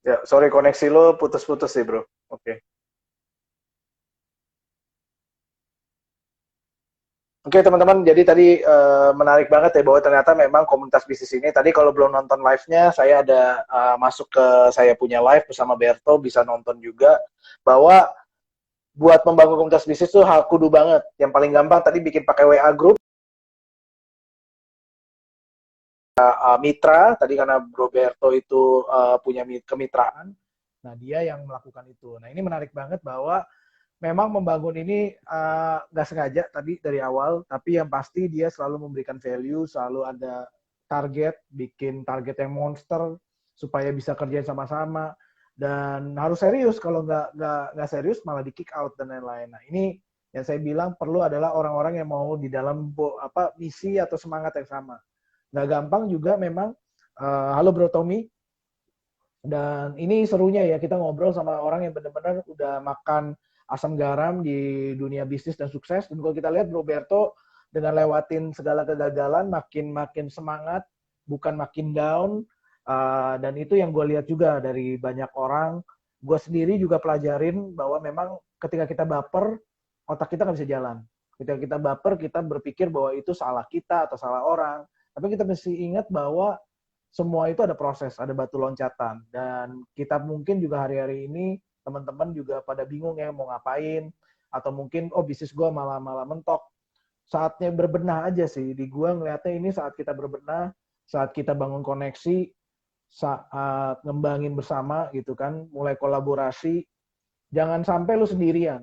ya, sorry koneksi lo putus-putus sih, bro. Oke. Oke teman-teman, jadi tadi menarik banget ya bahwa ternyata memang komunitas bisnis ini, tadi kalau belum nonton live-nya, saya ada masuk ke saya punya live bersama Berto, bisa nonton juga, bahwa buat membangun komunitas bisnis tuh hal kudu banget. Yang paling gampang tadi bikin pakai WA group, mitra, tadi karena Bro Berto itu punya kemitraan, nah dia yang melakukan itu. Nah ini menarik banget bahwa memang membangun ini nggak sengaja tadi dari awal, tapi yang pasti dia selalu memberikan value, selalu ada target, bikin target yang monster supaya bisa kerjain sama-sama dan harus serius. Kalau nggak serius malah di kick out dan lain-lain. Nah ini yang saya bilang perlu adalah orang-orang yang mau di dalam misi atau semangat yang sama. Nggak gampang juga memang. Halo Bro Tommy. Dan ini serunya ya kita ngobrol sama orang yang benar-benar udah makan asam garam di dunia bisnis dan sukses. Dan kalau kita lihat Roberto dengan lewatin segala kegagalan makin semangat, bukan makin down. Dan itu yang gue lihat juga dari banyak orang. Gue sendiri juga pelajarin bahwa memang ketika kita baper, otak kita nggak bisa jalan. Ketika kita baper, kita berpikir bahwa itu salah kita atau salah orang. Tapi kita mesti ingat bahwa semua itu ada proses, ada batu loncatan. Dan kita mungkin juga hari-hari ini teman-teman juga pada bingung ya mau ngapain, atau mungkin bisnis gue malah mentok. Saatnya berbenah aja sih. Di gue ngeliatnya ini saat kita berbenah, saat kita bangun koneksi, saat ngembangin bersama gitu kan, mulai kolaborasi. Jangan sampai lu sendirian.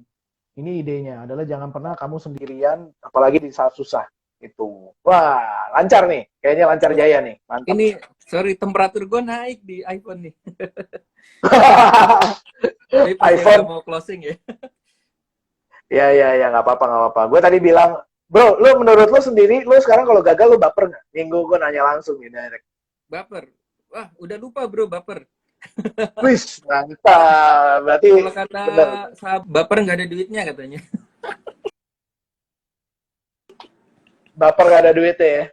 Ini idenya adalah jangan pernah kamu sendirian, apalagi di saat susah. Itu. Wah, lancar nih. Kayaknya lancar jaya nih. Mantap. Ini, sorry, temperatur gue naik di iPhone nih. iPhone mau closing ya. Ya, nggak apa-apa. Gue tadi bilang, bro, lu menurut lu sendiri, lu sekarang kalau gagal lu baper nggak? Minggu gue nanya langsung nih direct. Baper. Wah, udah lupa bro, baper. Wis, mantap. Berarti kalau kata baper nggak ada duitnya katanya. Baper nggak ada duitnya ya?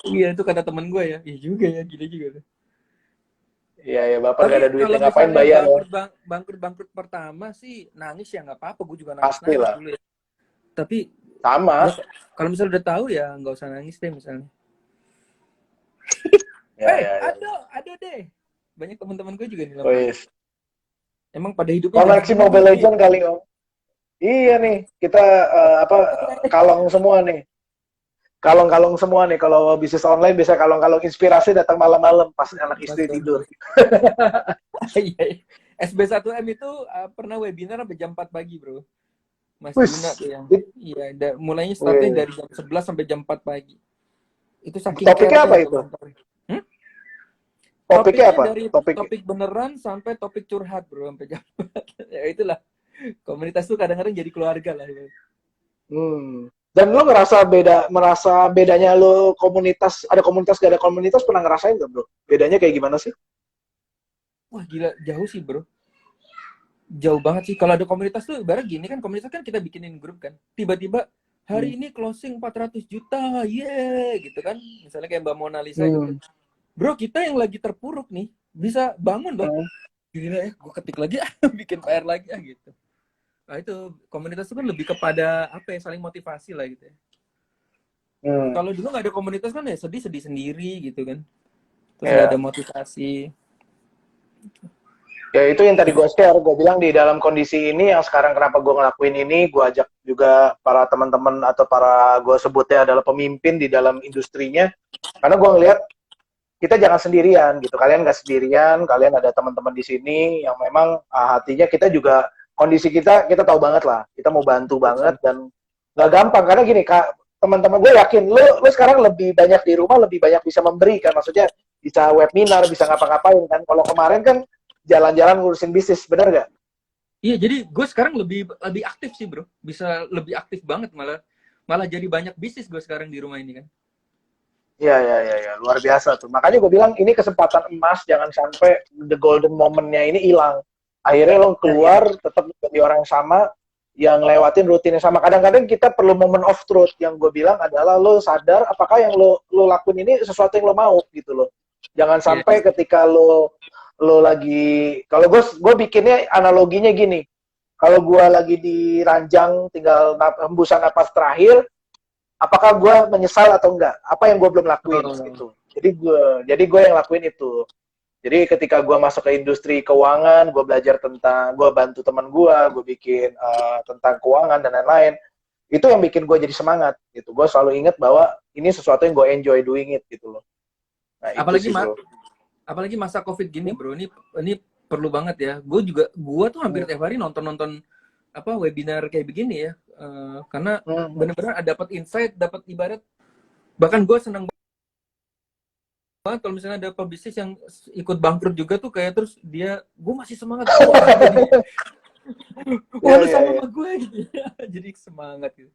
Iya, itu kata temen gue ya. Iya juga ya, gila juga. Iya, baper nggak ada duitnya. Ngapain bayar? Bangkrut pertama sih nangis ya nggak apa-apa. Gue juga nangis dulu ya. Tapi sama. Kalau misalnya udah tahu ya nggak usah nangis deh misalnya. Ada deh. Banyak teman-teman gue juga nih. Emang pada hidupnya. Koleksi Mobile Legends kali om. Iya nih, kita apa kalong semua nih. Kalong-kalong semua nih kalau bisnis online bisa kalong-kalong inspirasi datang malam-malam pas anak istri tidur. Betul. Iya, iya. SB1M itu pernah webinar sampai jam 4 pagi, Bro. Mas Guna Wis, tuh yang iya, mulainya startnya wih. dari jam 11 sampai jam 4 pagi. Itu saking Topiknya apa care-nya itu? komentar. Hmm? Topiknya Topiknya apa? dari Topik. topik beneran sampai topik curhat, Bro, sampai jam 4. Ya itulah. Komunitas tuh kadang-kadang jadi keluarga lah. Ya. Dan lo merasa bedanya lo ada komunitas gak ada komunitas pernah ngerasain gak bro? Bedanya kayak gimana sih? Wah, gila, jauh sih, Bro. Jauh banget sih. Kalau ada komunitas tuh ibarat gini kan, komunitas kan kita bikinin grup kan. Tiba-tiba hari ini closing 400 juta, gitu kan. Misalnya kayak Mbak Mona Lisa gitu. Hmm. Bro, kita yang lagi terpuruk nih, bisa bangun dong. Gila gue ketik lagi bikin PR lagi gitu. Nah itu, komunitas itu kan lebih kepada apa ya, saling motivasi lah gitu ya. Kalau dulu nggak ada komunitas kan ya sedih-sedih sendiri gitu kan. Terus nggak ada motivasi. Ya itu yang tadi gue share, gue bilang di dalam kondisi ini yang sekarang kenapa gue ngelakuin ini, gue ajak juga para teman-teman atau para gue sebutnya adalah pemimpin di dalam industrinya, karena gue ngelihat kita jangan sendirian gitu, kalian nggak sendirian, kalian ada teman-teman di sini yang memang hatinya kita juga kondisi kita tahu banget lah, kita mau bantu banget dan nggak gampang karena gini kak, teman-teman gue yakin lu sekarang lebih banyak di rumah, lebih banyak bisa memberi kan, maksudnya bisa webinar, bisa ngapa-ngapain kan, kalau kemarin kan jalan-jalan ngurusin bisnis, bener gak? Iya, jadi gue sekarang lebih aktif sih bro, bisa lebih aktif banget malah jadi banyak bisnis gue sekarang di rumah ini kan. Ya, luar biasa tuh. Makanya gue bilang ini kesempatan emas, jangan sampai the golden momentnya ini hilang. Akhirnya lo keluar, tetap jadi orang yang sama, yang lewatin rutinnya sama. Kadang-kadang kita perlu moment of truth. Yang gue bilang adalah lo sadar apakah yang lo lakuin ini sesuatu yang lo mau gitu loh. Jangan sampai ketika lo lagi, kalau gue bikinnya analoginya gini. Kalau gue lagi di ranjang, tinggal hembusan napas terakhir, apakah gue menyesal atau enggak? Apa yang gue belum lakuin gitu. Jadi gue yang lakuin itu. Jadi ketika gue masuk ke industri keuangan, gue belajar tentang, gue bantu teman gue bikin tentang keuangan dan lain-lain. Itu yang bikin gue jadi semangat gitu. Gue selalu ingat bahwa ini sesuatu yang gue enjoy doing it gitu loh. Nah, Apalagi itu sih, bro. apalagi masa COVID gini bro, ini perlu banget ya. Gue tuh hampir tiap hari nonton apa webinar kayak begini ya. Karena benar-benar ada dapat insight, dapat ibarat. Bahkan gue senang banget kalau misalnya ada pebisnis yang ikut bangkrut juga tuh kayak terus gue masih semangat. Wah lu sama gue gitu. Jadi semangat gitu.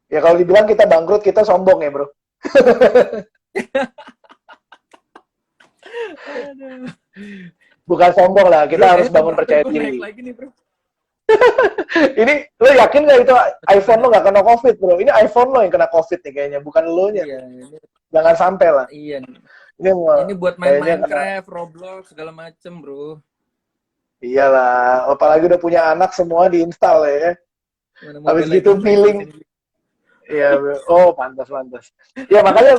Ya kalau dibilang kita bangkrut, kita sombong ya bro. Bukan sombong lah, kita bro, harus bangun percaya diri. Lagi nih, bro. Ini lo yakin nggak itu iPhone lo nggak kena COVID bro? Ini iPhone lo yang kena COVID nih kayaknya, bukan lo nya. Iya, jangan sampai lah. Iya. Ini buat main Minecraft, Roblox segala macem bro. Iyalah, apalagi udah punya anak semua diinstal ya. Habis gitu feeling. Iya, oh pantas. Ya makanya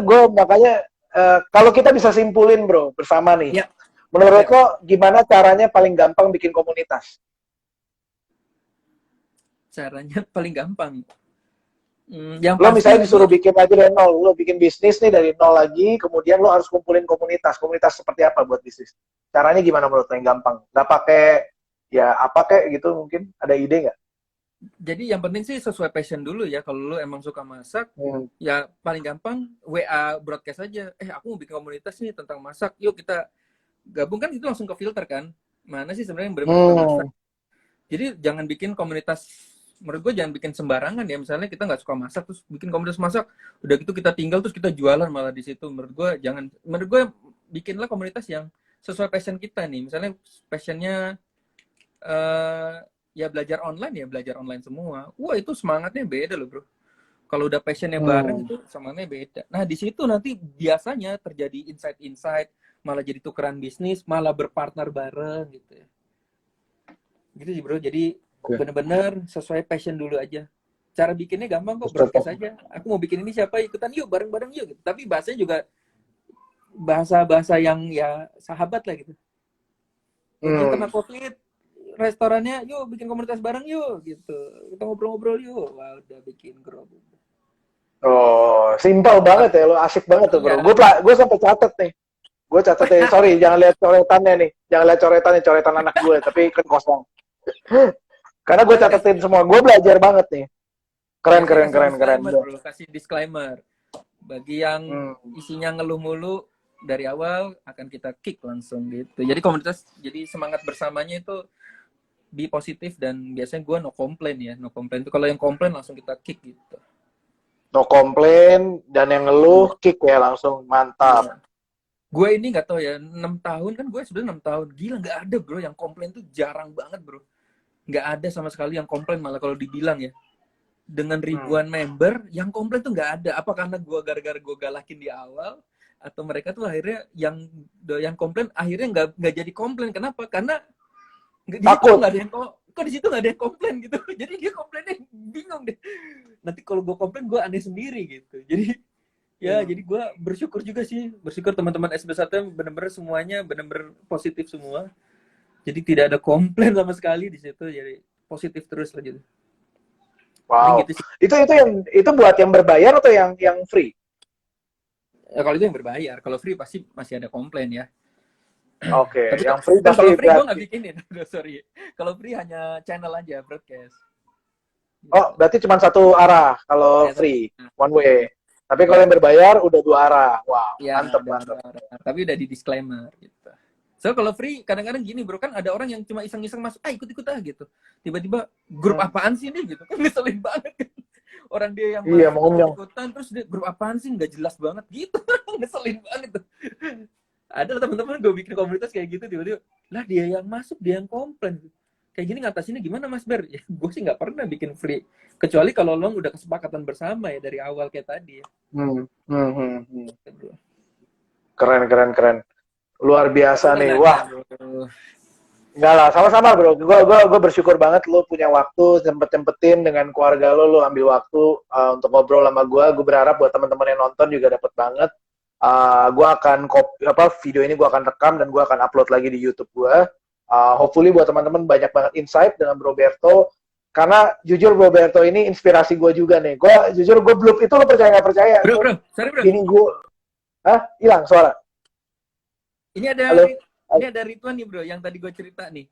kalau kita bisa simpulin bro bersama nih. Ya. Menurut lo gimana caranya paling gampang bikin komunitas? Caranya paling gampang. Lo misalnya disuruh bikin lagi dari nol, lo bikin bisnis nih dari nol lagi, kemudian lo harus kumpulin komunitas seperti apa buat bisnis? Caranya gimana menurut lo yang gampang? Nggak pakai ya apa kayak gitu mungkin? Ada ide nggak? Jadi yang penting sih sesuai passion dulu ya. Kalau lo emang suka masak, ya paling gampang WA broadcast aja. Aku mau bikin komunitas nih tentang masak. Yuk kita gabung, kan itu langsung ke filter kan. Mana sih sebenarnya yang benar-benar masak? Jadi jangan bikin komunitas, menurut gue jangan bikin sembarangan ya. Misalnya kita nggak suka masak terus bikin komunitas masak, udah gitu kita tinggal terus kita jualan malah di situ. Menurut gue bikinlah komunitas yang sesuai passion kita nih. Misalnya passionnya ya belajar online semua. Wah itu semangatnya beda loh bro. Kalau udah passionnya bareng itu semangatnya beda. Nah di situ nanti biasanya terjadi insight, malah jadi tukeran bisnis, malah berpartner bareng gitu ya. Gitu sih bro. Jadi benar-benar sesuai passion dulu aja. Cara bikinnya gampang kok, broadcast aja. Aku mau bikin ini, siapa ikutan yuk, bareng-bareng yuk. Gitu. Tapi bahasanya juga bahasa yang ya sahabat lah gitu. Yang kena COVID, restorannya, yuk bikin komunitas bareng yuk gitu. Kita ngobrol-ngobrol yuk. Wah, udah bikin grup. Oh, simpel banget ya, lo asik banget tuh bro. Iya. Gue sampai catet nih. Gue catet nih, sorry, jangan lihat coretannya nih. Jangan lihat coretannya, coretan anak gue, tapi kan kosong. Karena gue catetin semua, gue belajar banget nih. Keren, keren, keren, keren. Bro. Kasih disclaimer. Bagi yang isinya ngeluh mulu, dari awal akan kita kick langsung gitu. Jadi komunitas, jadi semangat bersamanya itu be positif dan biasanya gue no complain ya. No complain itu kalau yang komplain langsung kita kick gitu. No komplain dan yang ngeluh kick ya langsung, mantap. Iya. Gue ini nggak tahu ya, 6 tahun kan gue sebenarnya 6 tahun. Gila nggak ada bro yang komplain tuh jarang banget bro. Nggak ada sama sekali yang komplain, malah kalau dibilang ya. Dengan ribuan member, yang komplain tuh nggak ada. Apa karena gue gara-gara gue galakin di awal, atau mereka tuh akhirnya yang komplain akhirnya nggak jadi komplain. Kenapa? Karena Takut. Nggak ada yang kok di situ nggak ada yang komplain gitu. Jadi dia komplainnya bingung deh. Nanti kalau gue komplain gue aneh sendiri gitu. Jadi ya jadi gue bersyukur juga sih, bersyukur teman-teman SB1 bener-bener semuanya bener-bener positif semua. Jadi tidak ada komplain sama sekali di situ. Jadi positif terus lah gitu. Wow. Gitu sih. Itu buat yang berbayar atau yang free? Ya, kalau itu yang berbayar, kalau free pasti masih ada komplain ya. Oke, Tapi yang free pasti kalau free gue gratis. nggak bikinin, sorry. Kalau free hanya channel aja broadcast. Oh, berarti cuma satu arah kalau Ya, free, one way. Tapi kalau yang berbayar udah 2 arah. Wow, ya, mantep, mantep. Tapi udah di disclaimer gitu. So kalau free kadang-kadang gini bro, kan ada orang yang cuma iseng-iseng masuk, ikut-ikut gitu. Tiba-tiba grup apaan sih nih gitu, kan ngeselin banget kan. Orang dia yang ikutan terus dia grup apaan sih nggak jelas banget gitu, ngeselin banget tuh. Ada teman-teman gue bikin komunitas kayak gitu tiba-tiba, lah dia yang masuk dia yang komplain. Kayak gini ngatasinnya gimana Mas Ber? Ya, gue sih nggak pernah bikin free, kecuali kalau lo udah kesepakatan bersama ya dari awal kayak tadi ya. Keren. Luar biasa nih, wah. Enggak lah, sama-sama bro. Gue bersyukur banget lo punya waktu, sempet-sempetin dengan keluarga lo ambil waktu untuk ngobrol sama gue. Gue berharap buat teman-teman yang nonton juga dapet banget. Gue akan video ini gue akan rekam dan gue akan upload lagi di YouTube gue. Hopefully buat teman-teman banyak banget insight dengan Bro Berto. Karena jujur Bro Berto ini inspirasi gue juga nih. Gue belum itu, lo percaya nggak percaya? Bro, sorry bro. Ini gue, hilang suara. Ini ada Ridwan nih bro, yang tadi gue cerita nih.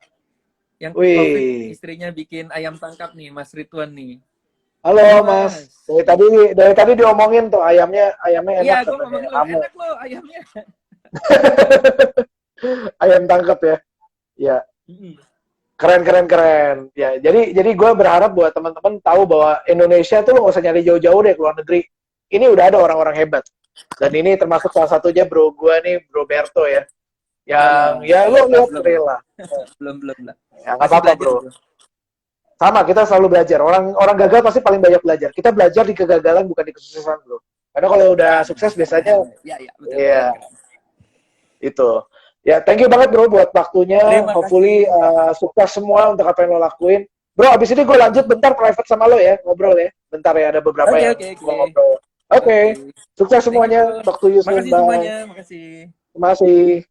Yang COVID istrinya bikin ayam tangkap nih, Mas Ridwan nih. Halo Mas. Dari tadi diomongin tuh ayamnya enak. Iya, gue ngomongin enak loh ayamnya. Ayam tangkap ya. Ya. Keren. Ya, jadi gue berharap buat teman-teman tahu bahwa Indonesia tuh lo nggak usah nyari jauh-jauh deh ke luar negeri. Ini udah ada orang-orang hebat. Dan ini termasuk salah satunya bro gue nih, Bro Berto ya. Yang ya lo lihat real lah. Belum lah. Ya nggak apa-apa bro. Sama, kita selalu belajar. Orang gagal pasti paling banyak belajar. Kita belajar di kegagalan bukan di kesuksesan, bro. Karena kalau udah sukses biasanya, betul. Itu. Ya, thank you banget bro buat waktunya. Hopefully sukses semua untuk apa yang lo lakuin. Bro, abis ini gue lanjut bentar private sama lo ya, ngobrol ya. Bentar ya, ada beberapa yang mau ngobrol. Oke. Sukses semuanya. Talk to you soon. Makasih semuanya. Makasih. Terima kasih.